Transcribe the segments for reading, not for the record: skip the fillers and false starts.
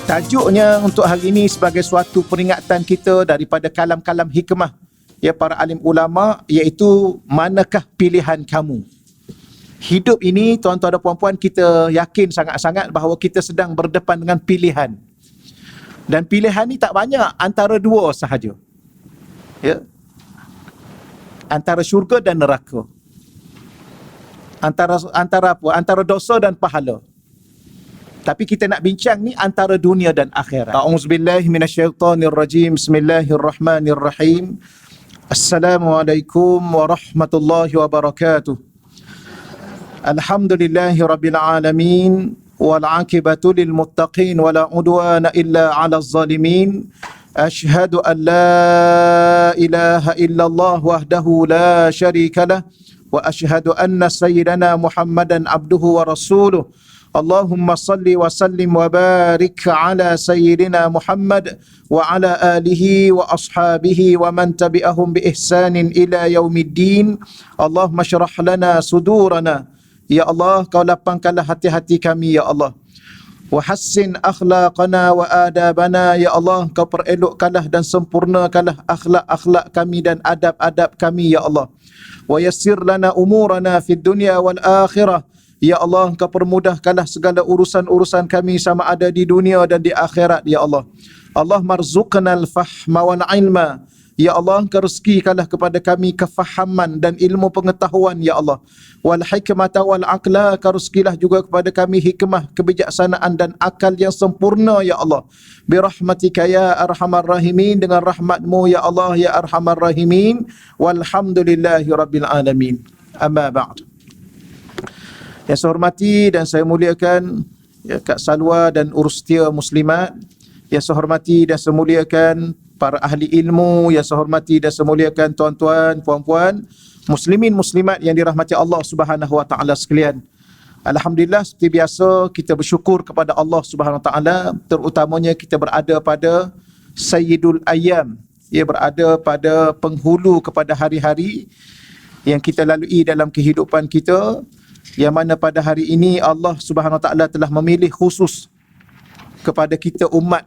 Tajuknya untuk hari ini sebagai suatu peringatan kita daripada kalam-kalam hikmah ya para alim ulama, iaitu manakah pilihan kamu. Hidup ini tuan-tuan dan puan-puan, kita yakin sangat-sangat bahawa kita sedang berdepan dengan pilihan. Dan pilihan ni tak banyak, antara dua sahaja. Ya. Antara syurga dan neraka. Antara apa? Antara dosa dan pahala. Tapi kita nak bincang ni antara dunia dan akhirat. A'udzubillahi minasyaitonirrajim. Bismillahirrahmanirrahim. Assalamualaikum warahmatullahi wabarakatuh. Alhamdulillahi rabbil alamin. Wal aqibatu lil muttaqin wala udwana illa 'alal zalimin. Ashhadu an la ilaha illallah wahdahu la syarika lah wa ashhadu anna sayyidana Muhammadan abduhu wa rasuluh. Allahumma salli wa sallim wa barik ala sayyidina Muhammad wa ala alihi wa ashabihi wa man tabi'ahum bi ihsanin ila yaumiddin. Allahumma syrah lana sudurana. Ya Allah, kau lapangkanlah hati-hati kami ya Allah. Wa hassin akhlaqana wa adabana ya Allah, kau perelokkanlah dan sempurnakanlah akhlak-akhlak kami dan adab-adab kami ya Allah. Wa yassir lana umurana fid dunya wal akhirah. Ya Allah, kau permudahkanlah segala urusan-urusan kami sama ada di dunia dan di akhirat ya Allah. Allah marzuqnal fahma wal ilma. Ya Allah, kau rezekikanlah kepada kami kefahaman dan ilmu pengetahuan ya Allah. Wal hikmata wal aqla, kau rezekilah juga kepada kami hikmah, kebijaksanaan dan akal yang sempurna ya Allah. Bi rahmatika ya arhamar rahimin, dengan rahmatmu ya Allah ya arhamar rahimin. Walhamdulillahi rabbil alamin. Amma ba'd. Yang saya hormati dan saya muliakan ya, Kak Salwa dan Urustia Muslimat. Yang saya hormati dan saya muliakan para ahli ilmu. Yang saya hormati dan saya muliakan tuan-tuan, puan-puan, muslimin muslimat yang dirahmati Allah Subhanahu wa taala sekalian. Alhamdulillah, seperti biasa kita bersyukur kepada Allah Subhanahu wa taala, terutamanya kita berada pada Sayyidul Ayyam. Ia berada pada penghulu kepada hari-hari yang kita lalui dalam kehidupan kita, yang mana pada hari ini Allah Subhanahu wa taala telah memilih khusus kepada kita umat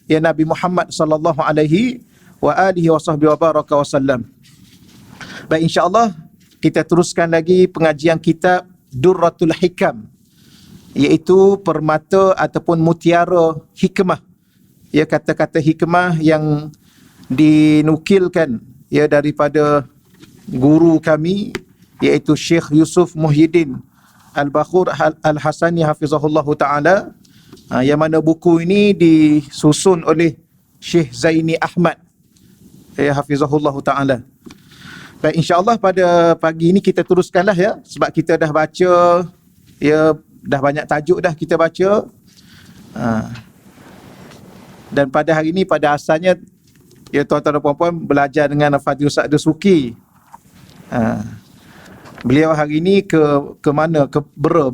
ya Nabi Muhammad sallallahu alaihi wa alihi wasahbihi wa baraka wasallam. Baik, insya-Allah kita teruskan lagi pengajian kitab Durratul Hikam, iaitu permata ataupun mutiara hikmah. Ya, kata-kata hikmah yang dinukilkan ya daripada guru kami, iaitu Syekh Yusuf Muhyiddin Al-Bakhur Al-Hasani hafizahullahu ta'ala, yang mana buku ini disusun oleh Syekh Zaini Ahmad ya hafizahullahu ta'ala. Baik, insya-Allah pada pagi ini kita teruskanlah ya, sebab kita dah baca ya, dah banyak tajuk dah kita baca. Dan pada hari ini pada asalnya ya tuan-tuan dan puan-puan belajar dengan Fadil Ustaz Dasuki. Beliau hari ini ke mana? Ke Bera.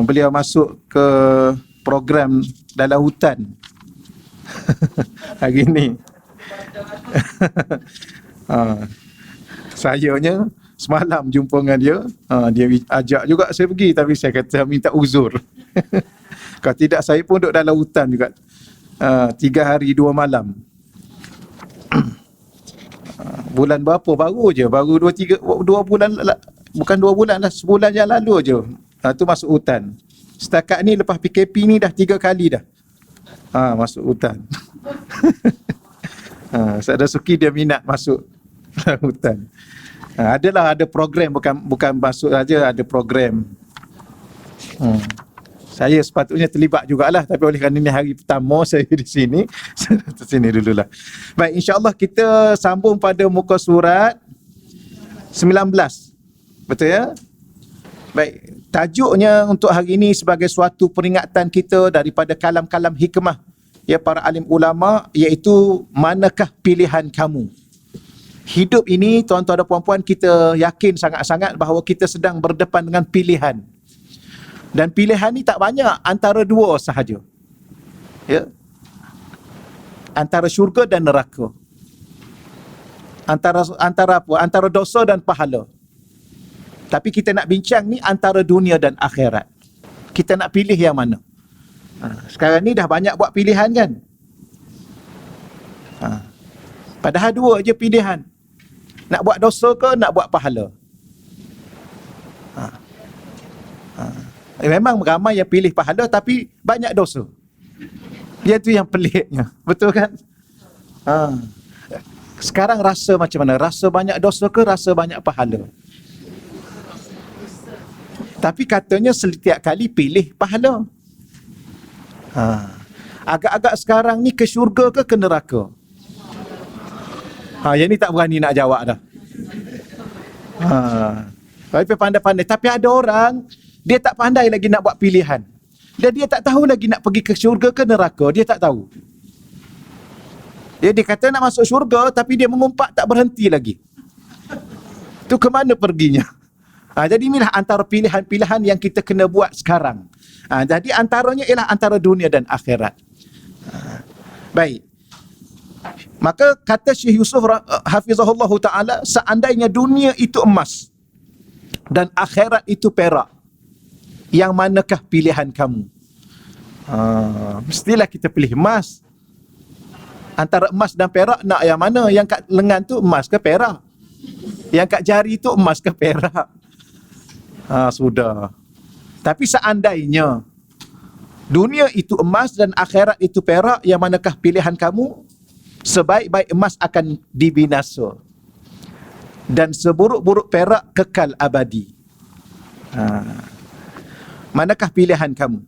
Beliau masuk ke program dalam hutan hari ini. Sayanya semalam jumpa dengan dia. Dia ajak juga saya pergi, tapi saya kata minta uzur. Kalau tidak saya pun duduk dalam hutan juga. 3 hari 2 malam. Bulan berapa baru je, baru 2 bulan lah, bukan 2 bulan lah, sebulan yang lalu je tu masuk hutan. Setakat ni lepas PKP ni dah 3 kali dah masuk hutan. Ustaz Dasuki dia minat masuk hutan. Ada program, bukan masuk saja, ada program. Saya sepatutnya terlibat jugalah, tapi oleh kerana ini hari pertama saya di sini, saya di sini dululah. Baik, insya-Allah kita sambung pada muka surat 19. Betul ya? Baik, tajuknya untuk hari ini sebagai suatu peringatan kita daripada kalam-kalam hikmah ya para alim ulama, iaitu manakah pilihan kamu. Hidup ini tuan-tuan dan puan-puan, kita yakin sangat-sangat bahawa kita sedang berdepan dengan pilihan. Dan pilihan ni tak banyak, antara dua sahaja. Ya. Antara syurga dan neraka. Antara apa? Antara dosa dan pahala. Tapi kita nak bincang ni antara dunia dan akhirat. Kita nak pilih yang mana? Sekarang ni dah banyak buat pilihan kan. Padahal dua je pilihan. Nak buat dosa ke nak buat pahala. Memang ramai yang pilih pahala tapi banyak dosa. Dia tu yang peliknya. Betul kan? Sekarang rasa macam mana? Rasa banyak dosa ke rasa banyak pahala? Tapi katanya setiap kali pilih pahala. Agak-agak sekarang ni ke syurga ke neraka? Yang ni tak berani nak jawab dah. Tapi pandai-pandai. Tapi ada orang, dia tak pandai lagi nak buat pilihan. Dan dia tak tahu lagi nak pergi ke syurga ke neraka. Dia tak tahu. Dia kata nak masuk syurga, tapi dia mengumpat tak berhenti lagi. Tu ke mana perginya? Jadi inilah antara pilihan-pilihan yang kita kena buat sekarang. Jadi antaranya ialah antara dunia dan akhirat. Baik. Maka kata Syekh Yusuf hafizahullah ta'ala, seandainya dunia itu emas dan akhirat itu perak, yang manakah pilihan kamu? Mestilah kita pilih emas. Antara emas dan perak nak yang mana? Yang kat lengan tu emas ke perak? Yang kat jari tu emas ke perak? Sudah. Tapi seandainya dunia itu emas dan akhirat itu perak, yang manakah pilihan kamu? Sebaik-baik emas akan dibinasa dan seburuk-buruk perak kekal abadi. Manakah pilihan kamu?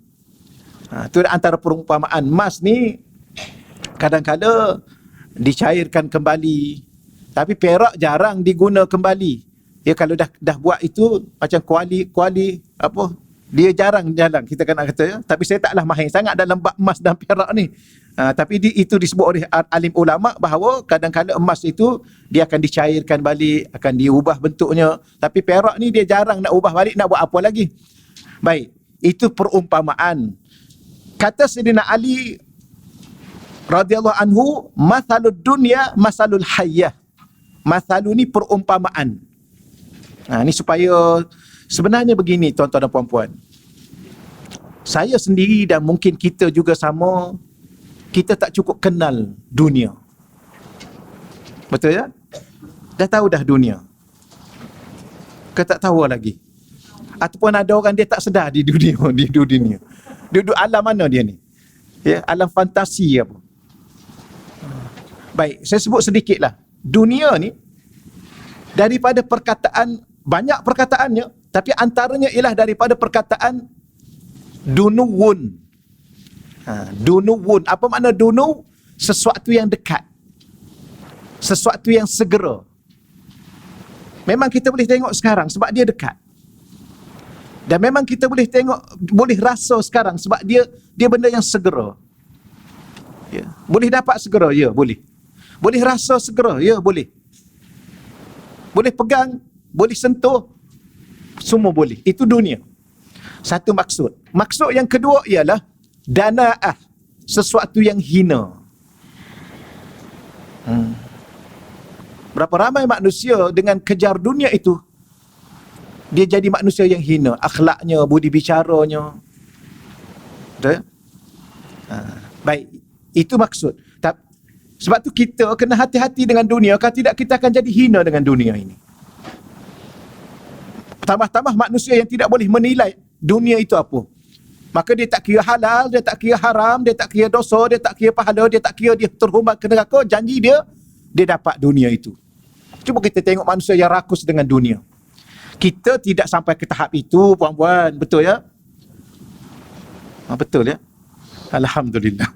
Itu antara perumpamaan. Emas ni kadang-kadang dicairkan kembali, tapi perak jarang diguna kembali. Ya, kalau dah buat itu macam kuali apa, dia jarang jalan, kita kena kata ya. Tapi saya taklah mahir sangat dalam bab emas dan perak ni. Tapi itu disebut oleh alim ulama bahawa kadang-kadang emas itu dia akan dicairkan balik, akan diubah bentuknya. Tapi perak ni dia jarang nak ubah balik, nak buat apa lagi? Baik, itu perumpamaan. Kata Sayyidina Ali radhiyallahu anhu, mathalud dunya masalul hayyah. Mathalu ni perumpamaan. Ni supaya sebenarnya begini tuan-tuan dan puan-puan. Saya sendiri dan mungkin kita juga sama, kita tak cukup kenal dunia. Betul ya? Dah tahu dah dunia. Kita tak tahu lagi. Ataupun ada orang dia tak sedar di dunia, Duduk alam mana dia ni? Ya, alam fantasi apa? Baik, saya sebut sedikitlah. Dunia ni daripada perkataan, banyak perkataannya, tapi antaranya ialah daripada perkataan dunuwun. Dunuwun. Apa makna dunu? Sesuatu yang dekat. Sesuatu yang segera. Memang kita boleh tengok sekarang sebab dia dekat. Dan memang kita boleh tengok, boleh rasa sekarang sebab dia benda yang segera. Ya. Boleh dapat segera? Ya, boleh. Boleh rasa segera? Ya, boleh. Boleh pegang, boleh sentuh, semua boleh. Itu dunia. Satu maksud. Maksud yang kedua ialah dana'ah, sesuatu yang hina. Berapa ramai manusia dengan kejar dunia itu, dia jadi manusia yang hina. Akhlaknya, budi bicaranya. Betul? Baik, itu maksud. Sebab tu kita kena hati-hati dengan dunia. Kalau tidak, kita akan jadi hina dengan dunia ini. Tambah-tambah manusia yang tidak boleh menilai dunia itu apa. Maka dia tak kira halal, dia tak kira haram, dia tak kira dosa, dia tak kira pahala, dia tak kira dia terhormat ke neraka. Janji dia dapat dunia itu. Cuba kita tengok manusia yang rakus dengan dunia. Kita tidak sampai ke tahap itu, puan-puan. Betul ya? Betul ya? Alhamdulillah.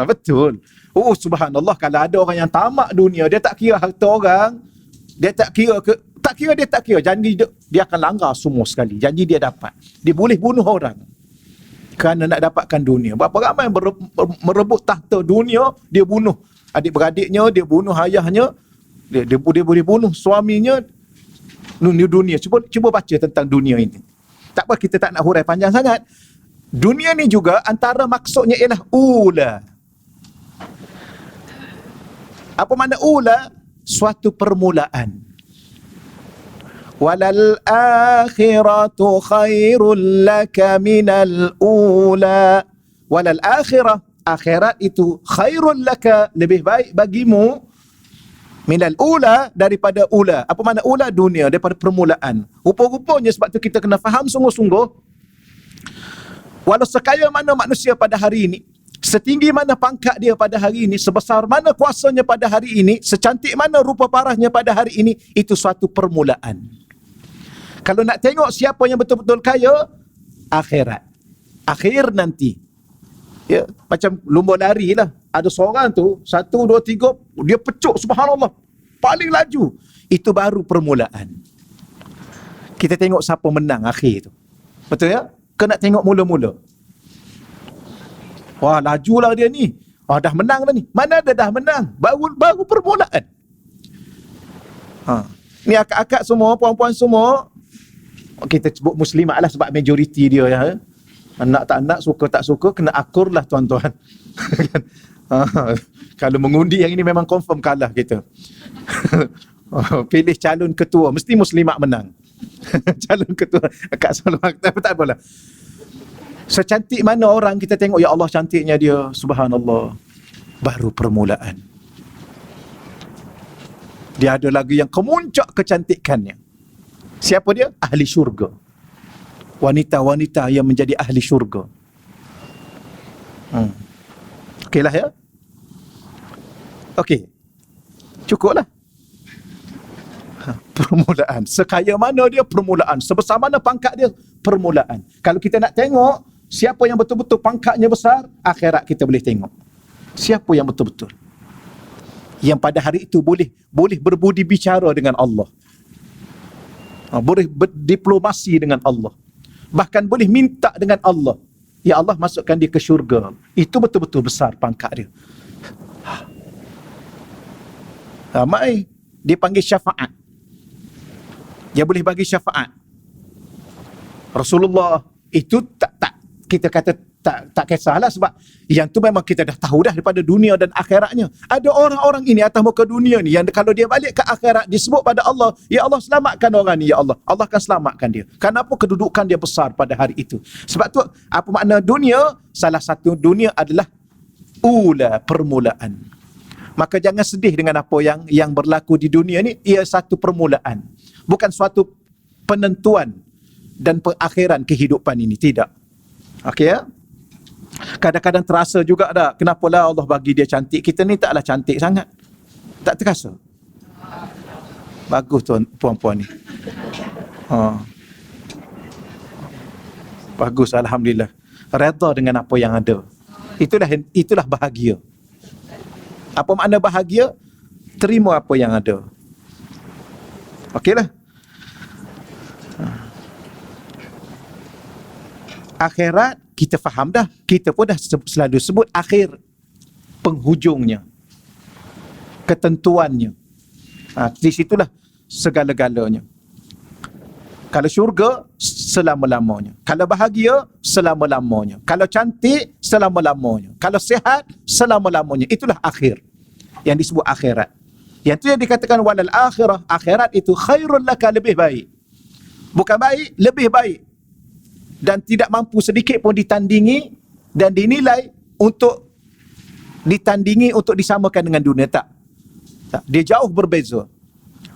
Betul. Oh, subhanallah, kalau ada orang yang tamak dunia, dia tak kira harta orang, dia tak kira dia tak kira. Janji dia akan langgar semua sekali. Janji dia dapat. Dia boleh bunuh orang kerana nak dapatkan dunia. Berapa ramai yang merebut tahta dunia, dia bunuh adik-beradiknya, dia bunuh ayahnya, dia boleh bunuh suaminya. Dunia. Cuba baca tentang dunia ini. Tak apa, kita tak nak hurai panjang sangat. Dunia ni juga antara maksudnya ialah ula. Apa makna ula? Suatu permulaan. Walal akhiratu khairul laka minal ula. walal akhirah, akhirat itu khairul laka, lebih baik bagimu, minal ula, daripada ula. Apa makna ula? Dunia, daripada permulaan. Rupa-rupanya sebab tu kita kena faham sungguh-sungguh, walau sekaya mana manusia pada hari ini, setinggi mana pangkat dia pada hari ini, sebesar mana kuasanya pada hari ini, secantik mana rupa parahnya pada hari ini, itu suatu permulaan. Kalau nak tengok siapa yang betul-betul kaya, akhirat, akhir nanti. Ya, macam lumba lari lah. Ada seorang tu, 1, 2, 3, dia pecuk, subhanallah, paling laju. Itu baru permulaan. Kita tengok siapa menang akhir tu. Betul ya? Kena tengok mula-mula. Wah, lajulah dia ni. Wah, dah menang dah ni. Mana ada dah menang? Baru permulaan. Ni akak-akak semua, puan-puan semua, kita sebut muslimat lah sebab majoriti dia ya. Anak tak nak, suka tak suka, kena akur lah tuan-tuan. Kalau mengundi yang ini memang confirm kalah kita. Pilih calon ketua, mesti muslimat menang. Calon ketua, akak selalu tak apalah. Secantik mana orang kita tengok, ya Allah cantiknya dia, subhanallah, baru permulaan. Dia ada lagi yang kemuncak kecantikannya. Siapa dia? Ahli syurga. Wanita-wanita yang menjadi ahli syurga. Okeylah ya. Okey. Cukuplah. Permulaan. Sekaya mana dia, permulaan. Sebesar mana pangkat dia, permulaan. Kalau kita nak tengok siapa yang betul-betul pangkatnya besar, akhirat kita boleh tengok. Siapa yang betul-betul, yang pada hari itu boleh berbudi bicara dengan Allah, boleh berdiplomasi dengan Allah, bahkan boleh minta dengan Allah, ya Allah masukkan dia ke syurga. Itu betul-betul besar pangkat dia. Ramai dia panggil syafaat. Dia boleh bagi syafaat. Rasulullah itu tak kita kata tak kisahlah, sebab yang tu memang kita dah tahu dah daripada dunia dan akhiratnya. Ada orang-orang ini atas muka dunia ni yang kalau dia balik ke akhirat disebut pada Allah, ya Allah selamatkan orang ni, ya Allah, Allah akan selamatkan dia. Kenapa? Kedudukan dia besar pada hari itu. Sebab tu apa makna dunia? Salah satu dunia adalah ula, permulaan. Maka jangan sedih dengan apa yang berlaku di dunia ni. Ia satu permulaan, bukan suatu penentuan dan perakhiran kehidupan ini. Tidak. Okey ya? Kadang-kadang terasa juga dah, kenapalah Allah bagi dia cantik, kita ni taklah cantik sangat. Tak terasa. Bagus tuan puan-puan ni. Bagus, alhamdulillah. Redha dengan apa yang ada. Itulah bahagia. Apa makna bahagia? Terima apa yang ada. Okeylah. Akhirat kita faham dah. Kita pun dah selalu sebut akhir, penghujungnya, ketentuannya. Di situlah segala-galanya. Kalau syurga, selama-lamanya. Kalau bahagia, selama-lamanya. Kalau cantik, selama-lamanya. Kalau sihat, selama-lamanya. Itulah akhir, yang disebut akhirat. Yang tu yang dikatakan walal akhirah. Akhirat itu khairul laka, lebih baik. Bukan baik, lebih baik. Dan tidak mampu sedikit pun ditandingi dan dinilai untuk ditandingi, untuk disamakan dengan dunia. Tak. Dia jauh berbeza.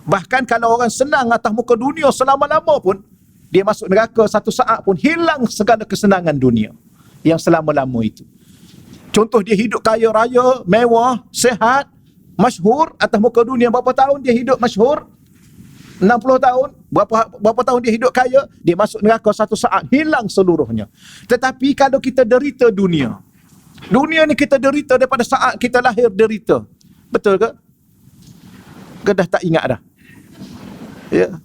Bahkan kalau orang senang atas muka dunia selama-lama pun, dia masuk neraka satu saat pun hilang segala kesenangan dunia yang selama-lama itu. Contoh, dia hidup kaya raya, mewah, sehat, masyhur atas muka dunia. Berapa tahun dia hidup masyhur? 60 tahun. Berapa tahun dia hidup kaya? Dia masuk neraka satu saat, hilang seluruhnya. Tetapi kalau kita derita dunia ni kita derita daripada saat kita lahir, derita. Betul ke? Ke dah tak ingat dah? Ya.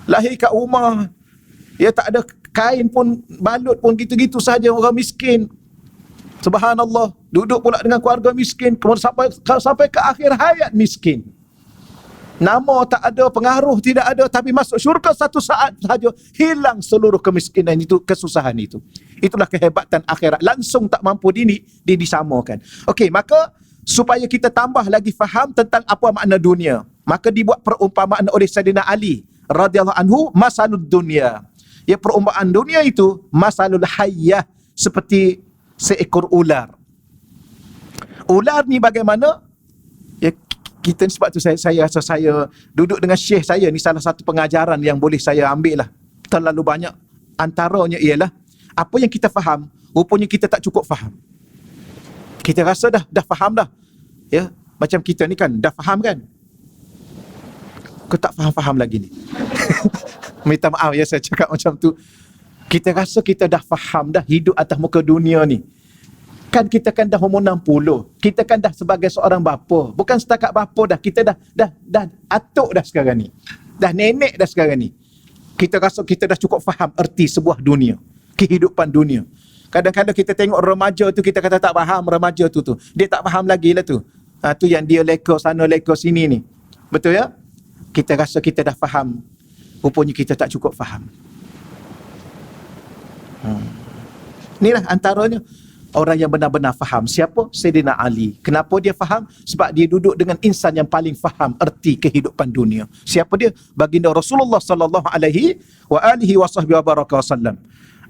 Lahir kat rumah, ya tak ada kain pun, balut pun gitu-gitu saja, orang miskin. Subhanallah. Duduk pula dengan keluarga miskin, kemudian sampai ke akhir hayat miskin. Nama tak ada, pengaruh tidak ada, tapi masuk syurga satu saat sahaja, hilang seluruh kemiskinan itu, kesusahan itu. Itulah kehebatan akhirat. Langsung tak mampu disamakan. Okey, maka supaya kita tambah lagi faham tentang apa makna dunia, maka dibuat perumpamaan oleh Sayyidina Ali radhiyallahu anhu, masalud dunia. Ya, perumpamaan dunia itu masalul hayyah, seperti seekor ular. Ular ni bagaimana? Ya, kita ni sebab tu saya rasa saya duduk dengan syekh saya ni salah satu pengajaran yang boleh saya ambil lah. Terlalu banyak. Antaranya ialah apa yang kita faham, rupanya kita tak cukup faham. Kita rasa dah faham dah. Ya, macam kita ni kan dah faham kan? Kau tak faham-faham lagi ni. Minta maaf ya saya cakap macam tu. Kita rasa kita dah faham dah hidup atas muka dunia ni. Kan kita kan dah umur 60. Kita kan dah sebagai seorang bapa. Bukan setakat bapa dah. Kita dah atuk dah sekarang ni. Dah nenek dah sekarang ni. Kita rasa kita dah cukup faham erti sebuah dunia. Kehidupan dunia. Kadang-kadang kita tengok remaja tu, kita kata tak faham remaja tu. Dia tak faham lagi lah tu. Tu yang dia leka sana, leka sini ni. Betul ya? Kita rasa kita dah faham. Rupanya kita tak cukup faham. Inilah antaranya orang yang benar-benar faham. Siapa? Sayyidina Ali. Kenapa dia faham? Sebab dia duduk dengan insan yang paling faham erti kehidupan dunia. Siapa dia? Baginda Rasulullah sallallahu alaihi wasallam.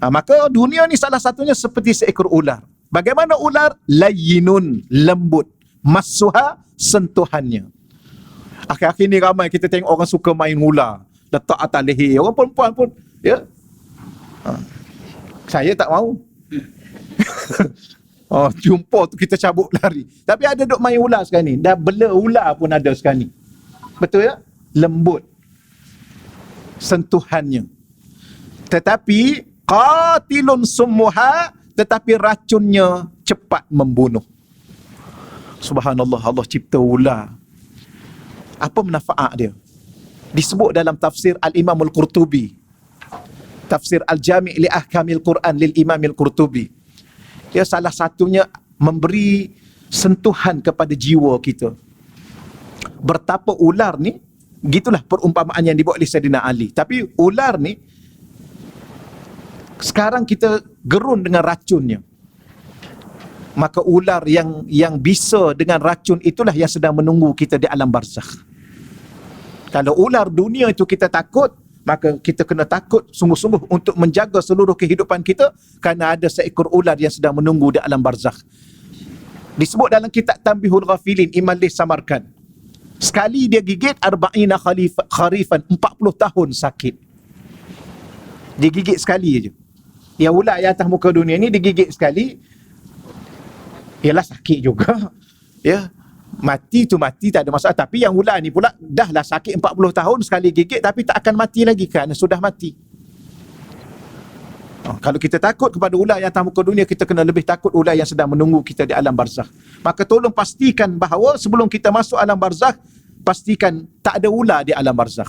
Maka dunia ni salah satunya seperti seekor ular. Bagaimana ular? Layyinun, lembut. Massuha, sentuhannya. Akhir-akhir ni ramai kita tengok orang suka main ular. Letak atas leher. Orang perempuan pun, ya. Saya tak mau. Jumpa tu kita cabut lari. Tapi ada duk main ular sekarang ni. Dah bela ular pun ada sekarang ni. Betul ya? Lembut. Sentuhannya. Tetapi qatilun summuha, tetapi racunnya cepat membunuh. Subhanallah, Allah cipta ular. Apa manfaat dia? Disebut dalam tafsir Al-Imam Al-Qurtubi. Tafsir Al-Jami' li Ahkamil Quran lil Imam Al-Qurtubi. Ya, salah satunya memberi sentuhan kepada jiwa kita. Bertapa ular ni, gitulah perumpamaan yang dibuat oleh Sayyidina Ali. Tapi ular ni, sekarang kita gerun dengan racunnya. Maka ular yang bisa dengan racun itulah yang sedang menunggu kita di alam barzakh. Kalau ular dunia itu kita takut, maka kita kena takut sungguh-sungguh untuk menjaga seluruh kehidupan kita, kerana ada seekor ular yang sedang menunggu di alam barzakh. Disebut dalam kitab Tanbihul Ghafilin, Imam Lis Samarkand. Sekali dia gigit 40 kharifan, 40 tahun sakit. Dia gigit sekali aja. Yang ular yang atas muka dunia ni digigit sekali, ialah sakit juga. Ya. Mati tu mati, tak ada masalah. Tapi yang ular ni pula dah lah sakit 40 tahun sekali gigit, tapi tak akan mati lagi kerana sudah mati. Kalau kita takut kepada ular yang atas muka dunia, kita kena lebih takut ular yang sedang menunggu kita di alam barzakh. Maka tolong pastikan bahawa sebelum kita masuk alam barzakh, pastikan tak ada ular di alam barzakh.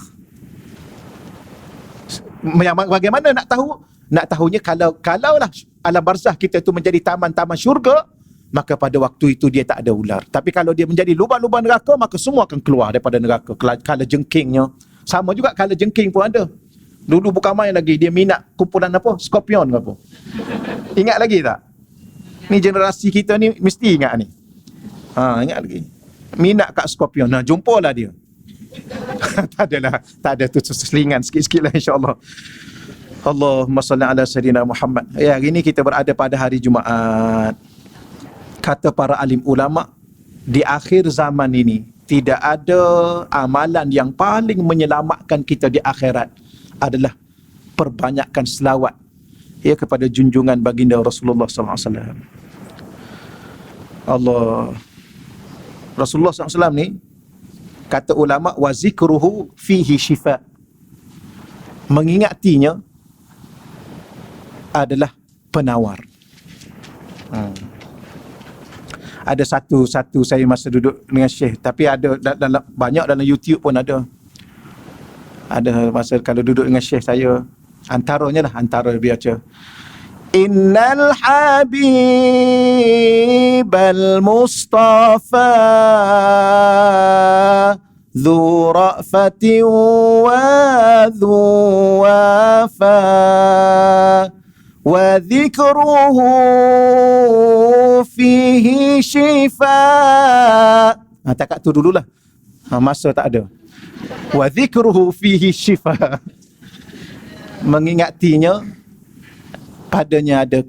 Bagaimana nak tahu? Nak tahunya kalaulah alam barzakh kita itu menjadi taman-taman syurga, maka pada waktu itu dia tak ada ular. Tapi kalau dia menjadi lubang-lubang neraka, maka semua akan keluar daripada neraka. Kala jengkingnya. Sama juga kala jengking pun ada. Dulu bukan main lagi, dia minat kumpulan apa? Skorpion ke apa? Ingat lagi tak? Ni generasi kita ni mesti ingat ni. Ingat lagi. Minat kat skorpion. Jumpalah dia. Tak ada tu, selingan sikit-sikit lah insyaAllah. Allahumma salli ala sayyidina Muhammad. Ya, hari ni kita berada pada hari Jumaat. Kata para alim ulama, di akhir zaman ini tidak ada amalan yang paling menyelamatkan kita di akhirat adalah perbanyakkan selawat ya kepada junjungan baginda Rasulullah sallallahu alaihi wasallam. Rasulullah sallallahu alaihi wasallam ni, kata ulama, wa zikruhu fihi syifa. Mengingatinya adalah penawar. Ada satu saya masa duduk dengan Syekh, tapi ada banyak dalam YouTube pun ada. Ada masa kalau duduk dengan Syekh saya, antara dia baca, Innal habibal mustafa dhu ra'fatin wa dhu wafa wa dhikruhu fihi syifa. Takat tu dululah. Masa tak ada. Wa dhikruhu fihi syifa. Mengingatinya padanya ada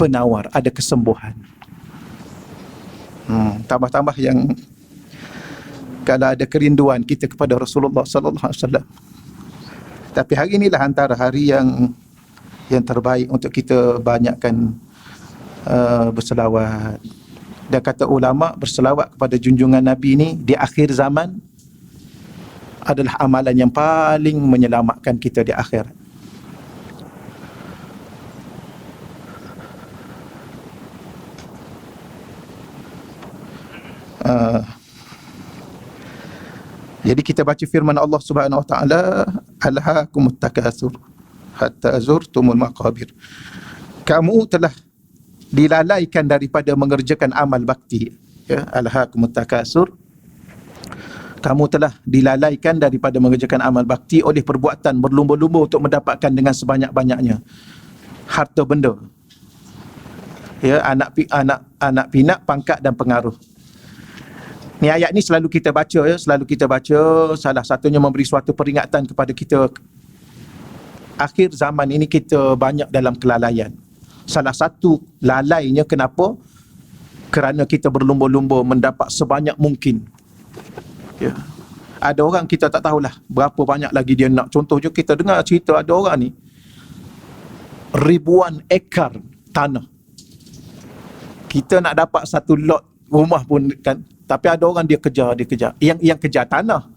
penawar, ada kesembuhan. Tambah-tambah yang kalau ada kerinduan kita kepada Rasulullah sallallahu alaihi wasallam. Tapi hari inilah antara hari yang terbaik untuk kita banyakkan berselawat. Dan kata ulama, berselawat kepada junjungan Nabi ini di akhir zaman adalah amalan yang paling menyelamatkan kita di akhirat. Jadi kita baca firman Allah Subhanahu wa taala, alhaakumut takatsur hatta zurtumul maqabir. Kamu telah dilalaikan daripada mengerjakan amal bakti, ya, alhaakumut takatsur. Kamu telah dilalaikan daripada mengerjakan amal bakti oleh perbuatan berlumba-lumba untuk mendapatkan dengan sebanyak-banyaknya harta benda. Ya, anak pinak, pangkat dan pengaruh. Ni ayat ni selalu kita baca, ya, selalu kita baca. Salah satunya memberi suatu peringatan kepada kita. Akhir zaman ini kita banyak dalam kelalaian. Salah satu lalainya kenapa? Kerana kita berlumba-lumba mendapat sebanyak mungkin. Ya. Ada orang kita tak tahulah berapa banyak lagi dia nak. Contoh je kita dengar cerita ada orang ni ribuan ekar tanah. Kita nak dapat satu lot rumah pun kan. Tapi ada orang dia kejar. Yang kejar tanah,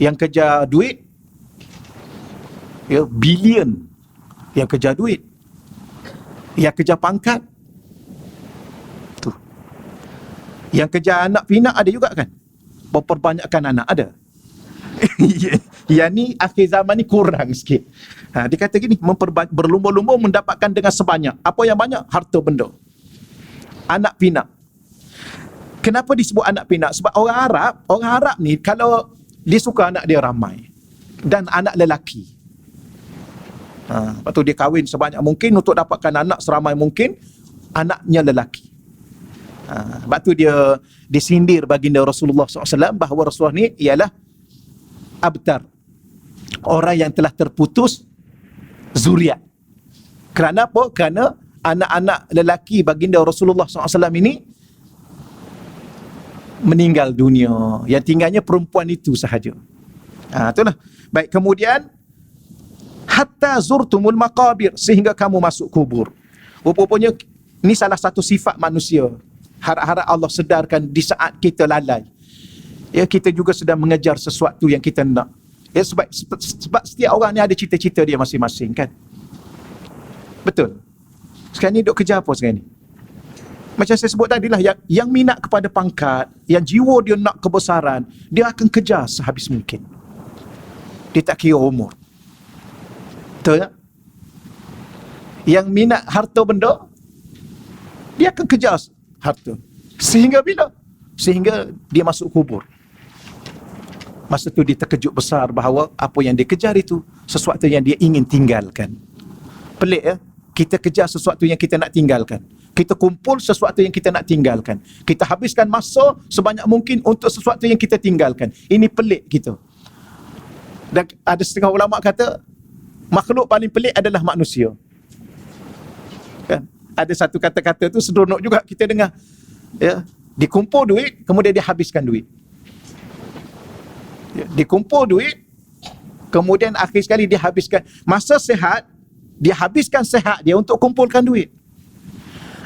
yang kejar duit, ya, bilion. Yang kejar duit, yang kejar pangkat, tu. Yang kejar anak pinak ada juga kan. Memperbanyakkan anak ada. Yang ni akhir zaman ni kurang sikit. Dia kata gini, berlumba-lumba mendapatkan dengan sebanyak. Apa yang banyak? Harta benda. Anak pinak. Kenapa disebut anak pinak? Sebab orang Arab ni kalau dia suka anak dia ramai dan anak lelaki. Lepas tu dia kahwin sebanyak mungkin untuk dapatkan anak seramai mungkin, anaknya lelaki. Sebab tu dia disindir baginda Rasulullah SAW bahawa Rasulullah ni ialah abtar, orang yang telah terputus zuriat. Kerana apa? Kerana anak-anak lelaki baginda Rasulullah SAW ini meninggal dunia. Yang tinggalnya perempuan itu sahaja. Itulah. Baik, kemudian hatta zurtumul maqabir, sehingga kamu masuk kubur. Rupanya ini salah satu sifat manusia. Harap-harap Allah sedarkan di saat kita lalai. Ya, kita juga sedang mengejar sesuatu yang kita nak. Ya, sebab setiap orang ni ada cita-cita dia masing-masing kan. Betul. Sekarang ni duk kerja apa sekarang ni? Macam saya sebut tadi lah, yang minat kepada pangkat, yang jiwa dia nak kebesaran, dia akan kejar sehabis mungkin. Dia tak kira umur. Betul tak? Yang minat harta benda, dia akan kejar harta. Sehingga bila? Sehingga dia masuk kubur. Masa tu dia terkejut besar bahawa apa yang dia kejar itu sesuatu yang dia ingin tinggalkan. Pelik ya? Kita kejar sesuatu yang kita nak tinggalkan. Kita kumpul sesuatu yang kita nak tinggalkan. Kita habiskan masa sebanyak mungkin untuk sesuatu yang kita tinggalkan. Ini pelik kita. Dan ada setengah ulama kata, makhluk paling pelik adalah manusia. Kan? Ada satu kata-kata tu seronok juga kita dengar. Ya, dikumpul duit, kemudian dia habiskan duit. Ya, dikumpul duit, kemudian akhir sekali dia habiskan masa sehat, dia habiskan sehat dia untuk kumpulkan duit.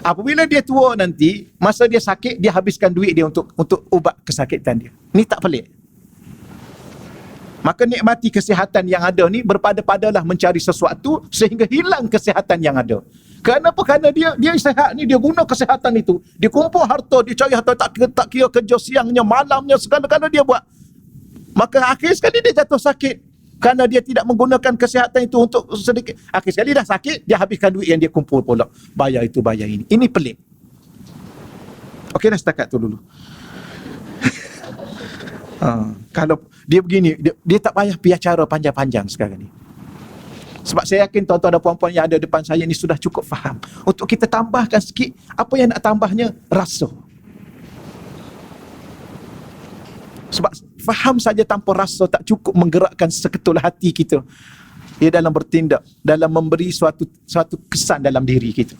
Apabila dia tua nanti, masa dia sakit, dia habiskan duit dia untuk ubat kesakitan dia. Ni tak pelik. Maka nikmati kesihatan yang ada ni, berpada-padalah mencari sesuatu sehingga hilang kesihatan yang ada. Kenapa? Kerana dia sihat ni, dia guna kesihatan itu. Dia kumpul harta, dia cari harta, tak kira kerja siangnya, malamnya, segala-gala dia buat. Maka akhir sekali dia jatuh sakit. Kerana dia tidak menggunakan kesihatan itu untuk sedikit. Akhir sekali dah sakit, dia habiskan duit yang dia kumpul pula. Bayar itu, bayar ini. Ini pelik. Okey dah, setakat tu dulu. Kalau dia begini, dia tak payah piacara panjang-panjang sekarang ni. Sebab saya yakin tuan-tuan dan puan-puan yang ada depan saya ni sudah cukup faham. Untuk kita tambahkan sikit, apa yang nak tambahnya? Rasa. Sebab faham saja tanpa rasa tak cukup menggerakkan seketul hati kita. Ia dalam bertindak, dalam memberi suatu kesan dalam diri kita.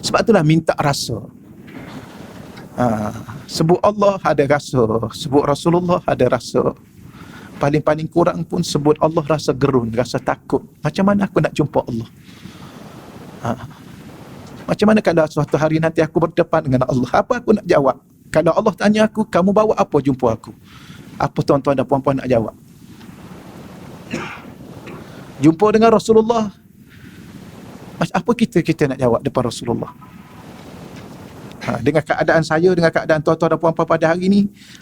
Sebab itulah minta rasa. Sebut Allah ada rasa, sebut Rasulullah ada rasa. Paling-paling kurang pun sebut Allah rasa gerun, rasa takut. Macam mana aku nak jumpa Allah? Macam mana kalau suatu hari nanti aku berdepan dengan Allah? Apa aku nak jawab? Kalau Allah tanya aku, kamu bawa apa jumpa aku? Apa tuan-tuan dan puan-puan nak jawab? Jumpa dengan Rasulullah, apa kita nak jawab depan Rasulullah? Dengan keadaan saya, dengan keadaan tuan-tuan dan puan-puan pada hari ini,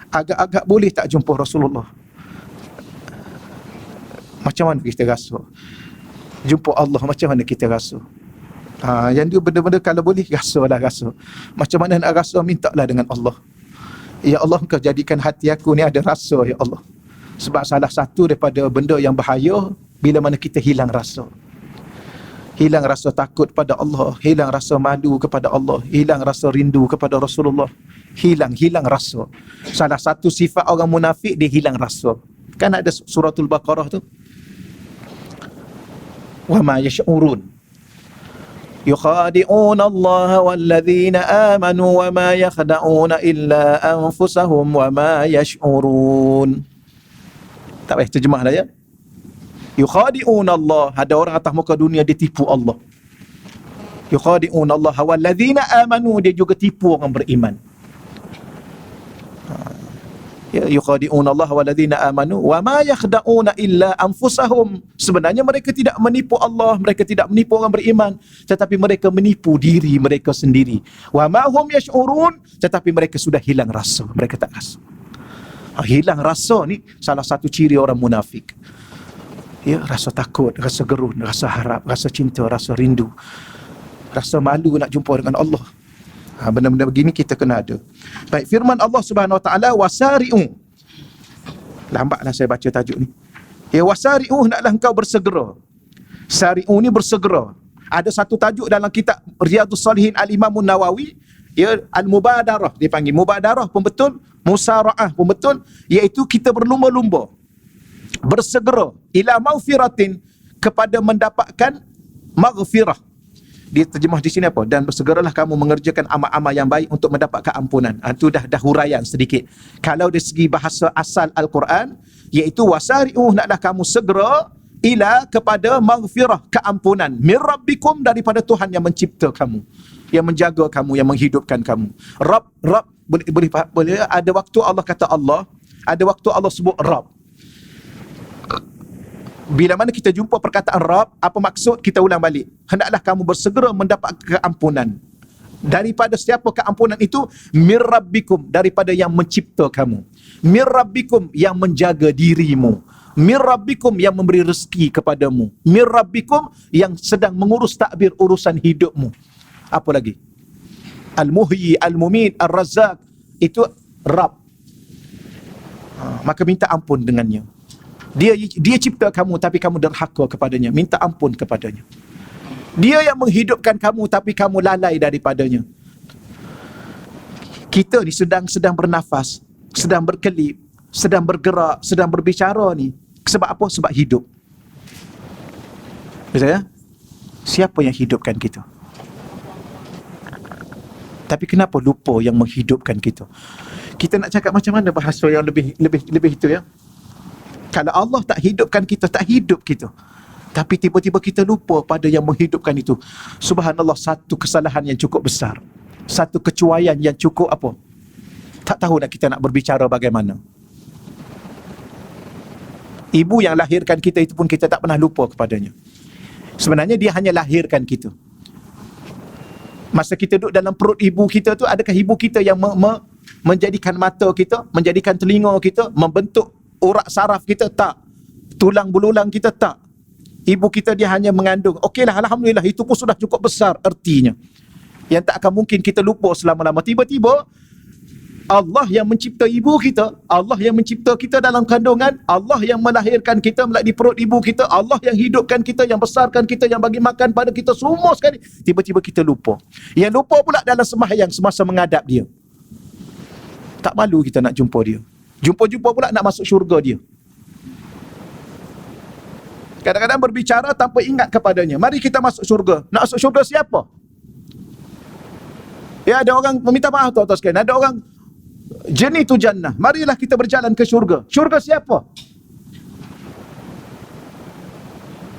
agak-agak boleh tak jumpa Rasulullah? Macam mana kita rasa? Jumpa Allah, macam mana kita rasa? Yang dia benda-benda kalau boleh, rasa. Macam mana nak rasa, mintalah dengan Allah. Ya Allah, Engkau jadikan hati aku ni ada rasa, Ya Allah. Sebab salah satu daripada benda yang bahaya, bila mana kita hilang rasa. Hilang rasa takut pada Allah, hilang rasa malu kepada Allah, hilang rasa rindu kepada Rasulullah. Hilang rasa. Salah satu sifat orang munafik, dia hilang rasa. Kan ada suratul Baqarah tu, wa ma yash'urun يخادعون الله والذين آمنوا وما يخدعون إلا أنفسهم وما يشعرون. Tak payah terjemah dah ya. Yukhadi'un Allah, ada orang atas muka dunia dia tipu Allah. Yukhadi'un Allah walladzina amanu, dia juga tipu orang beriman. Ya, yukhadi'un Allah walladzina amanu wa ma yakhda'una illa anfusahum. Sebenarnya mereka tidak menipu Allah, mereka tidak menipu orang beriman, tetapi mereka menipu diri mereka sendiri. Wa ma hum yash'urun, tetapi mereka sudah hilang rasa, mereka tak rasa. Hilang rasa ni salah satu ciri orang munafik. Ya, rasa takut, rasa gerun, rasa harap, rasa cinta, rasa rindu, rasa malu nak jumpa dengan Allah. Benda-benda begini kita kena ada. Baik, firman Allah Subhanahu Wa Taala, wasari'u. Lambatlah saya baca tajuk ni. Ya, wasari'u, hendaklah engkau bersegera. Sari'u ni bersegera. Ada satu tajuk dalam kitab Riyadhus Salihin Al-Imam Nawawi, ya, Al-Mubadarah dia panggil. Mubadarah pun betul, Musara'ah pun betul, iaitu kita berlumba-lumba, bersegera ila maghfiratin, kepada mendapatkan maghfirah. Dia terjemah di sini apa? Dan bersegeralah kamu mengerjakan amal-amal yang baik untuk mendapat keampunan. Itu dah huraian sedikit. Kalau dari segi bahasa asal Al-Quran, iaitu wasari'u, naklah kamu segera ila, kepada maghfirah, keampunan, min rabbikum, daripada Tuhan yang mencipta kamu, yang menjaga kamu, yang menghidupkan kamu. Rabb boleh ada waktu Allah kata Allah, ada waktu Allah sebut Rabb. Bila mana kita jumpa perkataan Rabb, apa maksud? Kita ulang balik. Hendaklah kamu bersegera mendapat keampunan. Daripada siapa keampunan itu? Mir rabbikum, daripada yang mencipta kamu. Mir rabbikum, yang menjaga dirimu. Mir rabbikum, yang memberi rezeki kepadamu. Mir rabbikum, yang sedang mengurus takbir urusan hidupmu. Apa lagi? Al-Muhyi, Al-Mumit, Al-Razzaq. Itu Rabb. Maka minta ampun dengannya. Dia cipta kamu, tapi kamu derhaka kepadanya, minta ampun kepadanya. Dia yang menghidupkan kamu, tapi kamu lalai daripadanya. Kita ni sedang bernafas, sedang berkelip, sedang bergerak, sedang berbicara ni. Sebab apa? Sebab hidup. Betul ya? Siapa yang hidupkan kita? Tapi kenapa lupa yang menghidupkan kita? Kita nak cakap macam mana bahasa yang lebih itu ya? Kalau Allah tak hidupkan kita, tak hidup kita. Tapi tiba-tiba kita lupa pada yang menghidupkan itu. Subhanallah, satu kesalahan yang cukup besar. Satu kecuaian yang cukup apa? Tak tahu nak kita nak berbicara bagaimana. Ibu yang lahirkan kita itu pun kita tak pernah lupa kepadanya. Sebenarnya dia hanya lahirkan kita. Masa kita duduk dalam perut ibu kita tu, adakah ibu kita yang menjadikan mata kita, menjadikan telinga kita, membentuk urat saraf kita? Tak. Tulang belulang kita? Tak. Ibu kita dia hanya mengandung. Okeylah, alhamdulillah, itu pun sudah cukup besar ertinya. Yang tak akan mungkin kita lupa selama-lama. Tiba-tiba Allah yang mencipta ibu kita, Allah yang mencipta kita dalam kandungan, Allah yang melahirkan kita di perut ibu kita, Allah yang hidupkan kita, yang besarkan kita, yang bagi makan pada kita semua sekali. Tiba-tiba kita lupa. Yang lupa pula dalam sembahyang semasa menghadap dia. Tak malu kita nak jumpa dia. Jumpa-jumpa pula nak masuk syurga dia. Kadang-kadang berbicara tanpa ingat kepadanya. Mari kita masuk syurga. Nak masuk syurga siapa? Ya, ada orang meminta maaf tuan-tuan sekalian, ada orang jenis tu jannah, marilah kita berjalan ke syurga. Syurga siapa?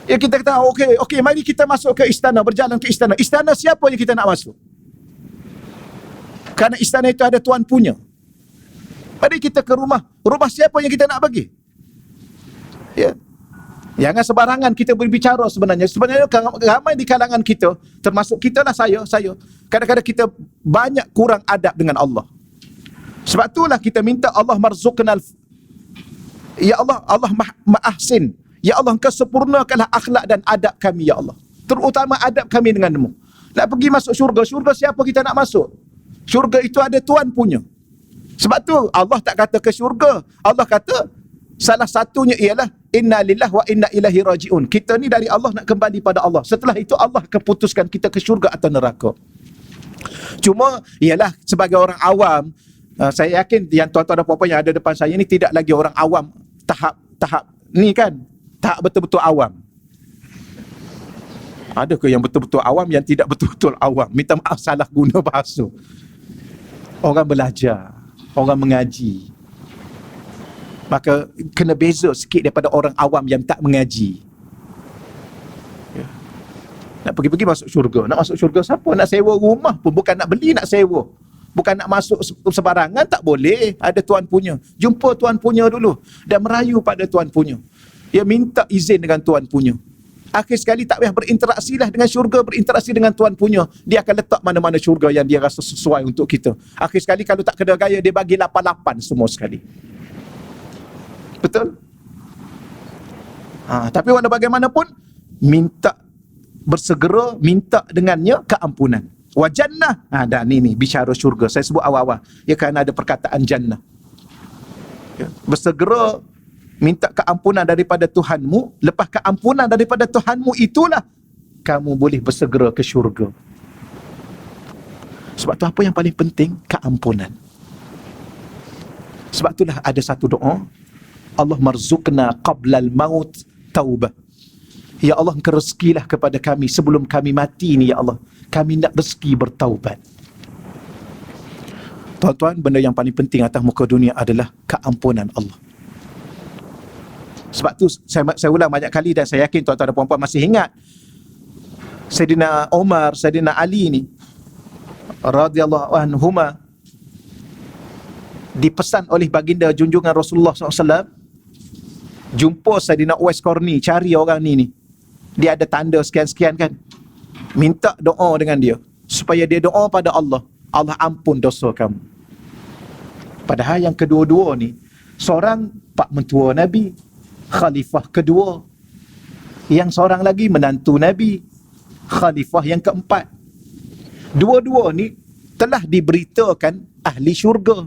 Ya, kita kata okey, mari kita masuk ke istana, berjalan ke istana. Istana siapa yang kita nak masuk? Karena istana itu ada tuan punya. Mari kita ke rumah. Rumah siapa yang kita nak pergi? Ya. Jangan sebarangan kita berbicara sebenarnya. Sebenarnya ramai di kalangan kita, termasuk kita lah, saya. Kadang-kadang kita banyak kurang adab dengan Allah. Sebab itulah kita minta Allah marzuqnal. Ya Allah, Allah ma'ahsin. Ya Allah, Engkau sempurnakanlah akhlak dan adab kami, ya Allah. Terutama adab kami denganmu. Nak pergi masuk syurga. Syurga siapa kita nak masuk? Syurga itu ada tuan punya. Sebab tu Allah tak kata ke syurga. Allah kata salah satunya ialah inna lillahi wa inna ilaihi rajiun. Kita ni dari Allah nak kembali pada Allah. Setelah itu Allah akan putuskan kita ke syurga atau neraka. Cuma ialah sebagai orang awam, saya yakin yang tuan-tuan dan puan-puan yang ada depan saya ni tidak lagi orang awam tahap ni kan. Tahap betul-betul awam. Ada ke yang betul-betul awam, yang tidak betul-betul awam? Minta maaf salah guna bahasa. Orang belajar, orang mengaji. Maka kena beza sikit daripada orang awam yang tak mengaji. Ya. Nak pergi-pergi masuk syurga. Nak masuk syurga siapa? Nak sewa rumah pun, bukan nak beli, nak sewa. Bukan nak masuk sebarangan, tak boleh. Ada tuan punya. Jumpa tuan punya dulu dan merayu pada tuan punya. Ya, minta izin dengan tuan punya. Akhir sekali tak payah berinteraksi lah dengan syurga, berinteraksi dengan tuan punya. Dia akan letak mana-mana syurga yang dia rasa sesuai untuk kita. Akhir sekali kalau tak kena gaya, dia bagi 8-8 semua sekali. Betul? Tapi walau bagaimanapun, bersegera minta dengannya keampunan. Wa jannah. Dan ni bicara syurga. Saya sebut awal-awal. Ya, kerana ada perkataan jannah. Ya, bersegera minta keampunan daripada Tuhanmu. Lepas keampunan daripada Tuhanmu itulah kamu boleh bersegera ke syurga. Sebab tu apa yang paling penting? Keampunan. Sebab itulah ada satu doa, Allah marzuqna qablal maut taubah. Ya Allah, Engkau rezekilah kepada kami sebelum kami mati ni, ya Allah. Kami nak rezeki bertaubat. Tuan-tuan, benda yang paling penting atas muka dunia adalah keampunan Allah. Sebab tu saya ulang banyak kali dan saya yakin tuan-tuan dan puan-puan masih ingat Sayyidina Umar, Sayyidina Ali ni radhiyallahu anhuma dipesan oleh baginda junjungan Rasulullah SAW, jumpa Sayyidina Uwais Qarni, cari orang ni. Dia ada tanda sekian-sekian kan. Minta doa dengan dia supaya dia doa pada Allah, Allah ampun dosa kamu. Padahal yang kedua-dua ni, seorang pak mentua Nabi, khalifah kedua. Yang seorang lagi menantu Nabi, khalifah yang keempat. Dua-dua ni telah diberitakan ahli syurga.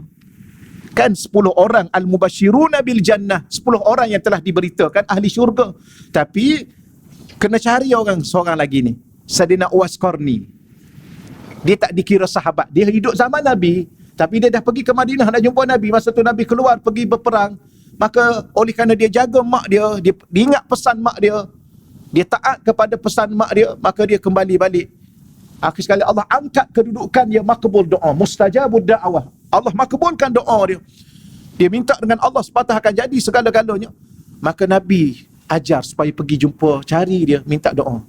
Kan 10 orang al-mubasyiruna bil jannah, 10 orang yang telah diberitakan ahli syurga. Tapi kena cari seorang lagi ni, Sayyidina Uwais Qarni. Dia tak dikira sahabat. Dia hidup zaman Nabi, tapi dia dah pergi ke Madinah nak jumpa Nabi. Masa tu Nabi keluar pergi berperang. Maka oleh kerana dia jaga mak dia ingat pesan mak dia taat kepada pesan mak dia, maka dia kembali balik. Akhir sekali Allah angkat kedudukan dia, makbul doa, mustajabud da'wah. Allah makbulkan doa dia. Dia minta dengan Allah sepatah akan jadi segala-galanya. Maka Nabi ajar supaya pergi jumpa, cari dia, minta doa.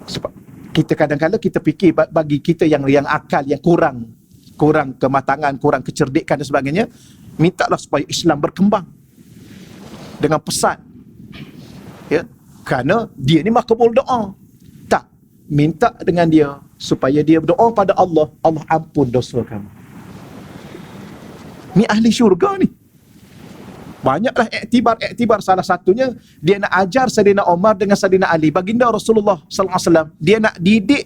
Sebab kita kadang-kadang kita fikir bagi kita yang akal yang kurang kematangan, kurang kecerdikan dan sebagainya, mintalah supaya Islam berkembang dengan pesat. Ya, kerana dia ni makbul doa. Tak, minta dengan dia supaya dia berdoa pada Allah, Allah ampun dosa kamu. Ni ahli syurga ni. Banyaklah iktibar, salah satunya dia nak ajar Sayyidina Umar dengan Sayyidina Ali, baginda Rasulullah sallallahu alaihi wasallam. Dia nak didik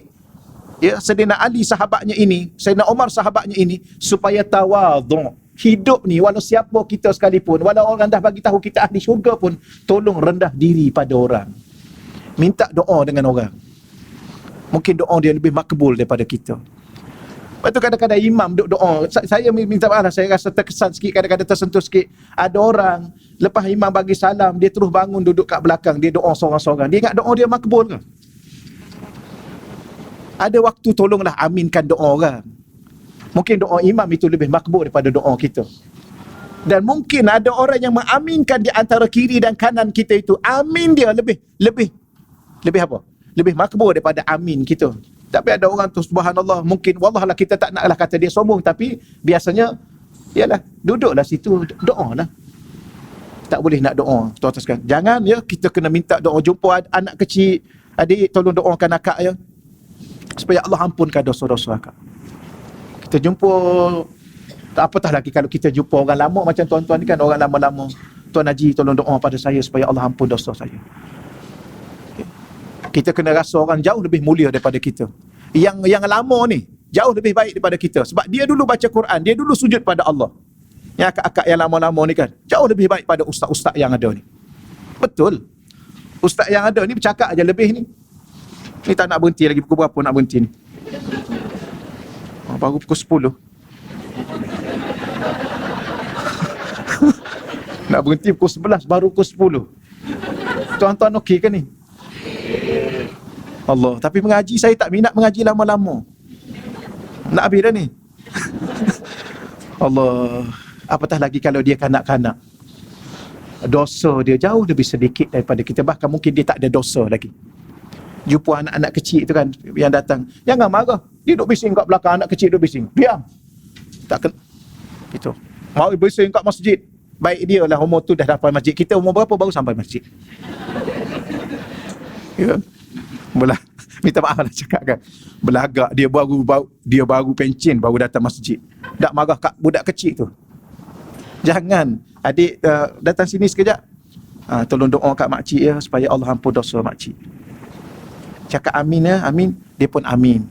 Sayyidina Ali sahabatnya ini, Sayyidina Umar sahabatnya ini, supaya tawadhu. Hidup ni walau siapa kita sekalipun, walau orang dah bagi tahu kita ahli syurga pun, tolong rendah diri pada orang. Minta doa dengan orang. Mungkin doa dia lebih makbul daripada kita. Lepas tu kadang-kadang imam duduk doa. Saya minta maaf lah, saya rasa terkesan sikit, kadang-kadang tersentuh sikit. Ada orang, lepas imam bagi salam, dia terus bangun duduk kat belakang, dia doa seorang-seorang. Dia ingat doa dia makbul ke? Ada waktu tolonglah aminkan doa orang. Mungkin doa imam itu lebih makbul daripada doa kita. Dan mungkin ada orang yang mengaminkan di antara kiri dan kanan kita itu, amin dia lebih apa? Lebih makbul daripada amin kita. Tapi ada orang tu subhanallah, mungkin wallah lah kita tak naklah kata dia sombong, tapi biasanya ialah duduklah situ doa lah. Tak boleh nak doa tu atas kan. Jangan ya, kita kena minta doa. Jumpa anak kecil, adik tolong doakan akak ya, supaya Allah ampunkan dosa-dosa akak. Kita jumpa, tak apatah lagi kalau kita jumpa orang lama macam tuan-tuan ni kan, orang lama-lama, Tuan Haji tolong doa pada saya supaya Allah ampun dosa saya. Kita kena rasa orang jauh lebih mulia daripada kita. Yang lama ni jauh lebih baik daripada kita, sebab dia dulu baca Quran, dia dulu sujud pada Allah. Yang akak-akak yang lama-lama ni kan jauh lebih baik pada ustaz-ustaz yang ada ni. Betul. Ustaz yang ada ni bercakap aja lebih ni. Ni tak nak berhenti lagi, pukul berapa nak berhenti ni? Baru pukul 10. Nak berhenti pukul 11, baru pukul 10. Tuan-tuan okey ke ni? Allah, tapi mengaji saya tak minat mengaji lama-lama. Nak habis dah ni. Allah, apatah lagi kalau dia kanak-kanak. Dosa dia jauh lebih sedikit daripada kita, bahkan mungkin dia tak ada dosa lagi. Jumpa anak-anak kecil tu kan yang datang, jangan marah. Dia duduk bising kat belakang, anak kecil duduk bising. Diam. Tak kena. Gitu. Mau bising kat masjid. Baik dia lah umur tu dah sampai masjid. Kita umur berapa baru sampai masjid? Ya. Minta maaf lah cakap kan. Belagak dia baru pencen baru datang masjid. Tak marah kat budak kecil tu. Jangan. Adik datang sini sekejap. Tolong doa kat makcik ya supaya Allah ampun dosa makcik. Cakap amin ya, amin. Dia pun amin.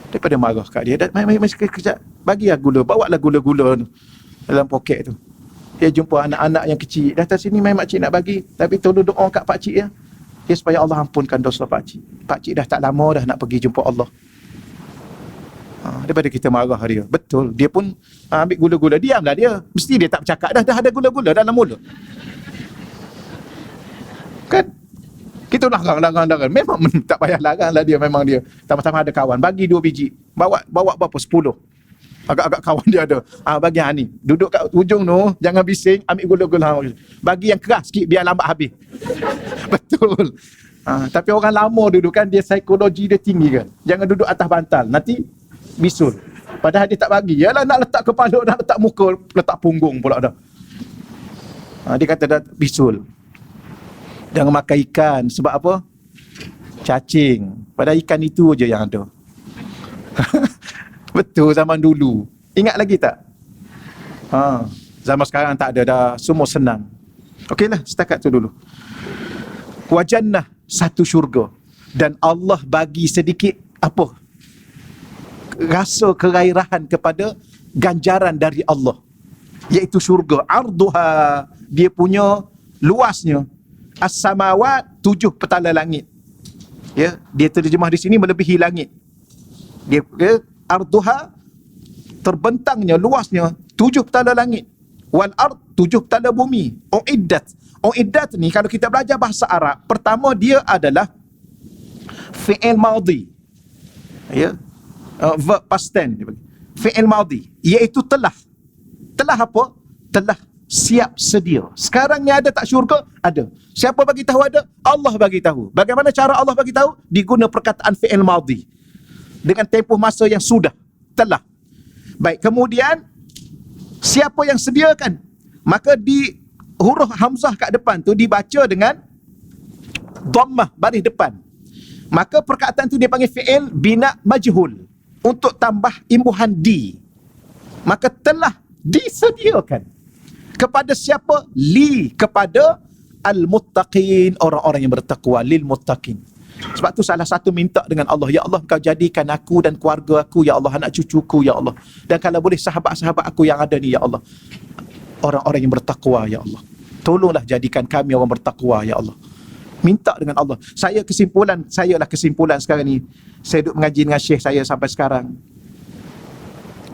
Daripada marah kat dia, mai sekejap, bagilah gula, bawalah gula-gula tu dalam poket tu. Dia jumpa anak-anak yang kecil, datang sini mai makcik nak bagi, tapi tolong doa kat pakcik ya. Dia supaya Allah ampunkan dosa pakcik. Pakcik dah tak lama dah nak pergi jumpa Allah. Daripada kita marah dia. Betul, dia pun ambil gula-gula, diamlah dia. Mesti dia tak bercakap dah ada gula-gula dalam mulut. Kan? Kita larang. Memang tak payah larang lah dia. Memang dia sama-sama ada kawan, bagi 2 biji. Bawa berapa? 10. Agak-agak kawan dia ada. Bagi ni. Duduk kat ujung tu, jangan bising, ambil gula-gula. Bagi yang keras sikit biar lambat habis. Betul. Tapi orang lama duduk kan, dia psikologi dia tinggi kan. Jangan duduk atas bantal, nanti bisul. Padahal dia tak bagi. Yalah nak letak kepala, nak letak muka, letak punggung pula dah. Dia kata dah bisul. Jangan makan ikan. Sebab apa? Cacing. Padahal ikan itu je yang ada. Betul, zaman dulu. Ingat lagi tak? Zaman sekarang tak ada dah. Semua senang. Okeylah, setakat tu dulu. Wajannah, satu syurga. Dan Allah bagi sedikit apa? Rasa kerairahan kepada ganjaran dari Allah. Iaitu syurga. Arduha, dia punya luasnya. As-samawat, 7 petala langit. Ya, dia terjemah di sini melebihi langit. Dia arduha, terbentangnya, luasnya 7 petala langit. Wal ard, 7 petala bumi. Uiddat ni kalau kita belajar bahasa Arab, pertama dia adalah fi'il madhi. Ya. Verb past tense. Fi'il madhi, iaitu telah. Telah apa? Telah siap sedia. Sekarang ni ada tak syurga? Ada. Siapa bagi tahu ada? Allah bagi tahu. Bagaimana cara Allah bagi tahu? Diguna perkataan fi'il madhi. Dengan tempoh masa yang sudah. Telah. Baik, kemudian siapa yang sediakan? Maka di huruf hamzah kat depan tu dibaca dengan dhammah baris depan. Maka perkataan tu dia panggil fi'il bina majhul. Untuk tambah imbuhan di. Maka telah disediakan. Kepada siapa? Kepada al-muttaqin, orang-orang yang bertakwa, lil muttaqin. Sebab tu salah satu minta dengan Allah, ya Allah kau jadikan aku dan keluarga aku, ya Allah, anak cucuku, ya Allah. Dan kalau boleh sahabat-sahabat aku yang ada ni, ya Allah, orang-orang yang bertakwa, ya Allah. Tolonglah jadikan kami orang bertakwa, ya Allah. Minta dengan Allah. Saya kesimpulan sekarang ni. Saya duduk mengaji dengan syekh saya sampai sekarang.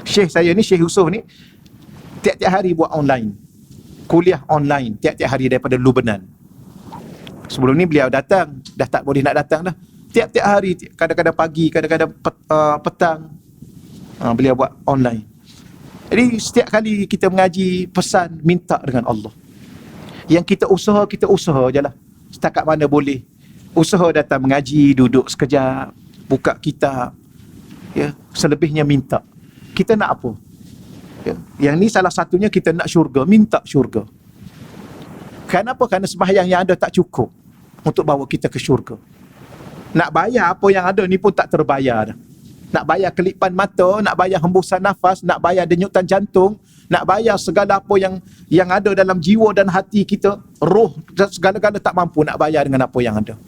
Syekh saya ni, Syekh Yusof ni, tiap-tiap hari buat online. Kuliah online tiap-tiap hari daripada Lubnan. Sebelum ni beliau datang, dah tak boleh nak datang dah. Tiap-tiap hari, kadang-kadang pagi, kadang-kadang petang, beliau buat online. Jadi setiap kali kita mengaji, pesan, minta dengan Allah. Yang kita usaha je lah. Setakat mana boleh. Usaha datang mengaji, duduk sekejap, buka kitab. Ya, selebihnya minta. Kita nak apa? Ya. Yang ni salah satunya kita nak syurga, minta syurga. Kenapa? Kerana sembahyang yang ada tak cukup untuk bawa kita ke syurga. Nak bayar apa yang ada ni pun tak terbayar dah. Nak bayar kelipan mata, nak bayar hembusan nafas, nak bayar denyutan jantung, nak bayar segala apa yang ada dalam jiwa dan hati kita, roh dan segala-gala tak mampu nak bayar dengan apa yang ada.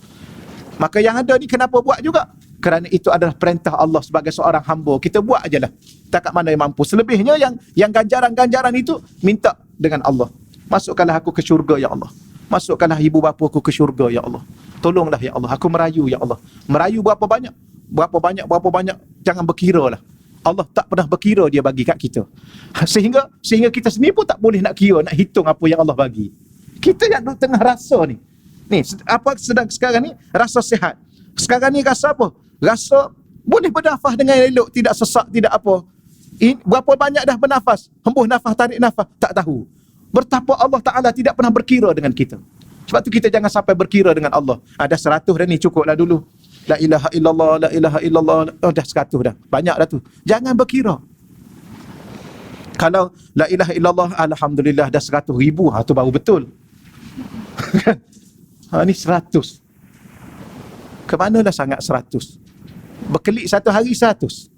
Maka yang ada ni kenapa buat juga? Kerana itu adalah perintah Allah sebagai seorang hamba. Kita buat ajalah. Takat mana yang mampu. Selebihnya yang ganjaran-ganjaran itu minta dengan Allah. Masukkanlah aku ke syurga ya Allah. Masukkanlah ibu bapa aku ke syurga ya Allah. Tolonglah ya Allah. Aku merayu ya Allah. Merayu berapa banyak? Berapa banyak, jangan berkira lah. Allah tak pernah berkira dia bagi kat kita. Sehingga kita sendiri pun tak boleh nak kira, nak hitung apa yang Allah bagi. Kita yang duduk tengah rasa ni. Ni, apa sedang sekarang ni? Rasa sihat. Sekarang ni rasa apa? Rasa boleh bernafas dengan elok, tidak sesak, tidak apa. Berapa banyak dah bernafas? Hembus nafas, tarik nafas, tak tahu. Betapa Allah Ta'ala tidak pernah berkira dengan kita. Sebab tu kita jangan sampai berkira dengan Allah. Ada 100 dah ni, cukuplah dulu. La ilaha illallah, la ilaha illallah. Oh, dah 100 dah. Banyak dah tu. Jangan berkira. Kalau la ilaha illallah, alhamdulillah dah 100,000, tu baru betul. Ni 100. Kemanalah sangat 100? Berkelik satu hari 100.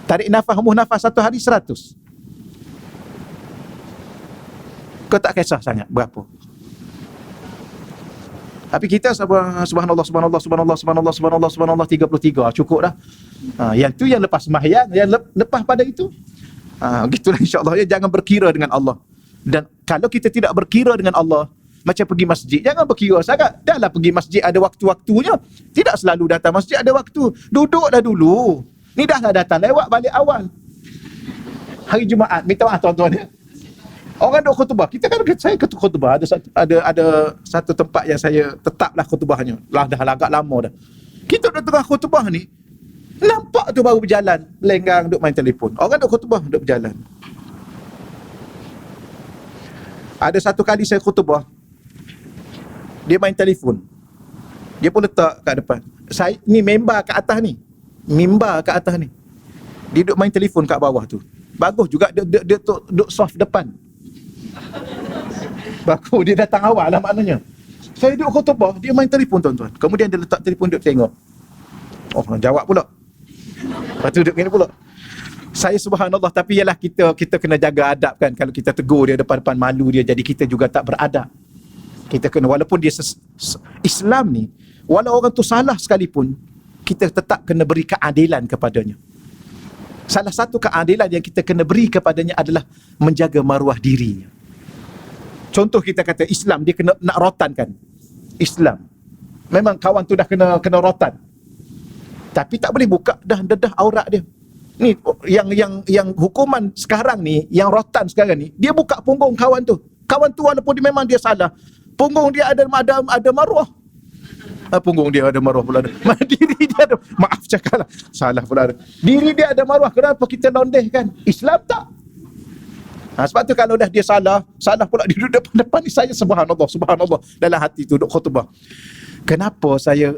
Tarik nafas, hembus nafas satu hari 100. Kau tak kisah sangat berapa. Tapi kita subhanallah 33, cukup dah. Yang tu yang lepas sembahyang, yang lepas pada itu. Gitulah insya-Allah, ya, jangan berkira dengan Allah. Dan kalau kita tidak berkira dengan Allah, macam pergi masjid, jangan berkira sangat. Dahlah pergi masjid ada waktu-waktunya. Tidak selalu datang masjid ada waktu. Duduk dah dulu. Ni dah datang lewat balik awal. Hari Jumaat, minta maaf tuan-tuan ya. Orang duk khutbah. Kita kan, saya ketua khutbah, ada satu tempat yang saya tetaplah khutbahnya. Dah agak lama dah. Kita duk tengah khutbah ni, nampak tu baru berjalan, lenggang duk main telefon. Orang duk khutbah, duk berjalan. Ada satu kali saya khutbah, dia main telefon. Dia pun letak kat depan. Saya ni member kat atas ni. Mimbar kat atas ni. Dia duk main telefon kat bawah tu. Bagus juga dia duk soft depan. Bagus, dia datang awal lah maknanya. Saya duduk khutbah, dia main telefon tuan-tuan. Kemudian dia letak telefon, duduk tengok. Oh, jawab pula. Lepas tu duduk gini pula. Saya subhanallah, tapi ialah kita kena jaga adab kan. Kalau kita tegur dia depan-depan, malu dia, jadi kita juga tak beradab. Kita kena, walaupun dia Islam ni, walau orang tu salah sekalipun, kita tetap kena beri keadilan kepadanya. Salah satu keadilan yang kita kena beri kepadanya adalah menjaga maruah dirinya. Contoh kita kata Islam, dia kena nak rotan kan. Islam. Memang kawan tu dah kena rotan. Tapi tak boleh buka dah dedah aurat dia. Ni yang hukuman sekarang ni, yang rotan sekarang ni, dia buka punggung kawan tu. Kawan tu walaupun memang dia salah, punggung dia ada maruah. Punggung dia ada maruah pula ada. Diri dia ada, maaf cakaplah, salah pula ada. Diri dia ada maruah, kenapa kita londehkan? Islam tak. Sebab tu kalau dah dia salah pula dia duduk depan ni, saya subhanallah dalam hati tu duduk khutbah. Kenapa saya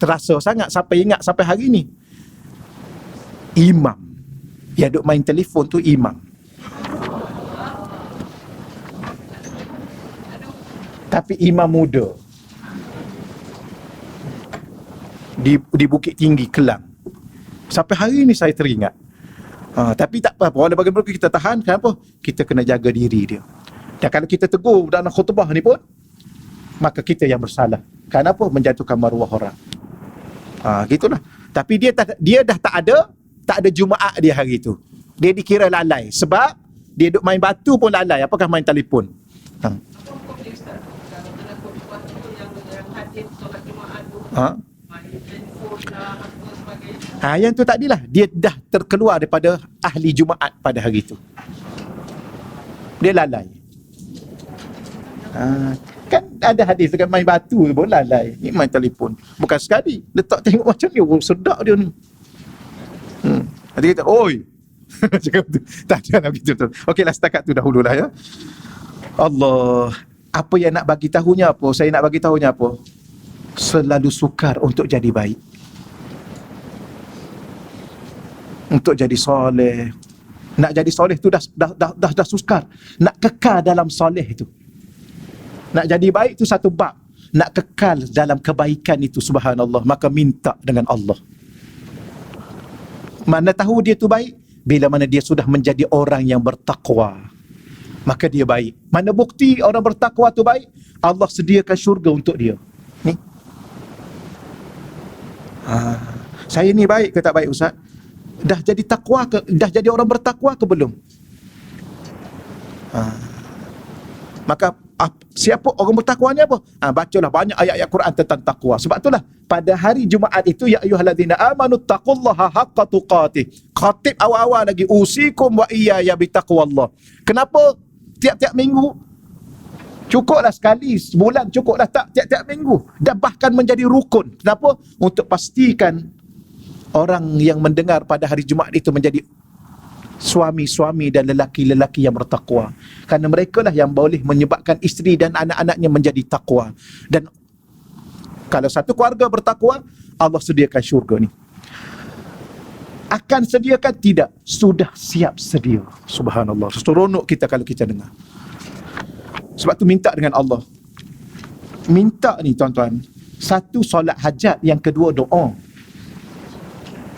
terasa sangat sampai ingat sampai hari ni? Imam yang duduk main telefon tu imam. Tapi imam muda. Di Bukit Tinggi, Kelang. Sampai hari ni saya teringat. Tapi tak apa, walaupun bagaimana kita tahan. Kenapa? Kita kena jaga diri dia. Dan kalau kita tegur dalam khutbah ni pun, maka kita yang bersalah. Kenapa? Menjatuhkan maruah orang. Gitulah. Tapi dia dah tak ada Jumaat dia hari tu. Dia dikira lalai. Sebab dia duk main batu pun lalai. Apakah main telefon? Yang tu tadilah, dia dah terkeluar daripada ahli Jumaat pada hari itu. Dia lalai. Kan ada hadis dekat main batu tu pun lalai. Ni main telefon. Bukan sekali. Letak tengok macam ni. Oh, sedap dia ni. Nanti kata, oi. Cakap tu. Tak ada nak begitu. Okeylah, setakat tu dahululah ya. Allah. Apa yang nak bagi tahunya apa? Saya nak bagi tahunya apa? Selalu sukar untuk jadi baik. Untuk jadi soleh. Nak jadi soleh tu dah sukar. Nak kekal dalam soleh itu. Nak jadi baik itu satu bab. Nak kekal dalam kebaikan itu, subhanallah, maka minta dengan Allah. Mana tahu dia tu baik? Bila mana dia sudah menjadi orang yang bertakwa, maka dia baik. Mana bukti orang bertakwa tu baik? Allah sediakan syurga untuk dia. Ni. Saya ni baik ke tak baik, Ustaz? Dah jadi takwa ke? Dah jadi orang bertakwa ke belum? Maka siapa orang bertakwa ni apa? Bacalah banyak ayat-ayat Quran tentang takwa. Sebab itulah pada hari Jumaat itu, ya ayyuhallazina amanu taqullaha haqqa tuqatih. Khatib awal-awal lagi, usikum wa iyaya bitaqwallah. Kenapa tiap-tiap minggu? Cukuplah sekali sebulan, cukuplah tak tiap-tiap minggu. Dan bahkan menjadi rukun. Kenapa? Untuk pastikan orang yang mendengar pada hari Jumaat itu menjadi suami-suami dan lelaki-lelaki yang bertakwa. Kerana mereka lah yang boleh menyebabkan isteri dan anak-anaknya menjadi takwa. Dan kalau satu keluarga bertakwa, Allah sediakan syurga ni. Akan sediakan? Tidak. Sudah siap sedia. Subhanallah. Seronok kita kalau kita dengar. Sebab tu minta dengan Allah. Minta ni tuan-tuan. Satu, solat hajat. Yang kedua, doa.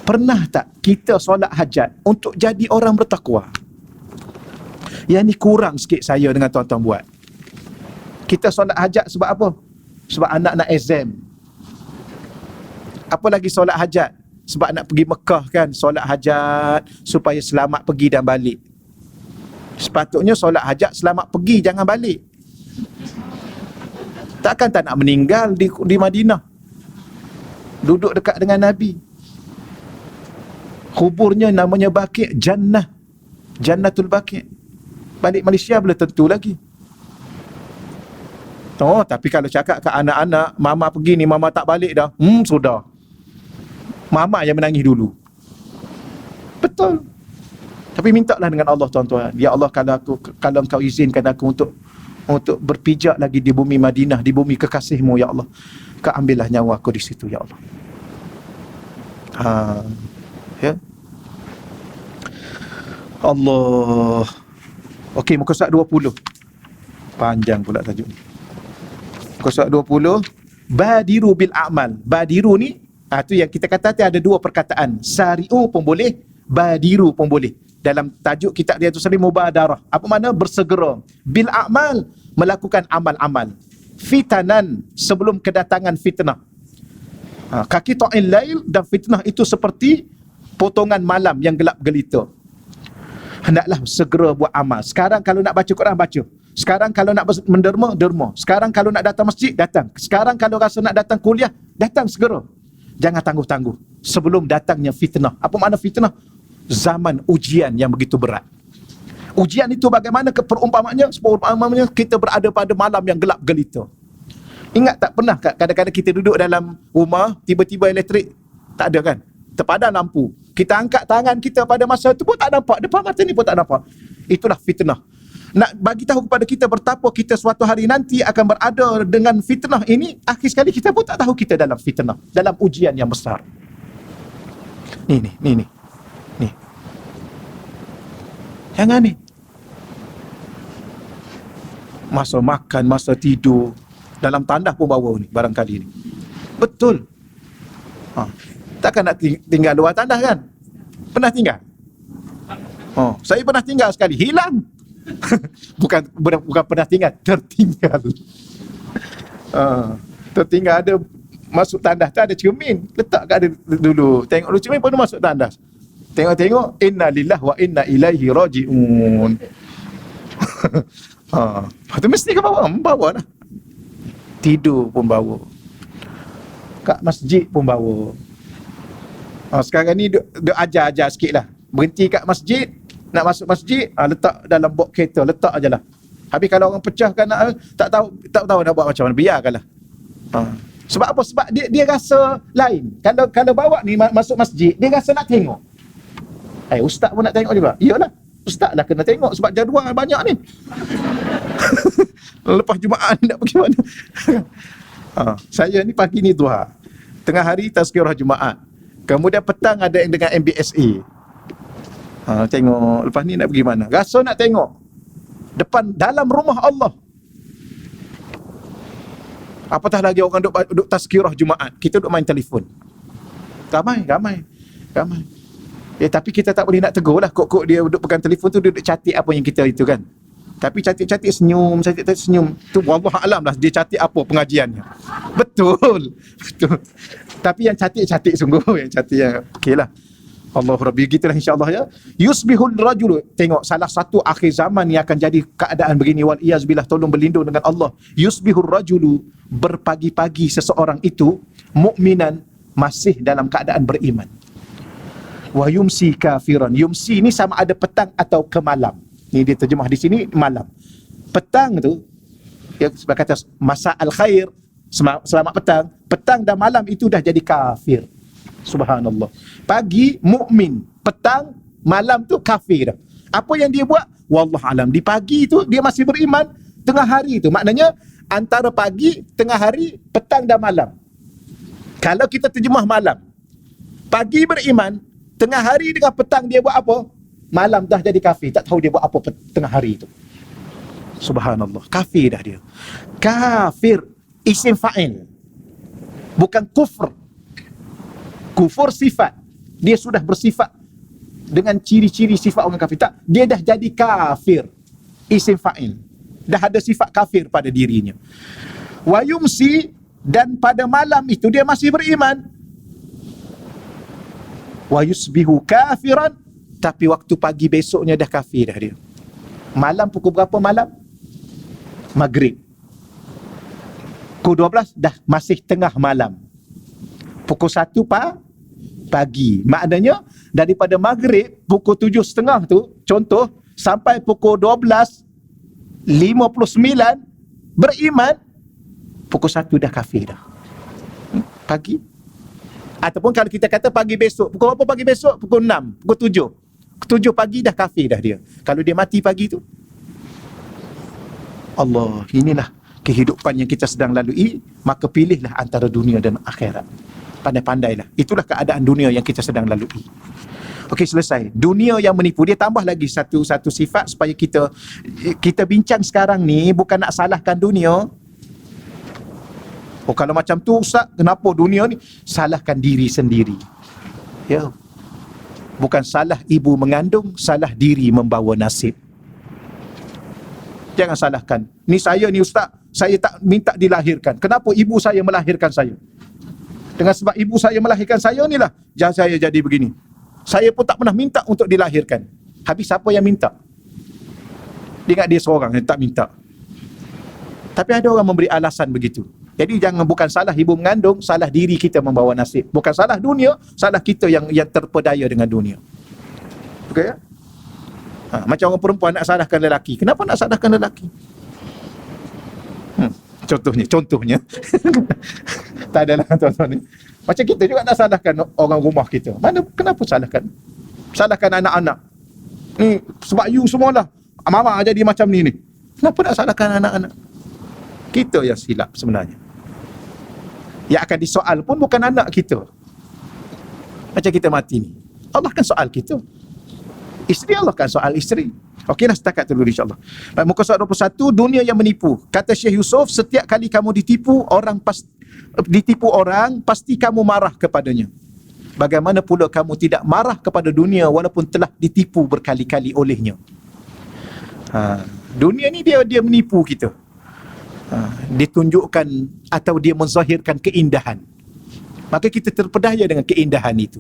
Pernah tak kita solat hajat untuk jadi orang bertakwa? Yang ni kurang sikit saya dengan tuan-tuan buat. Kita solat hajat sebab apa? Sebab anak nak exam. Apa lagi solat hajat? Sebab nak pergi Mekah kan, solat hajat supaya selamat pergi dan balik. Sepatutnya solat hajat selamat pergi, jangan balik. Takkan tak nak meninggal di Madinah, duduk dekat dengan Nabi. Kuburnya namanya Baqi', Jannah, Jannatul Baqi'. Balik Malaysia belum tentu lagi. Oh, tapi kalau cakap ke anak-anak, mama pergi ni, mama tak balik dah. Sudah. Mama yang menangis dulu. Betul. Tapi mintalah dengan Allah, tuan-tuan. Ya Allah, kalau Engkau izinkan aku untuk berpijak lagi di bumi Madinah, di bumi kekasih-Mu, ya Allah, Kau ambillah nyawa aku di situ, ya Allah. Ya. Allah. Okey, muka surat 20. Panjang pula tajuk ni. Muka surat 20, badiru bil a'mal. Badiru ni, tu yang kita kata tadi ada dua perkataan. Sari'u pun boleh, badiru pun boleh. Dalam tajuk kitab Riyadhus Shalihin, mubadarah. Apa makna? Bersegera. Bil a'mal, melakukan amal-amal. Fitanan, sebelum kedatangan fitnah. Kaki ta'il lail, dan fitnah itu seperti potongan malam yang gelap gelita. Hendaklah segera buat amal. Sekarang kalau nak baca Quran, baca. Sekarang kalau nak menderma, derma. Sekarang kalau nak datang masjid, datang. Sekarang kalau rasa nak datang kuliah, datang segera. Jangan tangguh-tangguh sebelum datangnya fitnah. Apa makna fitnah? Zaman ujian yang begitu berat. Ujian itu bagaimana perumpamannya? Perumpamannya kita berada pada malam yang gelap gelita. Ingat tak pernah kadang-kadang kita duduk dalam rumah, tiba-tiba elektrik tak ada kan? Terpadam lampu. Kita angkat tangan kita pada masa itu pun tak nampak. Depan mata ni pun tak nampak. Itulah fitnah. Nak bagi tahu kepada kita betapa kita suatu hari nanti akan berada dengan fitnah ini, akhir sekali kita pun tak tahu kita dalam fitnah, dalam ujian yang besar. Ni. Jangan ni. Masa makan, masa tidur, dalam tandas pun bawa ni barangkali ni. Betul. Takkan nak tinggal luar tandas kan? Pernah tinggal? Saya pernah tinggal sekali, hilang. bukan pernah tinggal, tertinggal. Tertinggal. Ada masuk tandas tu ada cermin, letak kat ada dulu. Tengok dulu cermin pun masuk tandas. Tengok, inna lillahi wa inna ilaihi raji'un. Itu mesti ke bawa lah. Tidur pun bawa, kat masjid pun bawa. Sekarang ni dia ajar sikit lah. Berhenti kat masjid, nak masuk masjid, letak dalam box kereta, letak aje lah. Habis kalau orang pecahkan, tak tahu nak buat macam mana, biarkanlah. Sebab apa? Sebab dia rasa lain. Kalau bawa ni masuk masjid, dia rasa nak tengok. Ustaz pun nak tengok juga. Iyalah, ustaz lah kena tengok sebab jadual banyak ni. Lepas Jumaat nak pergi mana? Saya ni pagi ni duha, tengah hari tazkirah Jumaat, kemudian petang ada yang dengan MBSA. Tengok lepas ni nak pergi mana, rasa nak tengok depan dalam rumah Allah. Apatah lagi orang duk tazkirah Jumaat, kita duk main telefon. Ramai. Tapi kita tak boleh nak tegur lah. Kok dia duduk pegang telefon tu, dia duduk catik apa yang kita itu kan. Tapi catik senyum. Tu wallah alam lah dia catik apa pengajiannya. Betul. Tapi yang catik sungguh, yang catik yang okeylah. Allah Rabbi, gitulah insya-Allah ya. Yusbihul rajulu, tengok salah satu akhir zaman yang akan jadi keadaan begini, wal iyaz billah, tolong berlindung dengan Allah. Yusbihur rajulu, berpagi-pagi seseorang itu mukminan, masih dalam keadaan beriman. Wa yumsi kafiran. Yumsi ni sama ada petang atau ke malam. Ni dia terjemah di sini malam. Petang tu ya sebab kata masa al-khair, selamat petang. Petang dan malam itu dah jadi kafir. Subhanallah. Pagi mukmin, petang malam tu kafir. Apa yang dia buat? Wallah alam. Di pagi tu dia masih beriman, tengah hari tu maknanya antara pagi, tengah hari, petang dan malam. Kalau kita terjemah malam, pagi beriman, tengah hari dengan petang dia buat apa? Malam dah jadi kafir. Tak tahu dia buat apa tengah hari itu. Subhanallah. Kafir dah dia. Kafir isim fa'il, bukan kufur. Kufur sifat. Dia sudah bersifat dengan ciri-ciri sifat orang kafir. Tak, dia dah jadi kafir. Isim fa'il. Dah ada sifat kafir pada dirinya. Wa yumsi, dan pada malam itu dia masih beriman. Wa yusbihu kafiran, tapi waktu pagi besoknya dah kafir dah dia. Malam pukul berapa malam? Maghrib. Pukul 12 dah masih tengah malam. Pukul 1 pagi. Maknanya daripada maghrib pukul 7.30 tu, contoh, sampai pukul 12.59 beriman, pukul 1 dah kafir dah. Pagi. Ataupun kalau kita kata pagi besok, pukul apa pagi besok? Pukul 6, pukul 7. Pukul 7 pagi dah kafir dah dia. Kalau dia mati pagi tu. Allah, inilah kehidupan yang kita sedang lalui, maka pilihlah antara dunia dan akhirat. Pandai-pandailah. Itulah keadaan dunia yang kita sedang lalui. Okey, selesai. Dunia yang menipu. Dia tambah lagi satu sifat supaya kita bincang sekarang ni bukan nak salahkan dunia. Kalau macam tu Ustaz, kenapa dunia ni? Salahkan diri sendiri. Ya. Bukan salah ibu mengandung, salah diri membawa nasib. Jangan salahkan. Ni saya ni Ustaz, saya tak minta dilahirkan. Kenapa ibu saya melahirkan saya? Dengan sebab ibu saya melahirkan saya ni lah saya jadi begini. Saya pun tak pernah minta untuk dilahirkan. Habis siapa yang minta? Dia ingat dia seorang yang tak minta. Tapi ada orang memberi alasan begitu. Jadi bukan salah ibu mengandung, salah diri kita membawa nasib. Bukan salah dunia, salah kita yang terpedaya dengan dunia. Okey ya? Macam orang perempuan nak salahkan lelaki. Kenapa nak salahkan lelaki? Contohnya. Tak adalah tuan-tuan ni. Macam kita juga nak salahkan orang rumah kita. Kenapa salahkan? Salahkan anak-anak. Ni sebab you semualah. Mama jadi macam ni. Kenapa nak salahkan anak-anak? Kita yang silap sebenarnya. Yang akan disoal pun bukan anak kita. Macam kita mati ni, Allah kan soal kita. Isteri Allah kan soal isteri. Okeylah, setakat dulu insyaAllah. Baik, muka surat 21, dunia yang menipu. Kata Syekh Yusof, setiap kali kamu ditipu orang, pasti kamu marah kepadanya. Bagaimana pula kamu tidak marah kepada dunia walaupun telah ditipu berkali-kali olehnya? Dunia ni dia menipu kita. Ditunjukkan atau dia menzahirkan keindahan. Maka kita terpedaya dengan keindahan itu.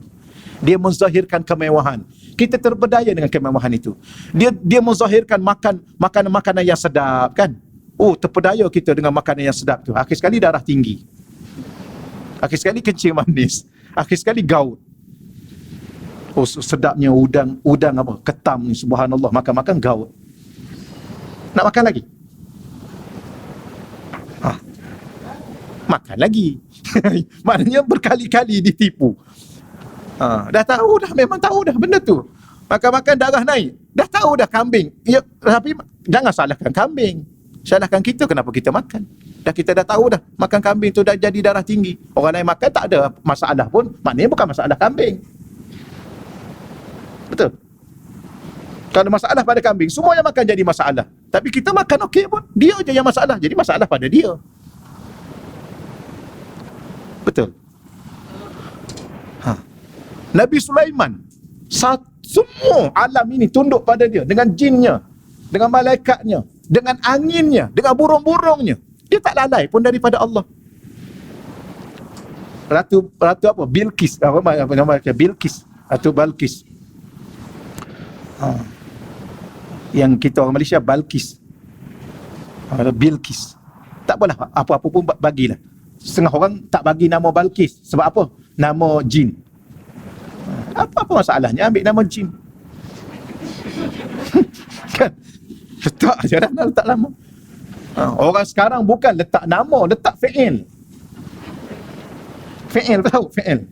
Dia menzahirkan kemewahan. Kita terpedaya dengan kemewahan itu. Dia menzahirkan makanan yang sedap kan. Oh, terpedaya kita dengan makanan yang sedap tu. Akhir sekali darah tinggi. Akhir sekali kencing manis. Akhir sekali gaut. Oh, sedapnya udang apa? Ketam ni, subhanallah. Makan gaut. Nak makan lagi? makan lagi. Maknanya berkali-kali ditipu. Dah tahu dah, memang tahu dah benda tu. Makan-makan darah naik. Dah tahu dah kambing. Ya, tapi jangan salahkan kambing. Salahkan kita kenapa kita makan. Kita dah tahu dah makan kambing tu dah jadi darah tinggi. Orang lain makan tak ada masalah pun, maknanya bukan masalah kambing. Betul? Kalau masalah pada kambing, semua yang makan jadi masalah. Tapi kita makan okey pun, dia je yang masalah. Jadi masalah pada dia. Betul? Nabi Sulaiman, semua alam ini tunduk pada dia, dengan jinnya, dengan malaikatnya, dengan anginnya, dengan burung-burungnya. Dia tak lalai pun daripada Allah. Ratu apa? Bilqis. Apa nama dia? Bilqis atau Balqis. Yang kita orang Malaysia Balqis. Bilqis. Tak apalah, apa-apa pun bagilah. Setengah orang tak bagi nama Balqis. Sebab apa? Nama jin. Apa masalahnya ambil nama jin? Kan? Letak je dah, letak nama. Orang sekarang bukan letak nama, letak fi'il. Fi'il, tahu fi'il.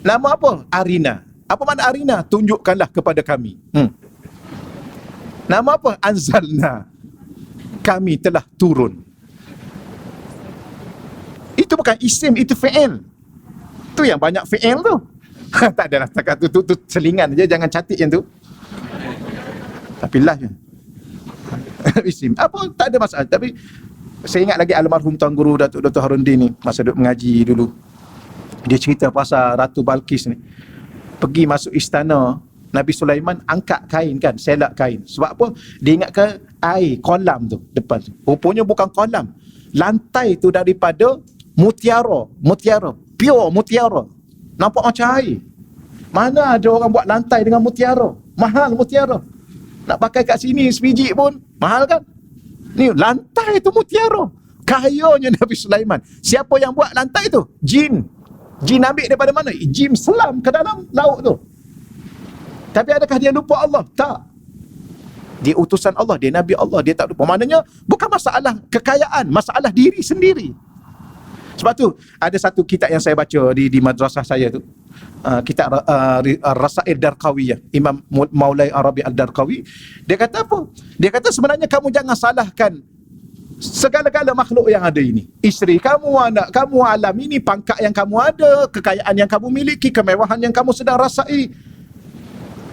Nama apa? Arina. Apa makna Arina? Tunjukkanlah kepada kami. Nama apa? Anzalna. Kami telah turun. Itu bukan isim, itu fi'il. Tu yang banyak fi'il tu. Tak adalah, takat tu selingan je, jangan catik yang tu. Tapi lah je. Isim. Apa? Tak ada masalah. Tapi saya ingat lagi almarhum Tuan Guru Datuk Dr. Haruddin ni, masa duduk mengaji dulu. Dia cerita pasal Ratu Balqis ni. Pergi masuk istana Nabi Sulaiman, angkat kain kan, selak kain. Sebab apa? Dia ingat ke air, kolam tu depan tu. Rupanya bukan kolam. Lantai tu daripada mutiara. Pure mutiara. Nampak macam air. Mana ada orang buat lantai dengan mutiara? Mahal mutiara. Nak pakai kat sini sebiji pun mahal kan? Ni lantai tu mutiara. Kayanya Nabi Sulaiman. Siapa yang buat lantai tu? Jin. Jin ambil daripada mana? Jin selam ke dalam laut tu. Tapi adakah dia lupa Allah? Tak. Dia utusan Allah, dia Nabi Allah, dia tak lupa. Maknanya bukan masalah kekayaan, masalah diri sendiri. Sebab tu ada satu kitab yang saya baca di madrasah saya tu. Kitab Rasail Darqawiyah, Imam Maulai Arabi Al-Darqawi. Dia kata apa? Dia kata sebenarnya kamu jangan salahkan segala-gala makhluk yang ada ini. Isteri kamu, anak kamu, alam ini, pangkat yang kamu ada, kekayaan yang kamu miliki, kemewahan yang kamu sedang rasai.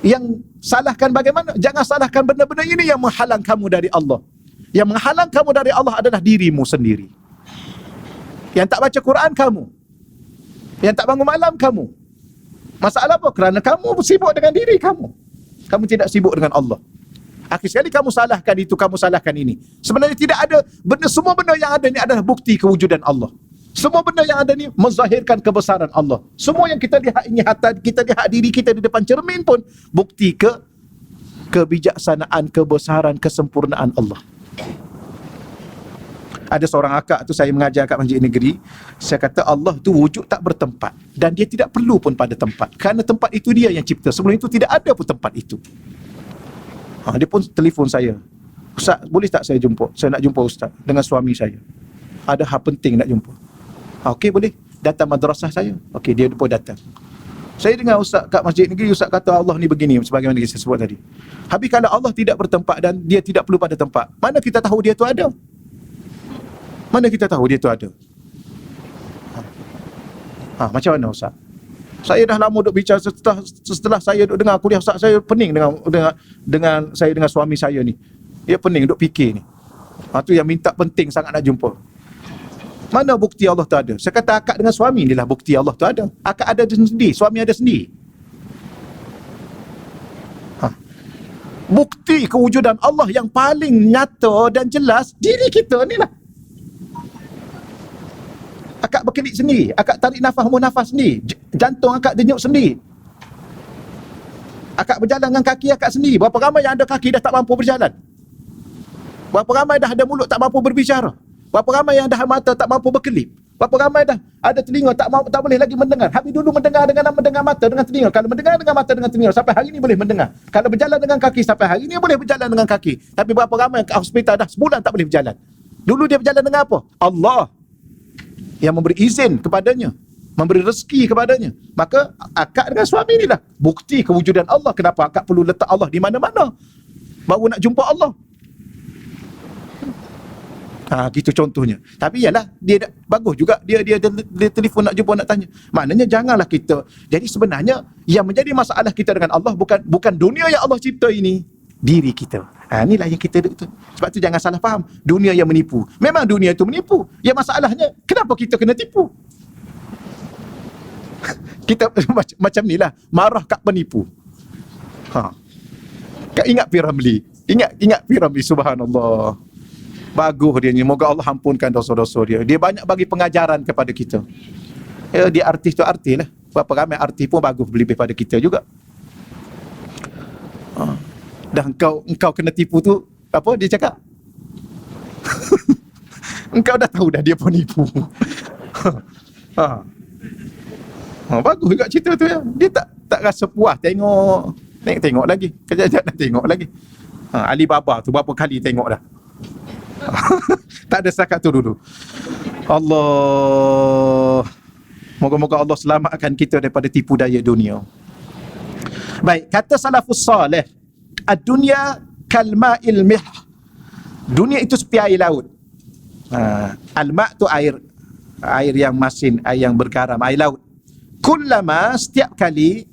Yang salahkan bagaimana? Jangan salahkan benda-benda ini yang menghalang kamu dari Allah. Yang menghalang kamu dari Allah adalah dirimu sendiri. Yang tak baca Quran kamu. Yang tak bangun malam kamu. Masalah apa? Kerana kamu sibuk dengan diri kamu. Kamu tidak sibuk dengan Allah. Akhir sekali kamu salahkan itu, kamu salahkan ini. Sebenarnya tidak ada semua benda yang ada ni adalah bukti kewujudan Allah. Semua benda yang ada ni menzahirkan kebesaran Allah. Semua yang kita lihat ini, kita lihat diri kita di depan cermin pun bukti kebijaksanaan, kebesaran, kesempurnaan Allah. Ada seorang akak tu, saya mengajar kat masjid negeri, saya kata Allah tu wujud tak bertempat dan dia tidak perlu pun pada tempat, kerana tempat itu dia yang cipta. Sebelum itu tidak ada pun tempat itu. Dia pun telefon saya, Ustaz, boleh tak saya jumpa? Saya nak jumpa Ustaz dengan suami saya, ada hal penting nak jumpa. Okey, boleh, datang madrasah saya. Okey, dia pun datang. Saya dengar Ustaz kat masjid negeri, Ustaz kata Allah ni begini, sebagaimana saya sebut tadi. Habis kalau Allah tidak bertempat dan dia tidak perlu pada tempat, mana kita tahu dia tu ada? Mana kita tahu dia tu ada? Macam mana Ustaz? Saya dah lama duk bicara, setelah saya duk dengar kuliah Ustaz, saya pening dengan saya dengan suami saya ni. Dia pening duk fikir ni. Tu yang minta penting sangat nak jumpa. Mana bukti Allah tu ada? Saya kata akak dengan suami ni lah bukti Allah tu ada. Akak ada sendiri, suami ada sendiri. Bukti kewujudan Allah yang paling nyata dan jelas diri kita ni lah. Akak berkelip sendiri, akak tarik nafas, nafas sendiri, jantung akak denyut sendiri. Akak berjalan dengan kaki akak sendiri. Berapa ramai yang ada kaki dah tak mampu berjalan? Berapa ramai dah ada mulut tak mampu berbicara? Berapa ramai yang dah mata tak mampu berkelip? Berapa ramai dah ada telinga tak boleh lagi mendengar? Habis dulu mendengar dengan mata, dengan telinga. Kalau mendengar dengan mata, dengan telinga, sampai hari ini boleh mendengar. Kalau berjalan dengan kaki, sampai hari ini boleh berjalan dengan kaki. Tapi berapa ramai yang ke hospital dah sebulan tak boleh berjalan? Dulu dia berjalan dengan apa? Allah. yang memberi izin kepadanya, memberi rezeki kepadanya. Maka akad dengan suami inilah bukti kewujudan Allah. Kenapa akad perlu letak Allah di mana-mana baru nak jumpa Allah? Gitu contohnya. Tapi yalah, dia bagus juga dia telefon nak jumpa, nak tanya. Maknanya janganlah kita. Jadi sebenarnya yang menjadi masalah kita dengan Allah bukan dunia yang Allah cipta ini, diri kita. Inilah yang kita tu. Sebab tu jangan salah faham. Dunia yang menipu. Memang dunia itu menipu. Yang masalahnya, kenapa kita kena tipu? Kita macam ni lah, marah kat penipu. Ingat Piramli. Ingat Piramli, subhanallah. Bagus dia ni. Moga Allah ampunkan dosa-dosa dia. Dia banyak bagi pengajaran kepada kita. Dia artis tu artis lah. Berapa ramai artis pun bagus lebih pada kita juga. Dan engkau kena tipu tu, apa dia cakap? Engkau dah tahu dah dia penipu. Bagus juga cerita tu ya. Dia tak rasa puas tengok lagi. Kejap-kejap nak tengok lagi. Alibaba tu berapa kali tengok dah. Tak ada setakat tu dulu. Allah, moga-moga Allah selamatkan kita daripada tipu daya dunia. Baik, kata salafus salih, ad-dunya kalma'il mih. Dunia itu seperti air laut. Al-ma' tu air yang masin, air yang bergaram, air laut. Kullama, setiap kali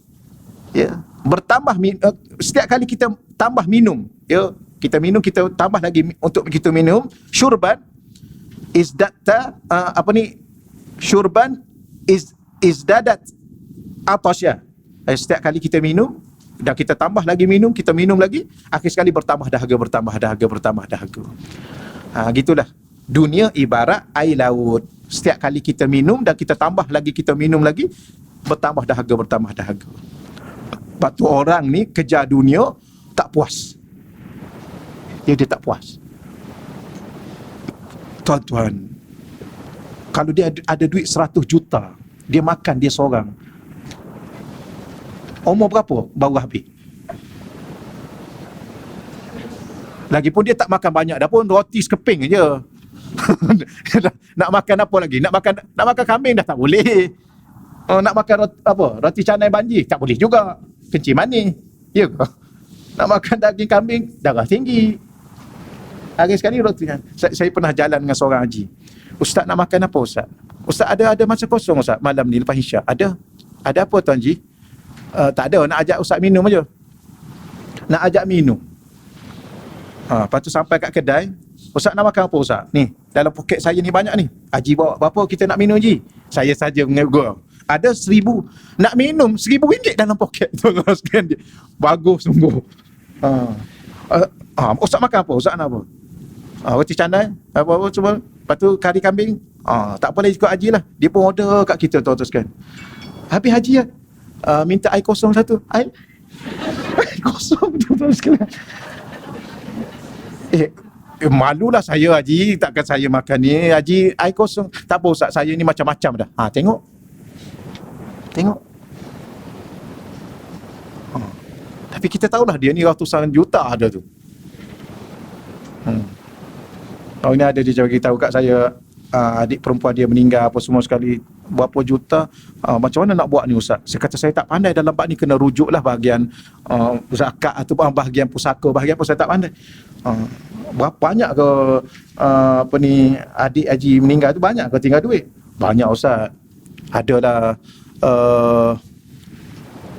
bertambah, setiap kali kita tambah minum, kita minum, kita tambah lagi untuk kita minum, syurban izdatta syurban izdadat atasya. Setiap kali kita minum dan kita tambah lagi minum, kita minum lagi, akhir sekali bertambah dahaga. Gitulah. Dunia ibarat air laut. Setiap kali kita minum dan kita tambah lagi, kita minum lagi, bertambah dahaga. Sebab tu orang ni kejar dunia tak puas. Dia tak puas. Tuan-tuan, kalau dia ada duit 100 juta, dia makan dia seorang, umur berapa baru habis? Lagipun dia tak makan banyak dah pun, roti sekeping je. Nak makan apa lagi? Nak makan kambing dah tak boleh. Nak makan roti canai banji tak boleh juga, kencing manis. Ya ke? Nak makan daging kambing darah tinggi. Hari sekali roti. Saya pernah jalan dengan seorang haji. Ustaz, nak makan apa Ustaz? Ustaz, ada masa kosong Ustaz malam ni lepas isyak? Ada apa Tuan Haji? Tak ada, nak ajak Ustaz minum aja. Nak ajak minum. Lepas tu sampai kat kedai, Ustaz nak makan apa Ustaz? Ni, dalam poket saya ni banyak ni. Haji bawa berapa kita nak minum Haji? Saya saja mengegur. Ada 1,000. Nak minum RM1,000 dalam poket. Tuan-tuan sekalian dia. Bagus sungguh. Ustaz makan apa? Ustaz nak apa? Roti canai, apa-apa semua. Lepas tu kari kambing. Tak boleh ikut haji lah. Dia pun order kat kita, tuan-tuan sekalian. Habis haji lah, minta air kosong satu. Air kosong, tuan-tuan sekalian. Malulah saya haji, takkan saya makan ni. Haji air kosong. Tak apa Ustaz, saya ni macam-macam dah. Tengok. Tapi kita tahulah dia ni ratusan juta ada tu. Tahun ni ada dia beritahu kat saya, adik perempuan dia meninggal apa semua sekali, berapa juta. Macam mana nak buat ni Ustaz? Saya kata saya tak pandai dalam bab ni, kena rujuk lah bahagian zakat atau bahagian pusaka, bahagian apa saya tak pandai. Berapa banyak ke adik haji meninggal tu, banyak ke tinggal duit? Banyak Ustaz. Adalah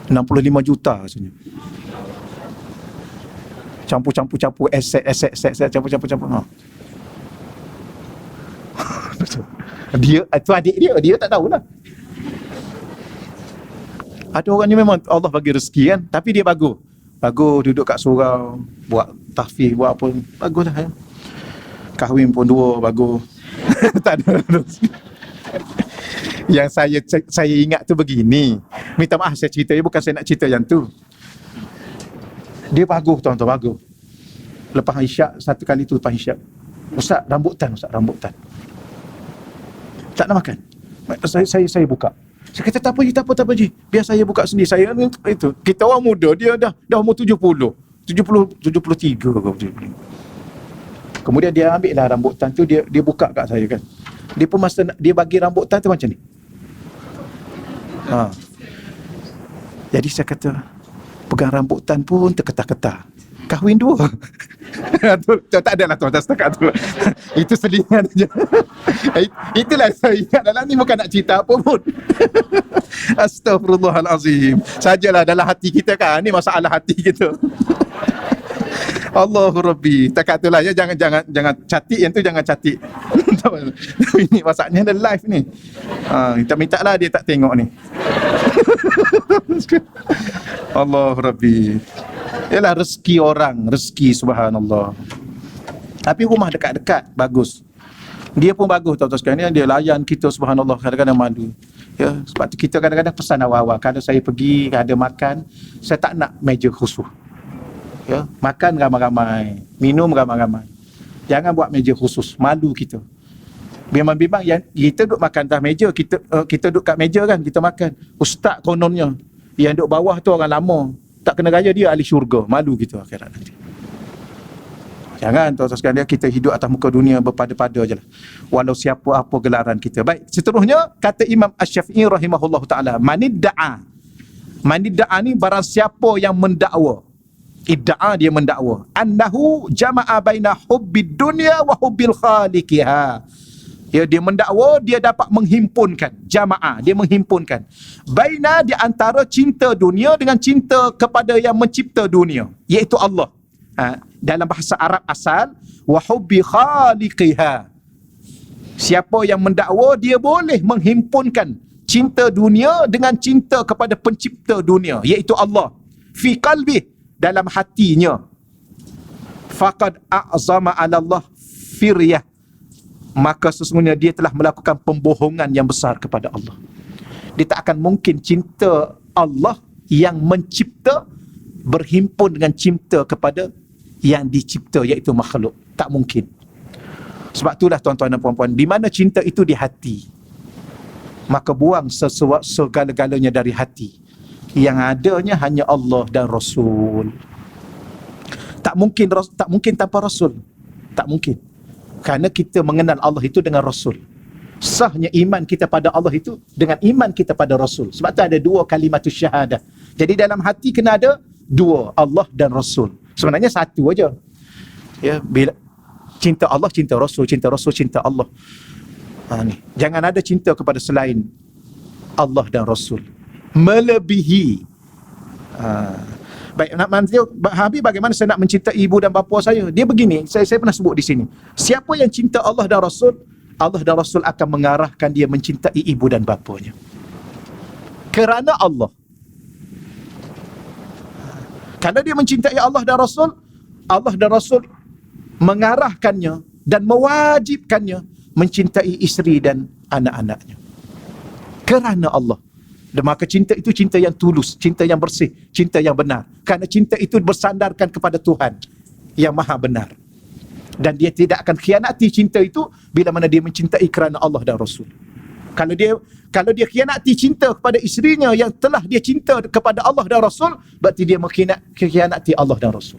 65 juta rasanya. Campur aset campur. Dia itu adik dia tak tahulah. Ada orang ni memang Allah bagi rezeki kan, tapi dia bagus duduk kat surau, buat tahfiz, buat apa, baguslah ya. Kahwin pun 2, bagus. Tak ada rezeki. Yang saya ingat tu begini, minta maaf saya cerita, bukan saya nak cerita yang tu. Dia bagus tuan-tuan, bagus. Lepas isyak, satu kali tu lepas isyak, Ustaz rambutan. Tak nak makan. Saya buka. Saya kata tak apa Ji. Biar saya buka sendiri. Saya itu. Kita orang muda, dia dah umur 73 ke. Kemudian dia ambil lah rambutan tu, dia buka kat saya kan. Dia pun masa dia bagi rambutan tu macam ni. Jadi saya kata, pegang rambutan pun terketar-ketar. Kahwin dua. Tak adalah tuan-tuan setakat tu. Itu selingan je. Itulah saya ingat dalam ni, bukan nak cerita apa pun. Astaghfirullahalazim. Sajalah dalam hati kita kan, ni masalah hati kita. Allahu Rabbi. Takat tu lah ya, jangan catik yang tu, jangan catik. Ini masalahnya ada live ni. Minta lah dia tak tengok ni. Allahu Rabbi. Yalah rezeki orang, rezeki subhanallah. Tapi rumah dekat-dekat bagus. Dia pun bagus tuan-tuan sekalian, dia layan kita subhanallah, kadang-kadang malu. Ya, sebab tu kita kadang-kadang pesan awal-awal, kalau saya pergi ada makan, saya tak nak meja khusus. Ya, makan ramai-ramai, minum ramai-ramai. Jangan buat meja khusus, malu kita. Bimbang-bimbang yang kita duduk makan atas meja, kita duduk kat meja kan, kita makan. Ustaz kononnya, yang duduk bawah tu orang lama, tak kena raya dia ahli syurga, malu kita akhirat nanti. Jangan tuan-tuan sekalian, kita hidup atas muka dunia berpada-pada je lah, walau siapa apa gelaran kita. Baik, seterusnya kata Imam Asy-Syafi'i rahimahullahu ta'ala, manidda'a ni barang siapa yang mendakwa, idda'a dia mendakwa, annahu jama'a baina hubbid dunya wa hubbil khaliqiha. Ya, dia mendakwa dia dapat menghimpunkan, jamaah, dia menghimpunkan baina, di antara cinta dunia dengan cinta kepada yang mencipta dunia, iaitu Allah. Dalam bahasa Arab asal, wa hubbi khaliqiha. Siapa yang mendakwa dia boleh menghimpunkan cinta dunia dengan cinta kepada pencipta dunia, iaitu Allah, fi qalbi, dalam hatinya, faqad a'zama 'ala Allah firyah, maka sesungguhnya dia telah melakukan pembohongan yang besar kepada Allah. Dia tak akan mungkin cinta Allah yang mencipta berhimpun dengan cinta kepada yang dicipta, iaitu makhluk. Tak mungkin. Sebab itulah tuan-tuan dan puan-puan, di mana cinta itu di hati, maka buang segala-galanya dari hati. Yang adanya hanya Allah dan Rasul. Tak mungkin tanpa Rasul. Tak mungkin. Kerana kita mengenal Allah itu dengan Rasul. Sahnya iman kita pada Allah itu dengan iman kita pada Rasul. Sebab tu ada dua kalimatus syahadah. Jadi dalam hati kena ada dua, Allah dan Rasul. Sebenarnya satu aja. Ya, bila cinta Allah, cinta Rasul, cinta Rasul, cinta Allah. Ni. Jangan ada cinta kepada selain Allah dan Rasul. Melebihi. Baik, Habib, bagaimana saya nak mencintai ibu dan bapa saya? Dia begini, saya pernah sebut di sini. Siapa yang cinta Allah dan Rasul, Allah dan Rasul akan mengarahkan dia mencintai ibu dan bapanya. Kerana Allah. Kalau dia mencintai Allah dan Rasul, Allah dan Rasul mengarahkannya dan mewajibkannya mencintai isteri dan anak-anaknya. Kerana Allah. Dan maka cinta itu cinta yang tulus, cinta yang bersih, cinta yang benar. Kerana cinta itu bersandarkan kepada Tuhan yang maha benar. Dan dia tidak akan khianati cinta itu bila mana dia mencintai kerana Allah dan Rasul. Kalau dia khianati cinta kepada isterinya yang telah dia cinta kepada Allah dan Rasul, berarti dia mengkhianati Allah dan Rasul.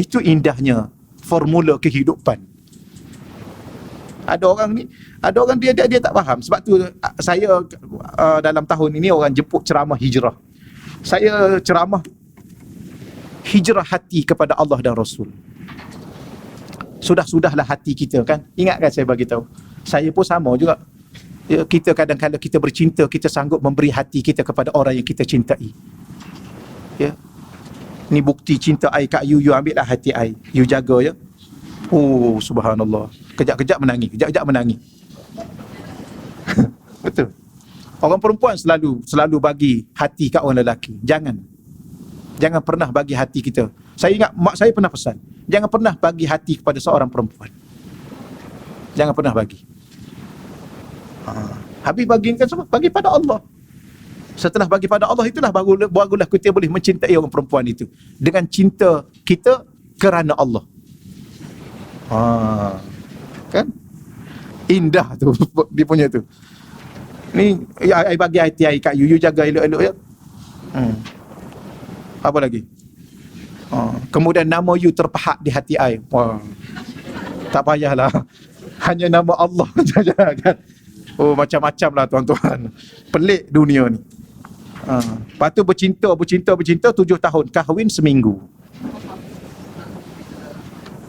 Itu indahnya formula kehidupan. Ada orang dia tak faham. Sebab tu saya dalam tahun ini orang jemput ceramah hijrah. Saya ceramah hijrah hati kepada Allah dan Rasul. Sudah-sudahlah hati kita kan. Ingat kan saya bagi tahu. Saya pun sama juga. Ya, kita kadang-kadang kita bercinta, kita sanggup memberi hati kita kepada orang yang kita cintai. Ya. Ni bukti cinta I kat you ambillah hati I. You jaga ya. Oh, subhanallah. Kejap-kejap menangis. Betul. Orang perempuan selalu bagi hati kat orang lelaki. Jangan pernah bagi hati kita. Saya ingat mak saya pernah pesan, jangan pernah bagi hati kepada seorang perempuan. Jangan pernah bagi. Habis bagikan semua, bagi pada Allah. Setelah bagi pada Allah itulah barulah kita boleh mencintai orang perempuan itu dengan cinta kita kerana Allah. Kan? Indah tu dia punya tu. Ni I bagi hati I kat you jaga elok-elok ya. Apa lagi? Kemudian nama you terpahat di hati I. Wah. Tak payahlah. Hanya nama Allah saja kan. Oh, macam-macam lah tuan-tuan. Pelik dunia ni. Lepas tu bercinta 7 tahun, kahwin seminggu.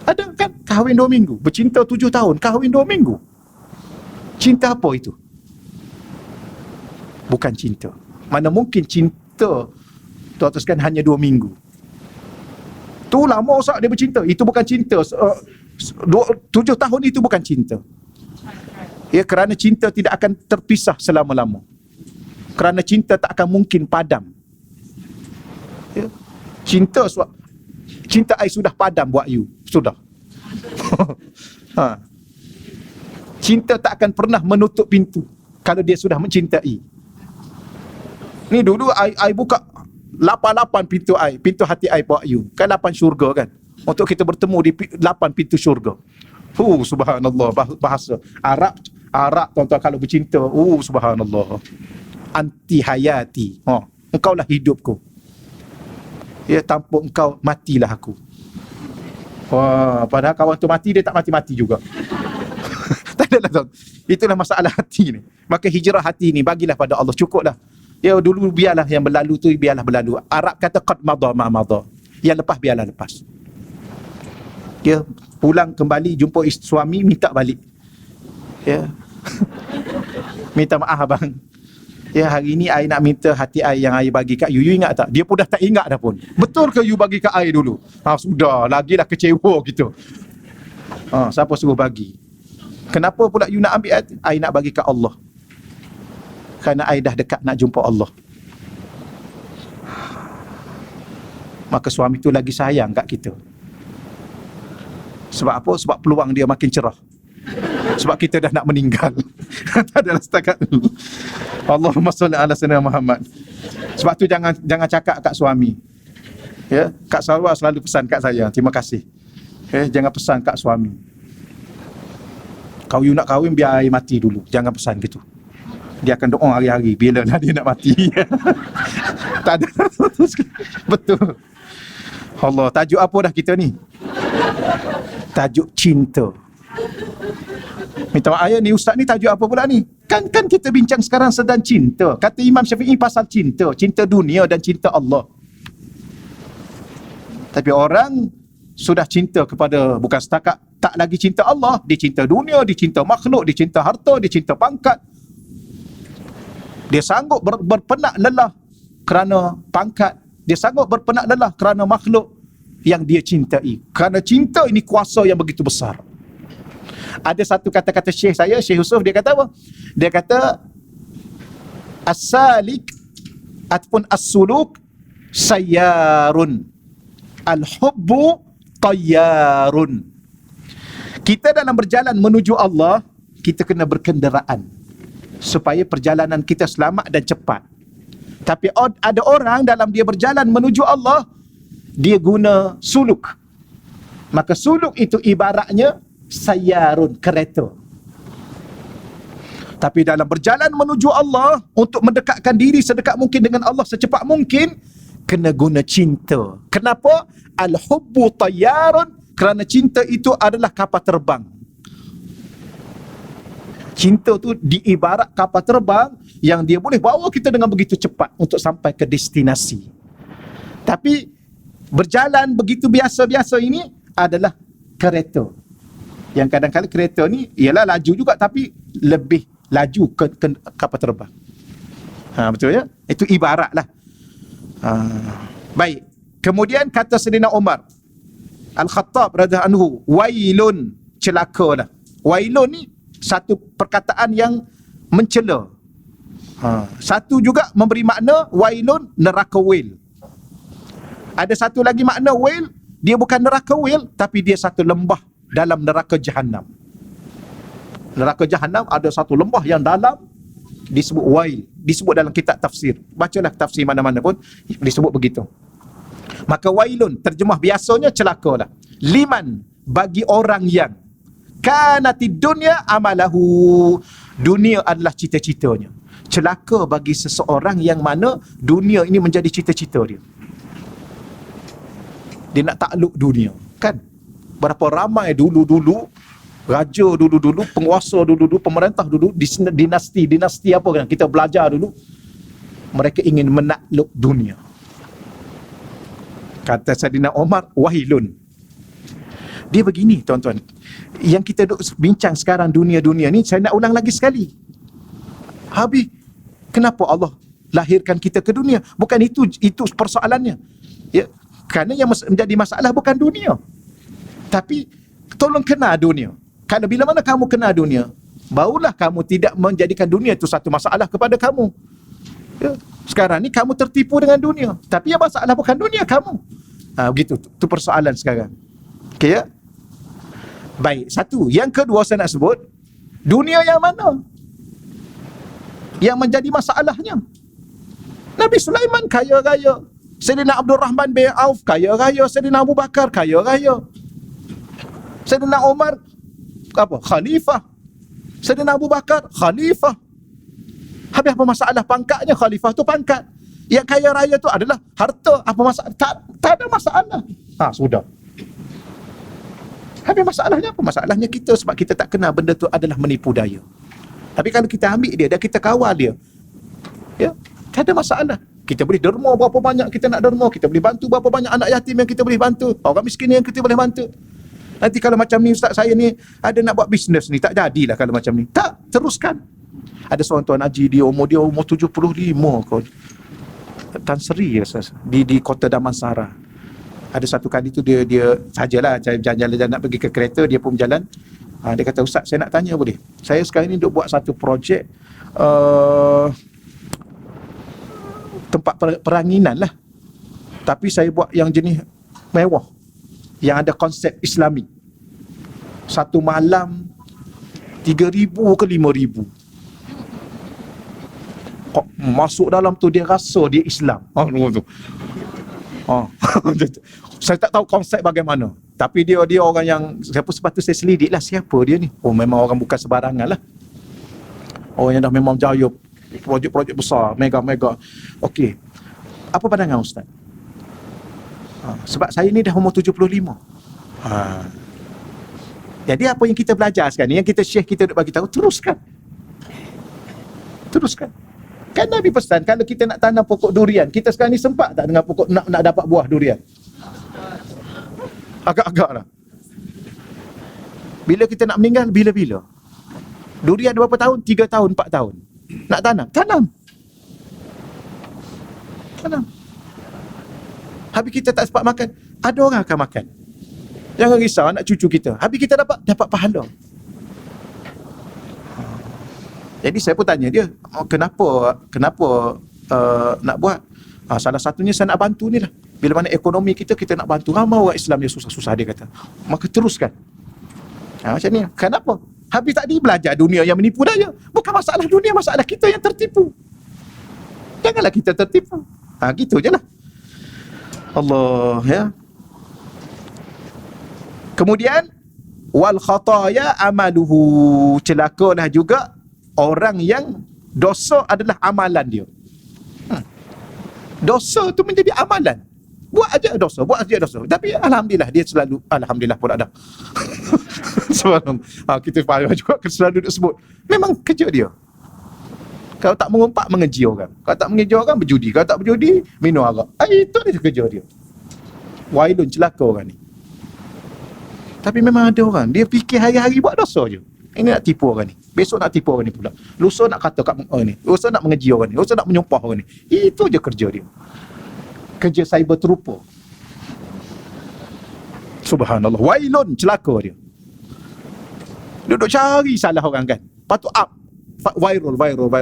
Ada kan kahwin 2 minggu, bercinta 7 tahun, kahwin 2 minggu. Cinta apa itu? Bukan cinta. Mana mungkin cinta tuan-tuan sekalian hanya 2 minggu. Tu lama usah dia bercinta. Itu bukan cinta. 7 tahun itu bukan cinta. Ya, kerana cinta tidak akan terpisah selama-lama. Kerana cinta tak akan mungkin padam. Ya. Cinta I sudah padam buat you. Sudah. Cinta tak akan pernah menutup pintu kalau dia sudah mencintai. Ni dulu I buka 8 pintu I, pintu hati I buat you. Kan 8 syurga kan. Untuk kita bertemu di 8 pintu syurga. Subhanallah, bahasa Arab tuan-tuan kalau bercinta. Subhanallah. Anti hayati. Engkau lah hidupku. Ya, tanpa engkau matilah aku. Padahal kawan tu mati, dia tak mati-mati juga. Tak adalah tuan. Itulah masalah hati ni. Maka hijrah hati ni bagilah pada Allah, cukuplah. Ya, dulu biarlah yang berlalu tu biarlah berlalu. Arab kata qad madha ma madha. Yang lepas biarlah lepas. Ya, pulang kembali jumpa suami, minta balik. Ya. Minta maaf abang. Ya, hari ni I nak minta hati I yang I bagi kat you. You ingat tak? Dia pun dah tak ingat dah pun. Betul ke you bagi kat I dulu? Sudah, lagilah kecewa gitu. Siapa suruh bagi? Kenapa pula you nak ambil I nak bagi kat Allah? Kerana I dah dekat nak jumpa Allah. Maka suami tu lagi sayang kat kita. Sebab apa? Sebab peluang dia makin cerah. Sebab kita dah nak meninggal. Tak adalah setakat tu. Allahumma salli ala sayyidina Muhammad. Sebab tu jangan cakap kat suami. Ya, Kak Sarwar selalu pesan kat saya, terima kasih. Jangan pesan kat suami. Kau you nak kahwin biar I mati dulu. Jangan pesan gitu. Dia akan doa hari-hari bila dia nak mati. Tak ada. Betul. Allah, tajuk apa dah kita ni? Tajuk cinta. Minta maaf ayah, ni ustaz ni tajuk apa pula ni? Kan kita bincang sekarang sedang cinta. Kata Imam Syafi'i pasal cinta. Cinta dunia dan cinta Allah. Tapi orang sudah cinta kepada, bukan setakat tak lagi cinta Allah, dia cinta dunia, dia cinta makhluk, dia cinta harta, dia cinta pangkat. Dia sanggup berpenak lelah kerana pangkat. Dia sanggup berpenak lelah kerana makhluk yang dia cintai. Kerana cinta ini kuasa yang begitu besar. Ada satu kata-kata Syekh saya, Syekh Yusuf, dia kata apa? Dia kata as-salik ataupun as-suluk sayyarun, al-hubbu tayyarun. Kita dalam berjalan menuju Allah, kita kena berkenderaan supaya perjalanan kita selamat dan cepat. Tapi ada orang dalam dia berjalan menuju Allah, dia guna suluk. Maka suluk itu ibaratnya sayyarun, kereta. Tapi dalam berjalan menuju Allah, untuk mendekatkan diri sedekat mungkin dengan Allah, secepat mungkin, kena guna cinta. Kenapa? Al-hubbu tayyarun, kerana cinta itu adalah kapal terbang. Cinta tu diibarat kapal terbang yang dia boleh bawa kita dengan begitu cepat untuk sampai ke destinasi. Tapi berjalan begitu biasa-biasa ini adalah kereta. Yang kadang-kadang kereta ni ialah laju juga, tapi lebih laju ke kapal terbang. Betul ya? Itu ibarat lah. Baik. Kemudian kata Sayyidina Umar Al-Khattab radhiyallahu anhu, wailun, celakalah. Wailun ni satu perkataan yang mencela. Satu juga memberi makna wailun, neraka wail. Ada satu lagi makna wail, dia bukan neraka wail, tapi dia satu lembah dalam neraka Jahannam. Neraka Jahannam ada satu lembah yang dalam, disebut wail, disebut dalam kitab tafsir. Bacalah tafsir mana-mana pun disebut begitu. Maka wailun terjemah biasanya celakalah. Liman, bagi orang yang kanatid dunya amalahu, dunia adalah cita-citanya. Celaka bagi seseorang yang mana dunia ini menjadi cita-cita dia. Dia nak takluk dunia, kan? Berapa ramai dulu-dulu Raja dulu-dulu, penguasa dulu-dulu, pemerintah dulu, dinasti apa kan, kita belajar dulu. Mereka ingin menakluk dunia. Kata Saidina Omar, wahilun. Dia begini, tuan-tuan. Yang kita duk bincang sekarang, dunia-dunia ni, saya nak ulang lagi sekali. Habis, kenapa Allah lahirkan kita ke dunia? Bukan itu persoalannya. Ya, kerana yang menjadi masalah bukan dunia. Tapi, tolong kenal dunia. Kalau bila mana kamu kenal dunia, barulah kamu tidak menjadikan dunia itu satu masalah kepada kamu. Ya. Sekarang ni kamu tertipu dengan dunia. Tapi yang masalah bukan dunia kamu. Begitu. Itu persoalan sekarang. Okey ya? Baik. Satu. Yang kedua saya nak sebut, dunia yang mana yang menjadi masalahnya? Nabi Sulaiman kaya raya. Sayyidina Abdul Rahman bin Auf kaya raya. Sayyidina Abu Bakar kaya raya. Sayyidina Umar khalifah. Sayyidina Abu Bakar khalifah. Habis apa masalah pangkatnya? Khalifah tu pangkat. Yang kaya raya tu adalah harta. Apa masalah? Tak ada masalah. Sudah. Habis masalahnya apa? Masalahnya kita sebab kita tak kenal benda tu adalah menipu daya. Tapi kalau kita ambil dia dan kita kawal dia, ya, tak ada masalah. Kita boleh derma berapa banyak kita nak derma, kita boleh bantu berapa banyak anak yatim yang kita boleh bantu, orang miskin yang kita boleh bantu. Nanti kalau macam ni ustaz saya ni ada nak buat bisnes ni, tak jadilah kalau macam ni. Tak, teruskan. Ada seorang tuan haji, dia umur 75 kot. Tan Sri di kota Damansara. Ada satu kali tu dia sajalah jalan-jalan nak pergi ke kereta, dia pun berjalan. Dia kata, ustaz saya nak tanya boleh? Saya sekarang ni duk buat satu projek tempat peranginan lah. Tapi saya buat yang jenis mewah, yang ada konsep Islami. Satu malam 3,000 ke 5,000. Masuk dalam tu dia rasa dia Islam. Saya tak tahu konsep bagaimana. Tapi dia orang yang sepatutnya saya selidik lah siapa dia ni. Memang orang bukan sebarangan lah. Orang yang dah memang jaya projek-projek besar, mega-mega. Okey. Apa pandangan ustaz? Sebab saya ni dah umur 75. Jadi apa yang kita belajar sekarang ni, yang kita share, kita duk bagi tahu, teruskan. Kan Nabi pesan, kalau kita nak tanam pokok durian, kita sekarang ni sempat tak dengan pokok nak dapat buah durian? Agak-agak lah. Bila kita nak meninggal, bila-bila? Durian berapa tahun? 3 tahun, 4 tahun. Nak tanam? Tanam. Habis kita tak sempat makan, ada orang akan makan. Jangan risau anak cucu kita. Habis kita dapat pahala. Jadi saya pun tanya dia, kenapa nak buat? Salah satunya saya nak bantu ni lah. Bila mana ekonomi kita nak bantu. Ramai orang Islam yang susah-susah, dia kata. Maka teruskan. Macam ni. Kenapa? Habis tadi belajar dunia yang menipu daya. Bukan masalah dunia, masalah kita yang tertipu. Janganlah kita tertipu. Gitu je lah. Allah, ya. Kemudian, wal khataya amaluhu. Celakalah juga orang yang dosa adalah amalan dia. Dosa tu menjadi amalan. Buat aja dosa. Tapi alhamdulillah dia selalu, alhamdulillah pun ada. Sebab kita faham juga selalu duk sebut. Memang kerja dia. Kalau tak mengumpat, mengeji orang. Kalau tak mengeji orang, berjudi. Kalau tak berjudi, minum arak. Itu dia kerja dia. Wailun, celaka orang ni. Tapi memang ada orang, dia fikir hari-hari buat dosa je. Ini nak tipu orang ni. Besok nak tipu orang ni pula. Lusa nak kata kat orang ni. Lusa nak mengeji orang ni. Lusa nak menyumpah orang ni. Itu je kerja dia. Kerja cyber terupa. Subhanallah. Wailun, celaka dia. Duduk cari salah orang kan. Patut up. Viral.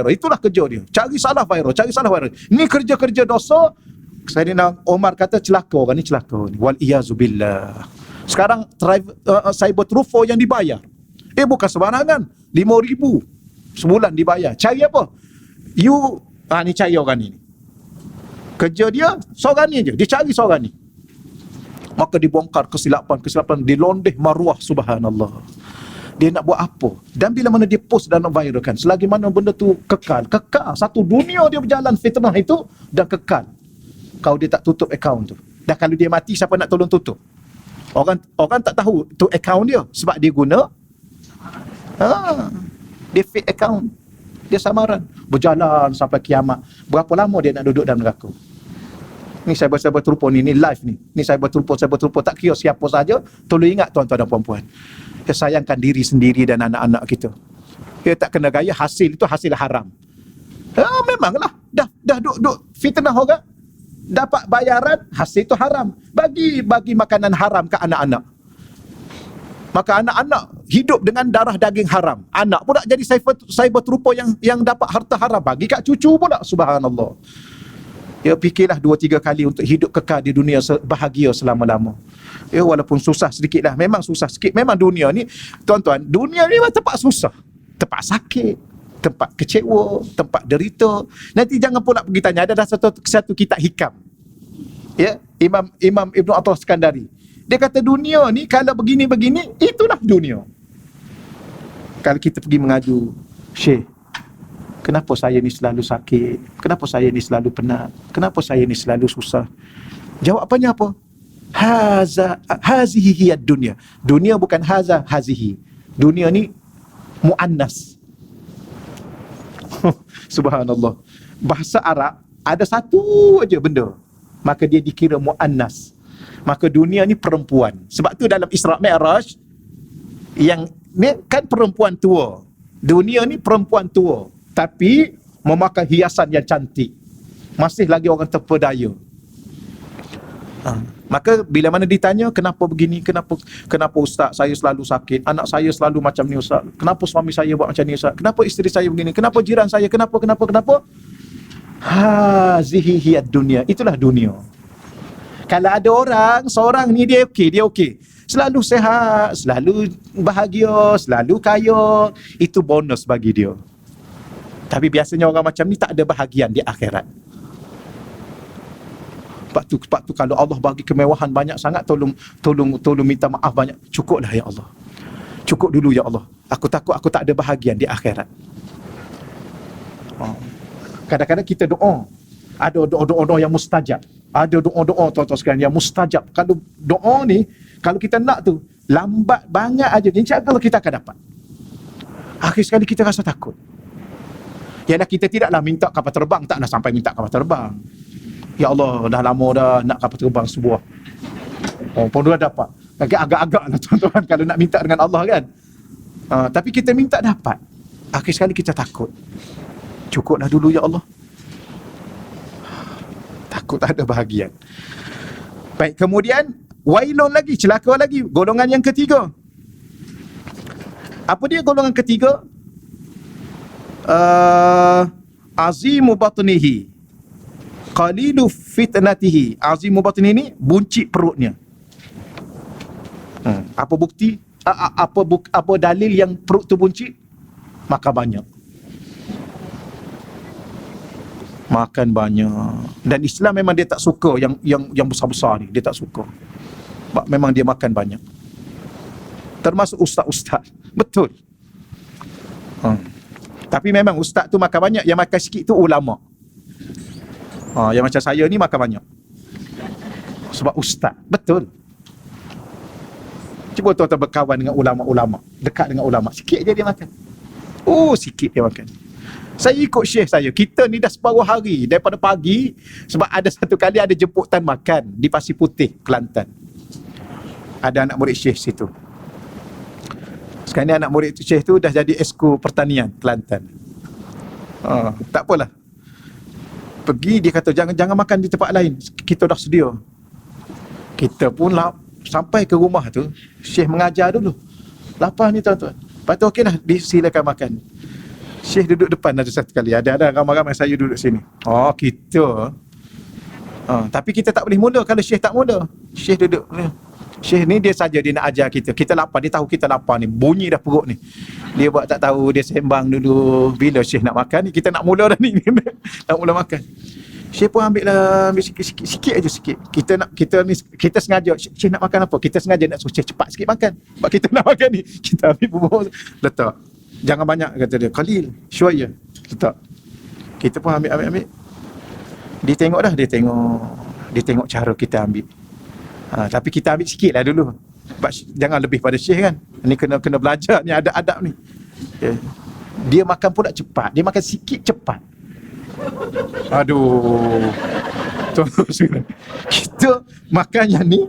Itulah kerja dia. Cari salah viral. Ni kerja-kerja dosa. Sayyidina Omar kata celaka orang ni. Wal iyazubillah. Sekarang cyber terupa yang dibayar. Bukan sembarangan. 5,000 sebulan dibayar. Cari apa? Ni cari orang ni. Kerja dia seorang ni je. Dia cari seorang ni. Maka dibongkar kesilapan, dilondeh maruah, subhanallah. Dia nak buat apa? Dan bila mana dia post dan viralkan, selagi mana benda tu kekal. Satu dunia dia berjalan fitnah itu dan kekal. Kalau dia tak tutup akaun tu. Dan kalau dia mati, siapa nak tolong tutup? Orang tak tahu tu akaun dia sebab dia guna Dia fake account, dia samaran, berjalan sampai kiamat. Berapa lama dia nak duduk dalam neraka? Ni saya berterupa ni live ni saya berterupa, tak kira siapa saja. Tolong ingat tuan-tuan dan puan-puan, kita sayangkan diri sendiri dan anak-anak kita. Kita tak kena gaya hasil itu hasil haram. Memanglah dah duk fitnah orang, dapat bayaran, hasil itu haram. Bagi makanan haram ke anak-anak, maka anak-anak hidup dengan darah daging haram. Anak pula jadi cyber trooper yang dapat harta haram, bagi kat cucu pula. Subhanallah. Ya, fikirlah 2-3 kali untuk hidup kekal di dunia bahagia selama-lama. Ya, walaupun susah sedikit lah, memang susah sikit. Memang dunia ni, tuan-tuan, dunia ni memang tempat susah, tempat sakit, tempat kecewa, tempat derita. Nanti jangan pula pergi tanya, ada satu kitab hikam, ya, Imam Ibn Athaillah Skandari. Dia kata dunia ni kalau begini-begini, itulah dunia. Kalau kita pergi mengadu, Syekh, kenapa saya ni selalu sakit? Kenapa saya ni selalu penat? Kenapa saya ni selalu susah? Jawapannya apa? Hazihi hiyad dunia. Dunia bukan hazihi. Dunia ni muannas. Subhanallah. Bahasa Arab ada satu aja benda, maka dia dikira muannas. Maka dunia ni perempuan. Sebab tu dalam Isra Mi'raj, yang ni kan perempuan tua. Dunia ni perempuan tua, tapi memakai hiasan yang cantik. Masih lagi orang terpedaya. Maka bila mana ditanya, kenapa begini, kenapa ustaz saya selalu sakit, anak saya selalu macam ni ustaz, kenapa suami saya buat macam ni ustaz, kenapa isteri saya begini, kenapa jiran saya, kenapa? Hazihi hiyad dunia. Itulah dunia. Kalau ada orang, seorang ni dia okey, selalu sehat, selalu bahagia, selalu kaya, itu bonus bagi dia. Tapi biasanya orang macam ni tak ada bahagian di akhirat. Sebab tu kalau Allah bagi kemewahan banyak sangat, tolong minta maaf banyak. Cukuplah ya Allah. Cukup dulu ya Allah. Aku takut aku tak ada bahagian di akhirat. Kadang-kadang kita doa, ada doa-doa yang mustajab. Ada doa-doa tuan-tuan sekalian yang mustajab. Kalau doa ni, kalau kita nak tu, lambat banyak aja, insya-Allah kita akan dapat. Akhir sekali kita rasa takut. Yalah, kita tidaklah minta kapal terbang, taklah sampai minta kapal terbang. Ya Allah, dah lama dah nak kapal terbang sebuah. Pun dah dapat. Agak-agak lah tuan-tuan kalau nak minta dengan Allah kan. Tapi kita minta dapat. Akhir sekali kita takut. Cukuplah dulu ya Allah. Takut tak ada bahagian. Baik, kemudian wailun lagi, celaka lagi, golongan yang ketiga. Apa dia golongan ketiga? Azimu batnihi qalilu fitnatihi. Azimu batnihi ni buncit perutnya. Apa bukti? Apa dalil yang perut tu buncit? Maka banyak. Makan banyak. Dan Islam memang dia tak suka yang besar-besar ni, dia tak suka. Memang dia makan banyak. Termasuk ustaz-ustaz. Betul. Tapi memang ustaz tu makan banyak, yang makan sikit tu ulama. Yang macam saya ni makan banyak. Sebab ustaz. Betul. Cuba tuan-tuan berkawan dengan ulama-ulama, dekat dengan ulama, sikit je dia makan. Sikit dia makan. Saya ikut syekh saya. Kita ni dah separuh hari daripada pagi, sebab ada satu kali ada jemputan makan di Pasir Putih, Kelantan. Ada anak murid syekh situ. Sekarang ni anak murid syekh tu dah jadi esko pertanian Kelantan. Tak apalah. Pergi, dia kata jangan makan di tempat lain, kita dah sedia. Kita pun sampai ke rumah tu, syekh mengajar dulu. Lapar ni tuan-tuan. Lepas tu okeylah, disilakan makan. Syekh duduk depan ada satu kali. Ada ramai-ramai saya duduk sini. Kita. Tapi kita tak boleh mula kalau syekh tak mula. Syekh duduk. Syekh ni dia saja dia nak ajar kita. Kita lapar, dia tahu kita lapar ni. Bunyi dah perut ni. Dia buat tak tahu, dia sembang dulu. Bila syekh nak makan ni, kita nak mula dah ni. Nak mula makan. Syekh pun ambil sikit aja sikit. Kita sengaja, syekh nak makan apa? Kita sengaja nak suruh syekh cepat sikit makan. Sebab kita nak makan ni. Kita ambil bubur, letak. Jangan banyak, kata dia. Qalil, syuaya. Letak. Kita pun ambil. Dia tengok dah, dia tengok cara kita ambil. Tapi kita ambil sikit lah dulu. Sebab jangan lebih pada syekh kan. Ni kena belajar ni, ada adab ni. Ya. Dia makan pula cepat. Dia makan sikit cepat. Aduh. Kita makan yang ni,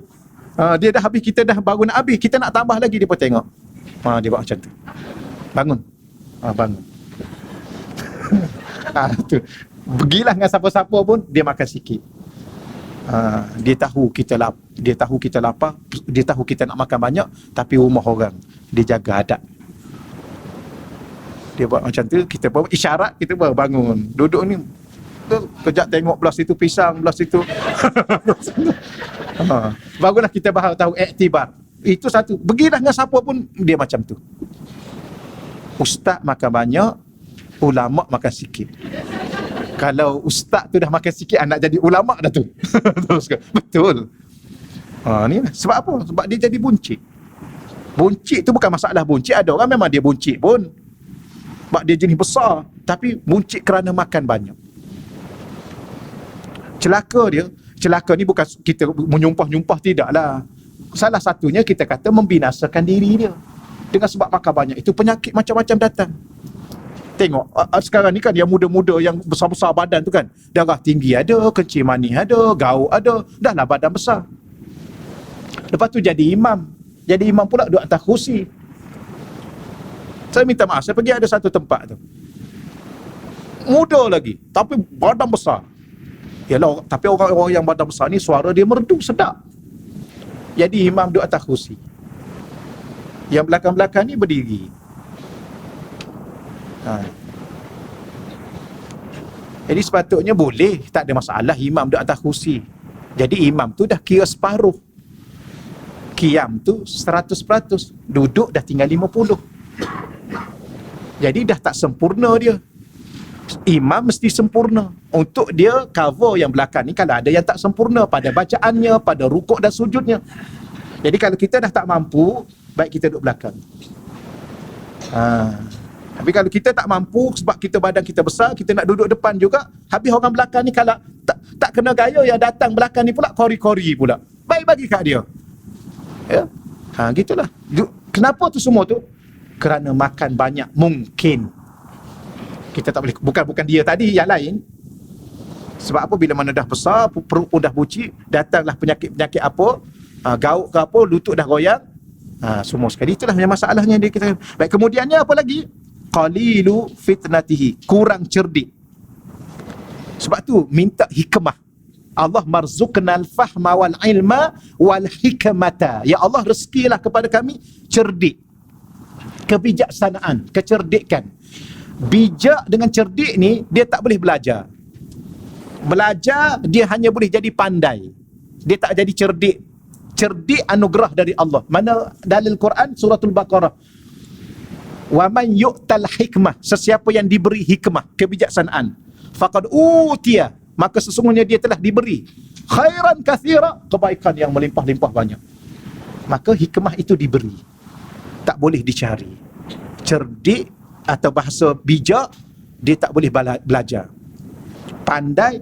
dia dah habis, kita dah baru nak habis, kita nak tambah lagi, dia pun tengok. Dia buat macam tu. Bangun. Bangun. Tu. Pergilah dengan siapa-siapa pun, dia makan sikit. Dia tahu kita lapar, dia tahu kita nak makan banyak, tapi rumah orang, dia jaga adab. Dia buat macam tu, kita pun isyarat, kita pun bangun. Duduk ni, kejap tengok belah situ pisang, belah situ. Barulah kita baru tahu iktibar. Itu satu. Pergilah dengan siapa pun, dia macam tu. Ustaz makan banyak, ulama makan sikit. Kalau ustaz tu dah makan sikit, nak jadi ulama dah tu. Betul. Ni lah. Sebab apa? Sebab dia jadi buncit. Buncit tu bukan masalah buncit. Ada orang memang dia buncit pun, sebab dia jenis besar, tapi buncit kerana makan banyak. Celaka ni bukan kita menyumpah-nyumpah, tidaklah. Salah satunya kita kata membinasakan diri dia. Dengan sebab makan banyak itu, penyakit macam-macam datang. Tengok sekarang ni kan, yang muda-muda, yang besar-besar badan tu kan, darah tinggi ada, kencing manis ada, gauk ada, dah lah badan besar. Lepas tu jadi imam pula duduk atas kerusi. Saya minta maaf, saya pergi ada satu tempat tu, muda lagi tapi badan besar. Yalah, tapi orang-orang yang badan besar ni suara dia merdu sedap. Jadi imam duduk atas kerusi, yang belakang-belakang ni berdiri. Jadi sepatutnya boleh, tak ada masalah imam duduk atas kerusi. Jadi imam tu dah kira separuh, qiyam tu 100%, duduk dah tinggal 50. Jadi dah tak sempurna dia. Imam mesti sempurna untuk dia cover yang belakang ni kalau ada yang tak sempurna pada bacaannya, pada rukuk dan sujudnya. Jadi kalau kita dah tak mampu, baik kita duduk belakang. Tapi kalau kita tak mampu sebab kita badan kita besar, kita nak duduk depan juga, habis orang belakang ni kalau tak kena gaya, yang datang belakang ni pula kori-kori pula, baik bagi kat dia. Ya. Gitulah. Kenapa tu semua tu? Kerana makan banyak. Mungkin kita tak boleh, bukan dia tadi, yang lain. Sebab apa? Bila mana dah besar, perut pun dah bucik, datanglah penyakit-penyakit apa, gauk ke apa, lutut dah goyang, semua sekali. Itulah yang masalahnya dia kita. Baik, kemudiannya apa lagi? Qalilu fitnatihi, kurang cerdik. Sebab tu minta hikmah. Allah marzuqnal fahma wal ilma wal hikmata. Ya Allah, rezekilah kepada kami cerdik, kebijaksanaan, kecerdikan. Bijak dengan cerdik ni, dia tak boleh belajar. Belajar, dia hanya boleh jadi pandai. Dia tak jadi cerdik. Cerdik anugerah dari Allah. Mana dalil Quran, suratul Baqarah. Wa man yu'tal hikmah, sesiapa yang diberi hikmah, kebijaksanaan, faqad utiya, maka sesungguhnya dia telah diberi khairan katsira, kebaikan yang melimpah-limpah banyak. Maka hikmah itu diberi, tak boleh dicari. Cerdik atau bahasa bijak, dia tak boleh belajar. Pandai,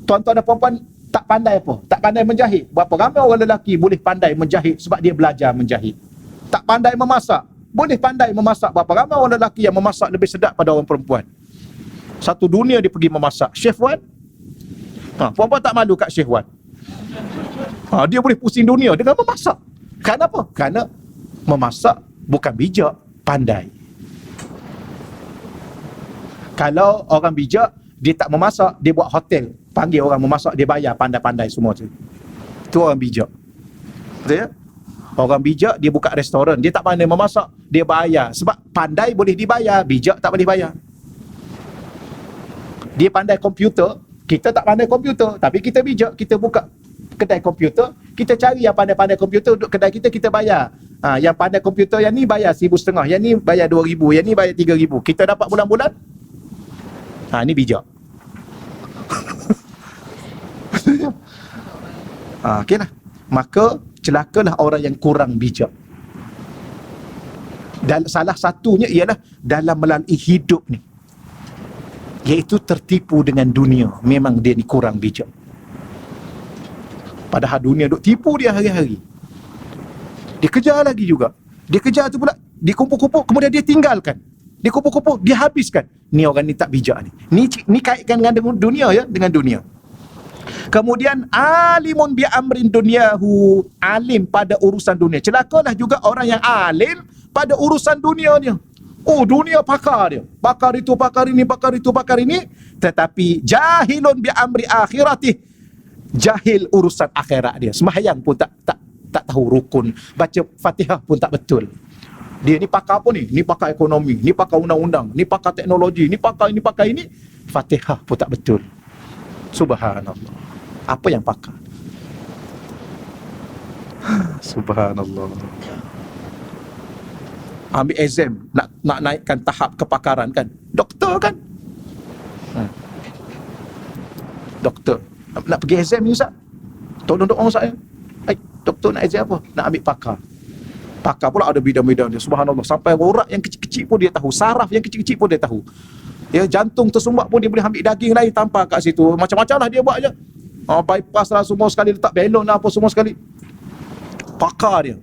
tuan-tuan dan puan-puan, tak pandai apa? Tak pandai menjahit. Berapa ramai orang lelaki boleh pandai menjahit sebab dia belajar menjahit. Tak pandai memasak, boleh pandai memasak. Berapa ramai orang lelaki yang memasak lebih sedap pada orang perempuan. Satu dunia dia pergi memasak. Chef Wan, puan-puan tak malu kat Chef Wan. Dia boleh pusing dunia dengan memasak. Kenapa? Kerana memasak bukan bijak, pandai. Kalau orang bijak, dia tak memasak, dia buat hotel, panggil orang memasak, dia bayar, pandai-pandai semua tu. Itu orang bijak. Betul ya? Orang bijak, dia buka restoran, dia tak pandai memasak, dia bayar. Sebab pandai boleh dibayar, bijak tak boleh bayar. Dia pandai komputer, kita tak pandai komputer, tapi kita bijak, kita buka kedai komputer, kita cari yang pandai-pandai komputer, duduk kedai kita, kita bayar. Yang pandai komputer yang ni bayar 1,500, yang ni bayar 2,000, yang ni bayar 3,000. Kita dapat bulan-bulan. Ni bijak. Okeylah. Maka celakalah orang yang kurang bijak. Dan salah satunya ialah dalam melalui hidup ni, iaitu tertipu dengan dunia. Memang dia ni kurang bijak. Padahal dunia duk tipu dia hari-hari. Dia kejar lagi juga. Dia kejar tu pula, dia kumpul-kumpul, kemudian dia tinggalkan. dikumpul-kumpul, dihabiskan. Ni orang ni tak bijak ni. Ni kaitkan dengan dunia ya, dengan dunia. Kemudian alimun bi amrin dunyahu, alim pada urusan dunia. Celakalah juga orang yang alim pada urusan dunianya. Oh, dunia pakar dia. Pakar itu, pakar ini, pakar itu, pakar ini. Tetapi jahilun bi amri akhiratih. Jahil urusan akhirat dia. Sembahyang pun tak tahu rukun. Baca Fatihah pun tak betul. Dia ni pakar apa ni? Ni pakar ekonomi, ni pakar undang-undang, ni pakar teknologi, ni pakar ini. Fatihah pun tak betul. Subhanallah. Apa yang pakar? Subhanallah. Ambil exam, nak naikkan tahap kepakaran kan? Doktor kan? Doktor. Nak pergi exam ni Ustaz? Tolong doa saya. Doktor nak exam apa? Nak ambil pakar. Pakar pula ada bidang-bidang dia. Subhanallah. Sampai urat yang kecil-kecil pun dia tahu. Saraf yang kecil-kecil pun dia tahu. Ya, jantung tersumbat pun dia boleh ambil daging lain tanpa kat situ. Macam-macam lah dia buat je. Bypass lah semua sekali, letak balon lah apa semua sekali. Pakar dia.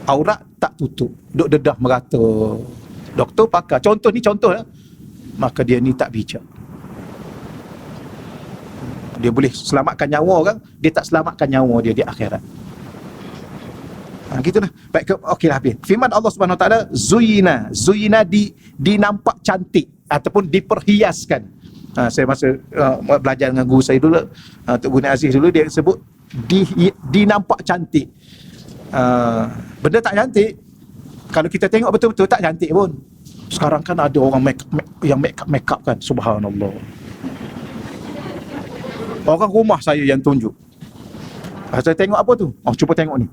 Aurat tak tutup, duk dedah merata. Doktor pakar. Contoh ya. Maka dia ni tak bijak. Dia boleh selamatkan nyawa orang, dia tak selamatkan nyawa dia di akhirat. Gitulah. Baik, okeylah habis. Firman Allah Subhanahu Wa Taala, zuyina dinampak cantik ataupun diperhiaskan. Saya masa belajar dengan guru saya dulu, Tok Guna Aziz dulu, dia sebut dinampak cantik. Benda tak cantik, kalau kita tengok betul-betul tak cantik pun. Sekarang kan ada orang make up kan, subhanallah. Orang rumah saya yang tunjuk. Saya tengok apa tu? Cuba tengok ni.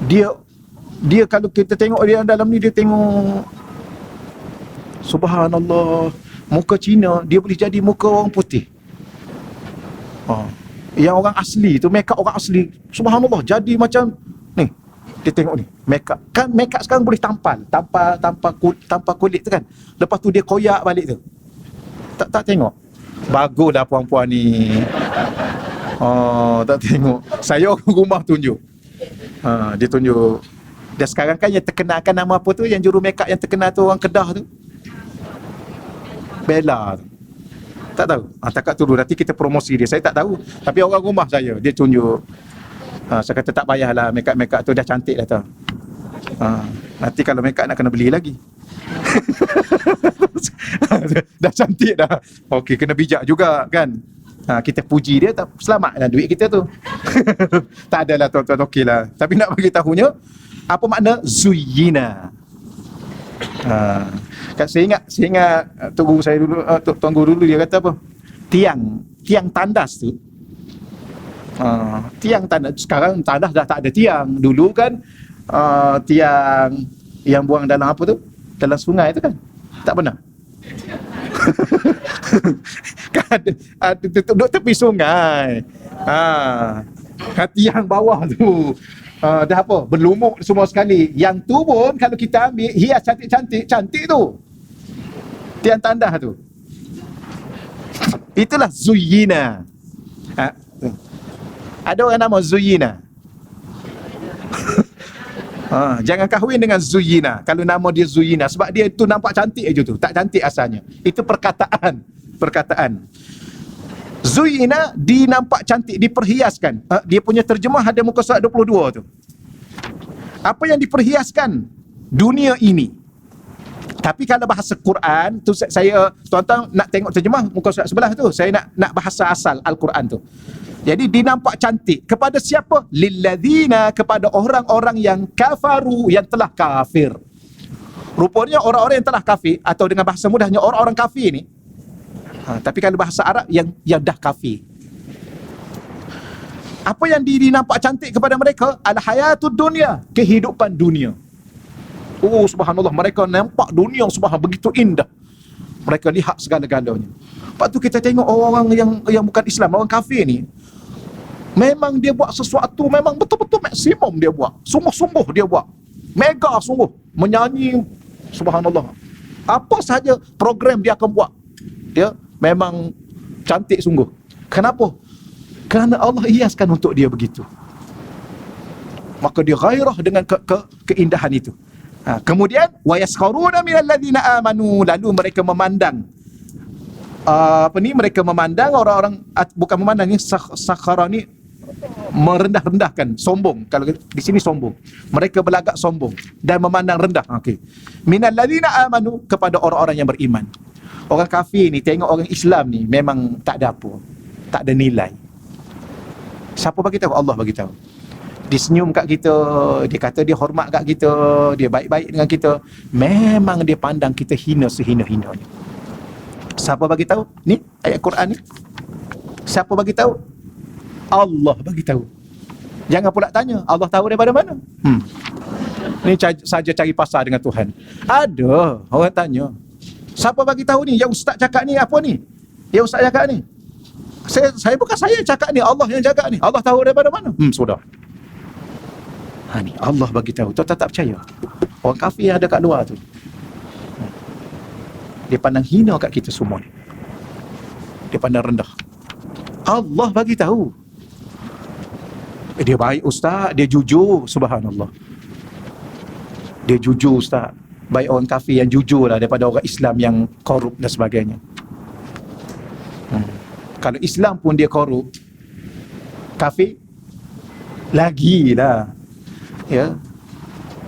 Dia kalau kita tengok dia dalam ni, dia tengok, subhanallah, muka Cina dia boleh jadi muka orang putih. Yang orang asli tu, make up orang asli, subhanallah, jadi macam ni. Dia tengok ni, make up. Kan make up sekarang boleh tampal tanpa kulit tu kan. Lepas tu dia koyak balik tu. Tak tengok. Baguslah puan-puan ni. Tak tengok. Saya orang rumah tunjuk. Dia tunjuk. Dan sekarang kan yang terkenalkan nama apa tu, yang juru make up yang terkenal tu, orang Kedah tu, Bella tu. Tak tahu. Takat tu dulu, nanti kita promosi dia. Saya tak tahu. Tapi orang rumah saya, dia tunjuk. Saya kata tak payahlah, make up tu dah cantik dah tu. Nanti kalau make up nak kena beli lagi. Dah cantik dah. Okey, kena bijak juga kan. Kita puji dia, tak selamatlah duit kita tu. Tak adalah tuan-tuan, okeylah. Tapi nak bagi tahunya, apa makna zuyina? Saya ingat tok guru saya dulu, tuan guru dulu, dia kata apa? Tiang tandas tu. Tiang tandas, sekarang tandas dah tak ada tiang. Dulu kan tiang yang buang dalam apa tu? Dalam sungai tu kan? Tak pernah. Kan duduk tepi sungai. Tiang bawah tu dah apa? Berlumut semua sekali. Yang tu pun kalau kita ambil hias cantik tu. Tiang tandas tu. Itulah zuyina. Ada orang nama Zuyina. Jangan kahwin dengan Zuyina kalau nama dia Zuyina, sebab dia tu nampak cantik je tu, tak cantik asalnya. Itu perkataan. Zuyina dinampak cantik, diperhiaskan. Dia punya terjemah ada muka surat 22 tu. Apa yang diperhiaskan? Dunia ini. Tapi kalau bahasa Quran tu, saya tuan-tuan nak tengok terjemah muka surat sebelah tu. Saya nak bahasa asal Al-Quran tu. Jadi dinampak cantik kepada siapa? Lilladzina, kepada orang-orang yang kafaru, yang telah kafir. Rupanya orang-orang yang telah kafir, atau dengan bahasa mudahnya orang-orang kafir ni. Tapi kalau bahasa Arab yang dah kafir. Apa yang dinampak cantik kepada mereka? Al-hayatud dunia, kehidupan dunia. Oh subhanallah, mereka nampak dunia subhanallah begitu indah. Mereka lihat segala-galanya. Lepas tu kita tengok orang-orang yang bukan Islam, orang kafir ni, memang dia buat sesuatu, memang betul-betul maksimum dia buat. Sungguh-sungguh dia buat. Mega sungguh. Menyanyi, subhanallah. Apa sahaja program dia akan buat, dia memang cantik sungguh. Kenapa? Kerana Allah hiaskan untuk dia begitu. Maka dia gairah dengan keindahan itu. Kemudian wa yaskharuna minal ladzina amanu, lalu mereka memandang mereka memandang orang-orang, bukan memandang, ni sakhara ni merendah-rendahkan, sombong. Kalau di sini sombong, mereka berlagak sombong dan memandang rendah. Okey, minal ladzina amanu, kepada orang-orang yang beriman. Orang kafir ni tengok orang Islam ni memang tak ada apa, tak ada nilai. Siapa bagi tahu? Allah bagi tahu. Dia senyum kat kita, dia kata dia hormat kat kita, dia baik-baik dengan kita, memang dia pandang kita hina sehina-hinanya. Siapa bagi tahu? Ni ayat Quran ni. Siapa bagi tahu? Allah bagi tahu. Jangan pula tanya Allah tahu daripada mana. Ni saja cari pasal dengan Tuhan. Ada orang tanya, siapa bagi tahu ni? Yang ustaz cakap ni apa ni? Yang ustaz cakap ni? Saya bukan saya cakap ni, Allah yang cakap ni. Allah tahu daripada mana? Sudah. Ni Allah bagi tahu. Tuan tak percaya. Orang kafir yang ada kat luar tu, dia pandang hina kat kita semua ni. Dia pandang rendah. Allah bagi tahu. Dia baik ustaz, dia jujur, subhanallah. Dia jujur ustaz. Baik orang kafir yang jujur lah daripada orang Islam yang korup dan sebagainya. Kalau Islam pun dia korup, kafir lagilah. Ya.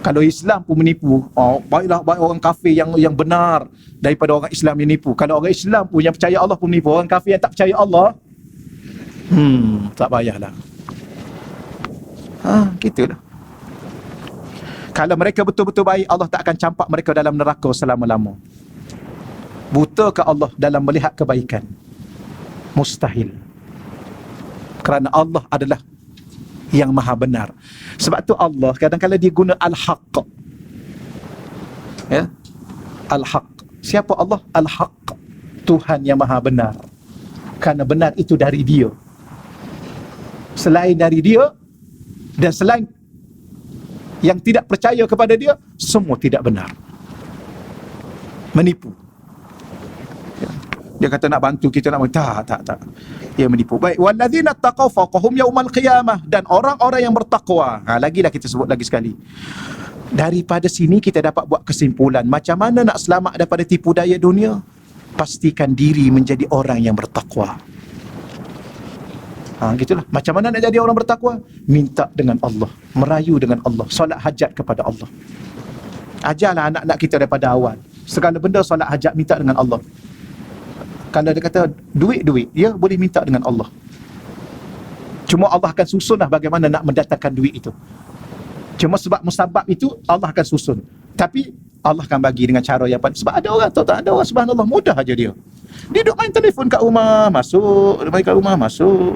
Kalau Islam pun menipu, baiklah, baik orang kafir yang benar daripada orang Islam yang menipu. Kalau orang Islam pun yang percaya Allah pun menipu, orang kafir yang tak percaya Allah, tak payahlah. Gitulah. Kalau mereka betul-betul baik, Allah tak akan campak mereka dalam neraka selama-lama. Buta ke Allah dalam melihat kebaikan? Mustahil. Kerana Allah adalah yang maha benar. Sebab tu Allah kadang-kadang dia guna Al-Haq. Ya? Al-Haq. Siapa Allah? Al-Haq. Tuhan yang maha benar. Kerana benar itu dari dia. Selain dari dia dan selain yang tidak percaya kepada dia, semua tidak benar. Menipu. Dia kata nak bantu kita, nak bantu. Tak. Dia menipu. Baik, walladzina taqaw fawqahum yaumal qiyamah, dan orang-orang yang bertakwa. Lagilah kita sebut lagi sekali. Daripada sini kita dapat buat kesimpulan macam mana nak selamat daripada tipu daya dunia. Pastikan diri menjadi orang yang bertakwa. Gitulah. Macam mana nak jadi orang bertakwa? Minta dengan Allah, merayu dengan Allah, solat hajat kepada Allah. Ajarlah anak-anak kita daripada awal. Segala benda solat hajat minta dengan Allah. Kalau dia kata duit, dia boleh minta dengan Allah. Cuma Allah akan susunlah bagaimana nak mendatangkan duit itu. Cuma sebab musabab itu Allah akan susun. Tapi Allah akan bagi dengan cara yang paling. Sebab ada orang, tak ada orang, subhanallah, mudah aja dia. Dia duduk main telefon kat rumah, masuk. Dia main kat rumah, masuk.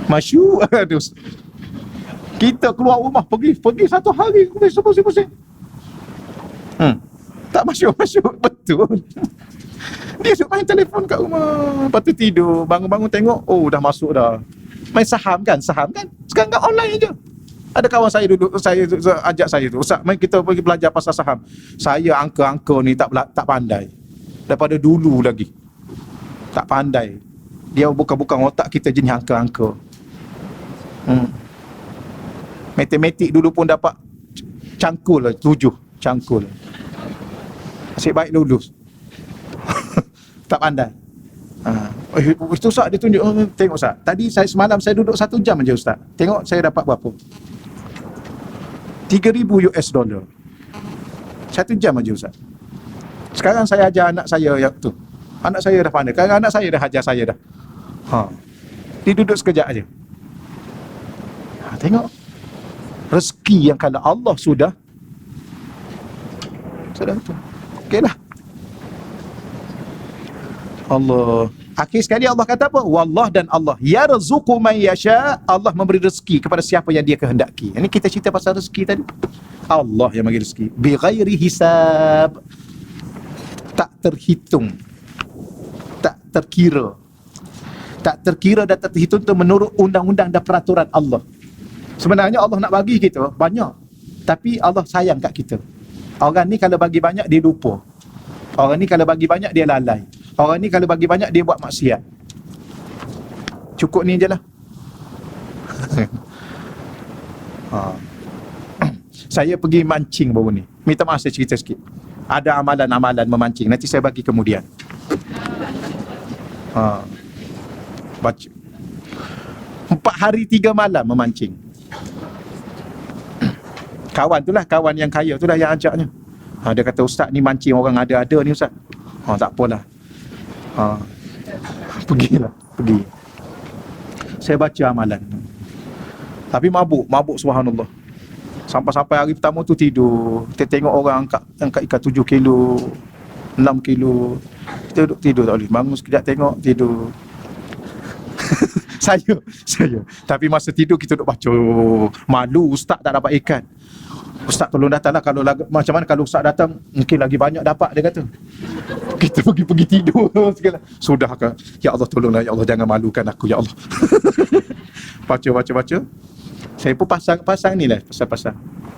Masyuk. Kita keluar rumah, pergi satu hari, pusing. Tak masyuk, betul. Dia duduk main telefon kat rumah, lepas tu tidur, bangun-bangun tengok, dah masuk dah. Main saham kan? Sekarang kan online je. Ada kawan saya duduk, saya ajak saya tu, Ustaz, mari kita pergi belajar pasal saham. Saya angka-angka ni tak pandai. Daripada dulu lagi. Tak pandai. Dia bukan otak kita jenis angka-angka. Matematik dulu pun dapat cangkul lah, 7 cangkul. Asyik baik lulus. Tak pandai. Itu Ustaz dia tunjuk, tengok Ustaz. Tadi semalam saya duduk 1 jam aja Ustaz. Tengok saya dapat berapa? $3,000. 1 jam aja Ustaz. Sekarang saya ajar anak saya yang tu. Anak saya dah pandai. Sekarang anak saya dah ajar saya dah. Dia duduk sekejap aja. Tengok. Rezeki yang kalau Allah sudah betul. Okeylah. Allah. Akhir sekali Allah kata apa? Wallah, dan Allah yarzuqu man yasha. Allah memberi rezeki kepada siapa yang dia kehendaki. Ini kita cerita pasal rezeki tadi. Allah yang bagi rezeki bi ghairi hisab. Tak terhitung. Tak terkira. Tak terkira dan tak terhitung tu menurut undang-undang dan peraturan Allah. Sebenarnya Allah nak bagi kita banyak, tapi Allah sayang kat kita. Orang ni kalau bagi banyak dia lupa. Orang ni kalau bagi banyak dia lalai. Orang ni kalau bagi banyak dia buat maksiat. Cukup ni je lah. Ha. Saya pergi mancing baru ni. Minta maaf saya cerita sikit. Ada amalan-amalan memancing. Nanti saya bagi kemudian. Ha. Baca. 4 hari 3 malam memancing. Kawan tu lah, kawan yang kaya tu lah yang ajaknya. Dia kata, ustaz ni mancing orang ada-ada ni ustaz. Tak apalah. Pergilah, pergi. Saya baca amalan. Tapi mabuk subhanallah. Sampai-sampai hari pertama tu tidur. Kita tengok orang angkat ikan 7 kilo, 6 kilo. Kita duduk tidur tak boleh. Bangun sekejap tengok, tidur. Saya. Tapi masa tidur kita duduk baca. Malu ustaz tak dapat ikan. Ustaz tolong datanglah, kalau macam mana kalau ustaz datang mungkin lagi banyak dapat, dia kata. Kita pergi tidur segala. Sudah ke? Ya Allah tolonglah, ya Allah jangan malukan aku, ya Allah. Baca. Saya pun pasang ni lah,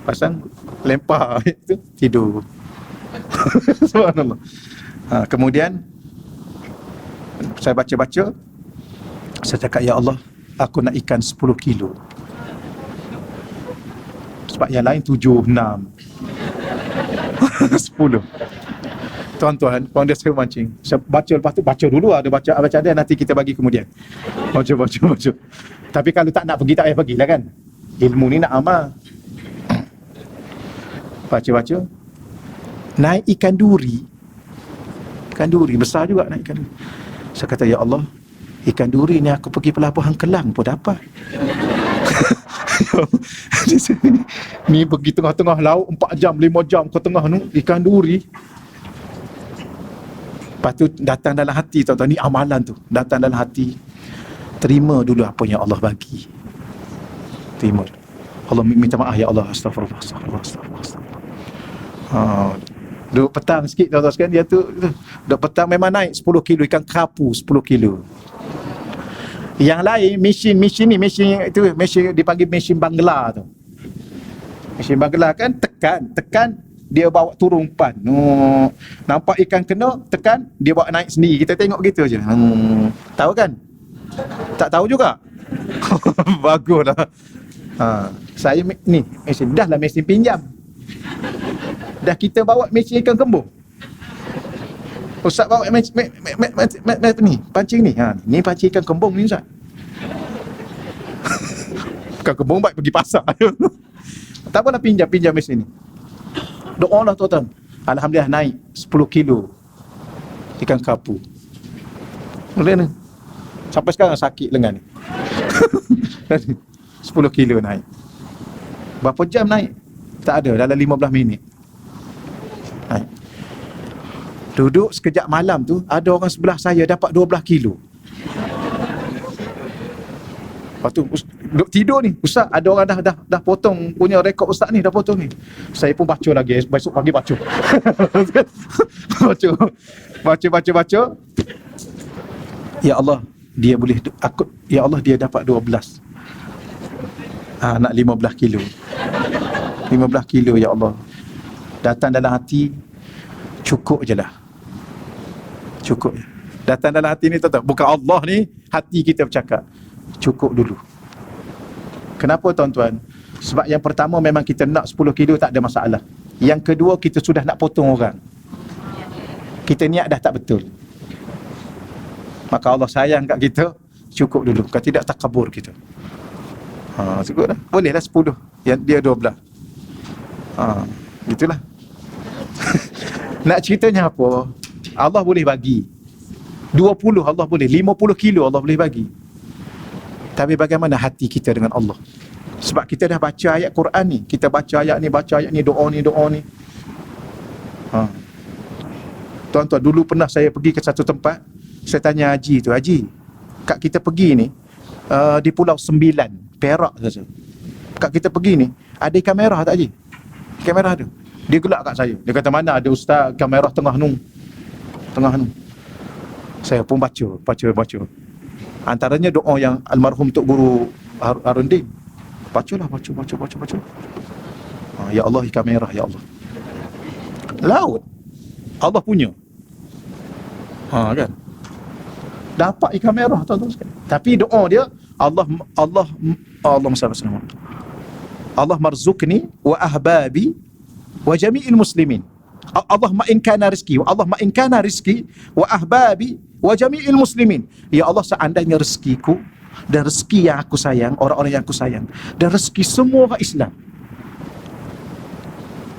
pasang lempar itu tidur. Subhanallah. Kemudian saya baca, saya cakap, ya Allah, aku nak ikan 10 kilo. Sebab yang lain 7, 6 10. Tuan-tuan, dia saya mancing. Saya baca, lepas tu baca dulu, ada baca dia, nanti kita bagi kemudian. Baca. Tapi kalau tak nak pergi, tak payah pergilah kan. Ilmu ni nak amal. Baca. Naik ikan duri. Ikan duri, besar juga naik ikan duri. Saya kata, ya Allah, ikan duri ni aku pergi pelabuhan Kelang pun dapat. Ni pergi tengah-tengah laut 4 jam, 5 jam ke tengah tu, ikan duri. Lepas tu datang dalam hati, tuan-tuan, ni amalan tu. Datang dalam hati. Terima dulu apa yang Allah bagi. Terima. Allah minta maaf, ya Allah, astagfirullah. Duduk petang sikit, tuan-tuan sekalian, dia tu duduk petang memang naik 10 kilo ikan kerapu, 10 kilo. Yang lain mesin dipanggil mesin Bangla tu. Mesin Bangla kan tekan dia bawa turun umpan. Nampak ikan kena, tekan dia bawa naik sendiri. Kita tengok gitu je. Tahu kan? Tak tahu juga. Baguslah. Saya ni mesin dah lah, mesin pinjam. Dah kita bawa mesin ikan kembung. Ustaz bawa ni pancing ni. Ni pancing ikan kembung ni ustaz. Ikan kembung baik pergi pasar. Tak apalah, pinjam mesin ni. Doa lah tuan-tuan. Alhamdulillah naik 10 kilo ikan kapu. Boleh ni. Sampai sekarang sakit lengan ni. 10 kilo naik. Berapa jam naik? Tak ada, dalam 15 minit. Naik. Duduk sekejap malam tu, ada orang sebelah saya dapat 12 kilo. Lepas tu duduk tidur ni, ustaz, ada orang dah potong punya rekod ustaz ni, dah potong ni. Saya pun baca lagi, besok pagi baca. baca. Ya Allah, dia boleh ya Allah, dia dapat 12. Nak 15 kilo. 15 kilo, ya Allah. Datang dalam hati, cukup je lah. Cukup je. Datang dalam hati ni, tuan-tuan, bukan Allah ni, hati kita bercakap. Cukup dulu. Kenapa tuan-tuan? Sebab yang pertama memang kita nak 10 kilo, tak ada masalah. Yang kedua, kita sudah nak potong orang. Kita niat dah tak betul. Maka Allah sayang kat kita, cukup dulu. Kalau tidak, takabur kita. Cukup dah. Boleh lah 10. Yang dia 12. Itulah. Nak ceritanya apa? Allah boleh bagi 20 Allah boleh, 50 kilo Allah boleh bagi. Tapi bagaimana hati kita dengan Allah? Sebab kita dah baca ayat Quran ni, kita baca ayat ni, doa ni. Tuan-tuan, dulu pernah saya pergi ke satu tempat. Saya tanya Haji tu, Haji, kat kita pergi ni di Pulau Sembilan, Perak saja. Kat kita pergi ni ada ikan merah tak Haji? Ikan merah ada. Dia gelak kat saya. Dia kata, mana ada ustaz, ikan merah tengah nu. Saya pun baca. Antaranya doa yang almarhum Tok Guru Harundin. Baca. Ya Allah, ikan merah, ya Allah. Laut Allah punya. Kan? Dapat ikan merah, tuan-tuan sekalian. Tapi doa dia, Allahumma salli alaihi wasallam. Allah marzuqni wa ahbabi wa jami'il muslimin. Allah ma in kana rizki, Allah ma in kana rizki wa ahbabi wa jami'il muslimin. Ya Allah, seandainya rezekiku dan rezeki yang aku sayang, orang-orang yang aku sayang, dan rezeki semua orang Islam.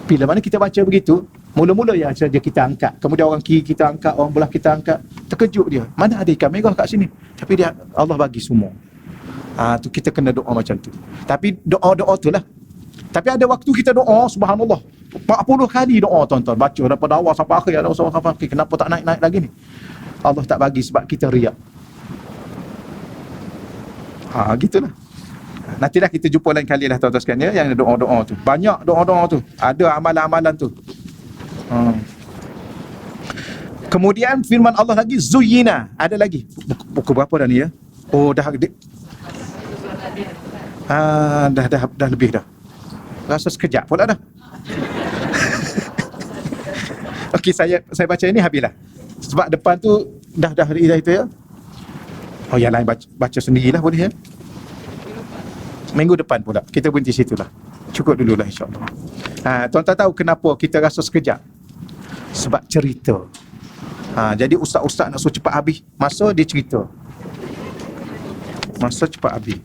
Bila mana kita baca begitu, mula-mula ya saja kita angkat, kemudian orang kiri kita angkat, orang belah kita angkat, terkejut dia. Mana ada ikan merah kat sini? Tapi dia Allah bagi semua. Tu kita kena doa macam tu. Tapi doa-doa tu lah. Tapi ada waktu kita doa, subhanallah, 40 kali doa tuan-tuan, baca daripada awal sampai akhir, ada sampai akhir. Kenapa tak naik-naik lagi ni? Allah tak bagi sebab kita riak. Gitulah. Nantilah kita jumpa lain kali lah tuan-tuan sekalian, yang doa-doa tu. Banyak doa-doa tu. Ada amalan-amalan tu. Kemudian firman Allah lagi, Zuyyina. Ada lagi. Buku berapa dah ni ya? Oh, dah lebih dah. Rasa sekejap pula dah. Okey, saya baca ini habislah. Sebab depan tu dah itu ya. Oh, yang lain baca sendirilah boleh ya. Minggu depan pula. Kita berhenti situlah. Cukup dululah insya-Allah. Tuan-tuan tahu kenapa kita rasa sekejap? Sebab cerita. Jadi ustaz-ustaz nak suruh cepat habis, masa dia cerita. Masa cepat habis.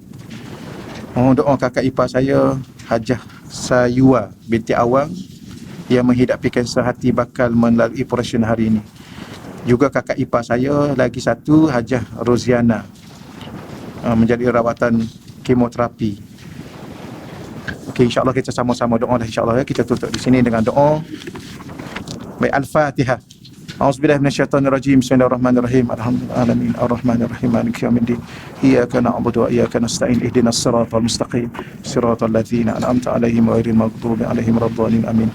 Doa kakak ipar saya, Hajah Sayua binti Awang, yang menghidapi kanser hati bakal melalui operasi hari ini. Juga kakak ipar saya lagi satu, Hajah Roziana, menjadi rawatan kemoterapi. Okey, insya-Allah kita sama-sama doa dah insya-Allah ya. Kita tutup di sini dengan doa. Baik, Al-Fatihah. A'udzubillahi minasyaitonirrajim. Bismillahirrahmanirrahim. Alhamdulillahirabbil arrahmanirrahim maliki yaumiddin. Iyyaka na'budu wa iyyaka nasta'in. Ihdinas siratal mustaqim. Siratal ladzina an'amta 'alaihim ghairil maghdubi 'alaihim waladdallin. Amin.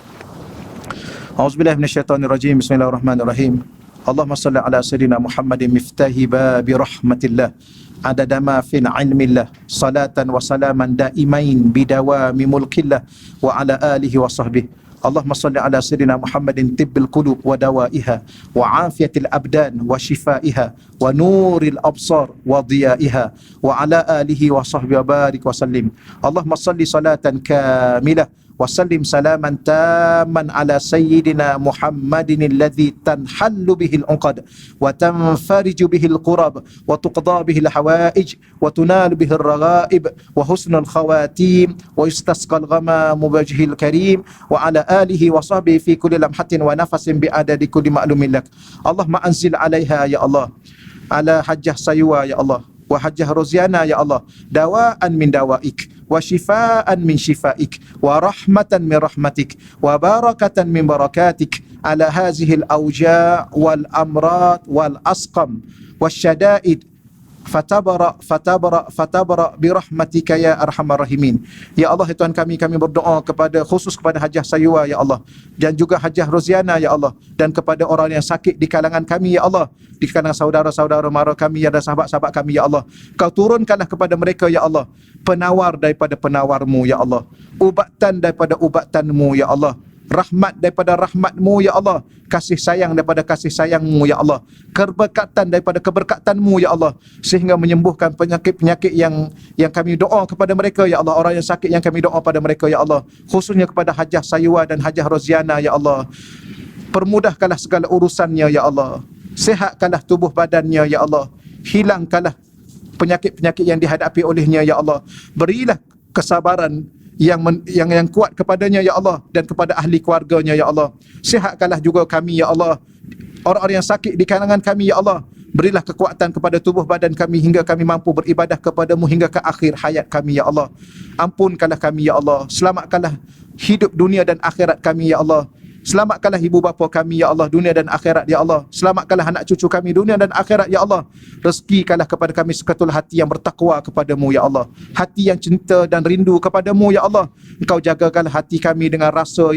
A'udzubillahi minasyaitonirrajim. Bismillahirrahmanirrahim. Allahumma shalli ala sayyidina Muhammadin miftahi babi rahmatillah. Adada ma fi ilmillah. Salatan wa salaman daimain bidawami mulkillah wa ala alihi wa sahbihi. Allahumma salli ala sayyidina Muhammadin tibbil qulub wa dawaiha wa afiyatil abdan wa shifaiha wa nuril absar wa diyaiha wa ala alihi wa sahbihi wa barik wa sallim. Allahumma salli salatan kamilah wa sallim salaman tamman ala sayyidina Muhammadin alladhi tanhallu bihi al-uqad wa tanfariju bihi al-qurab wa tuqda bihi al-hawaij wa tunalu bihi al-raghaib wa husnul khawatim wa yustasqa al-ghamamu biwajhi al-karim wa ala alihi wa sahbihi fi kulli lamhatin wa nafasin bi adadi kulli ma'lumin lak. Allahumma anzil 'alaiha ya Allah, ala Hajjah Saywa ya Allah, wa Hajjah Roziana ya Allah, dawaan min dawaik wa shifaan min shifaik wa rahmatan min rahmatik wa barakatan min barakatik ala hazihi al-awja' wal amrad wal asqam wasyada'id fatabara birahmatika ya arhamar rahimin. Ya Allah, ya Tuhan kami berdoa khusus kepada Hajjah Saywa ya Allah, dan juga Hajjah Roziana ya Allah, dan kepada orang yang sakit di kalangan kami ya Allah, di kalangan saudara-saudara mara kami dan sahabat-sahabat kami ya Allah. Kau turunkanlah kepada mereka ya Allah penawar daripada penawarmu ya Allah, ubatan daripada ubatanmu ya Allah, rahmat daripada rahmatmu ya Allah, kasih sayang daripada kasih sayangmu ya Allah, keberkatan daripada keberkatanmu ya Allah, sehingga menyembuhkan penyakit-penyakit yang kami doa kepada mereka ya Allah, orang yang sakit yang kami doa pada mereka ya Allah, khususnya kepada Hajjah Saywa dan Hajjah Roziana ya Allah. Permudahkanlah segala urusannya ya Allah, sihatkanlah tubuh badannya ya Allah, hilangkanlah penyakit-penyakit yang dihadapi olehnya ya Allah, berilah kesabaran yang kuat kepadanya ya Allah dan kepada ahli keluarganya ya Allah. Sihatkanlah juga kami ya Allah, orang-orang yang sakit di kalangan kami ya Allah. Berilah kekuatan kepada tubuh badan kami hingga kami mampu beribadah kepadamu hingga ke akhir hayat kami ya Allah. Ampunkanlah kami ya Allah, selamatkanlah hidup dunia dan akhirat kami ya Allah. Selamatkanlah ibu bapa kami ya Allah, dunia dan akhirat ya Allah. Selamatkanlah anak cucu kami dunia dan akhirat ya Allah. Rezekikanlah kepada kami seketul hati yang bertakwa kepadamu ya Allah, hati yang cinta dan rindu kepadamu ya Allah. Engkau jagakanlah hati kami dengan rasa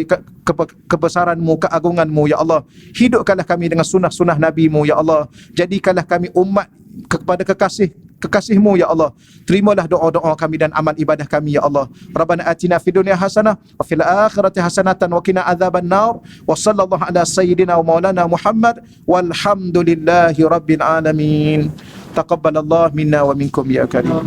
kebesaranmu, keagunganmu ya Allah. Hidupkanlah kami dengan sunnah-sunnah nabimu ya Allah. Jadikanlah kami umat kepada kekasihmu ya Allah. Terimalah doa-doa kami dan amal ibadah kami ya Allah. Rabbana atina fid dunya hasanah wa fil akhirati hasanatan wa qina adzabannar. Wa sallallahu ala sayyidina wa maulana Muhammad walhamdulillahi rabbil alamin. Taqabbalallahu minna wa minkum ya karim.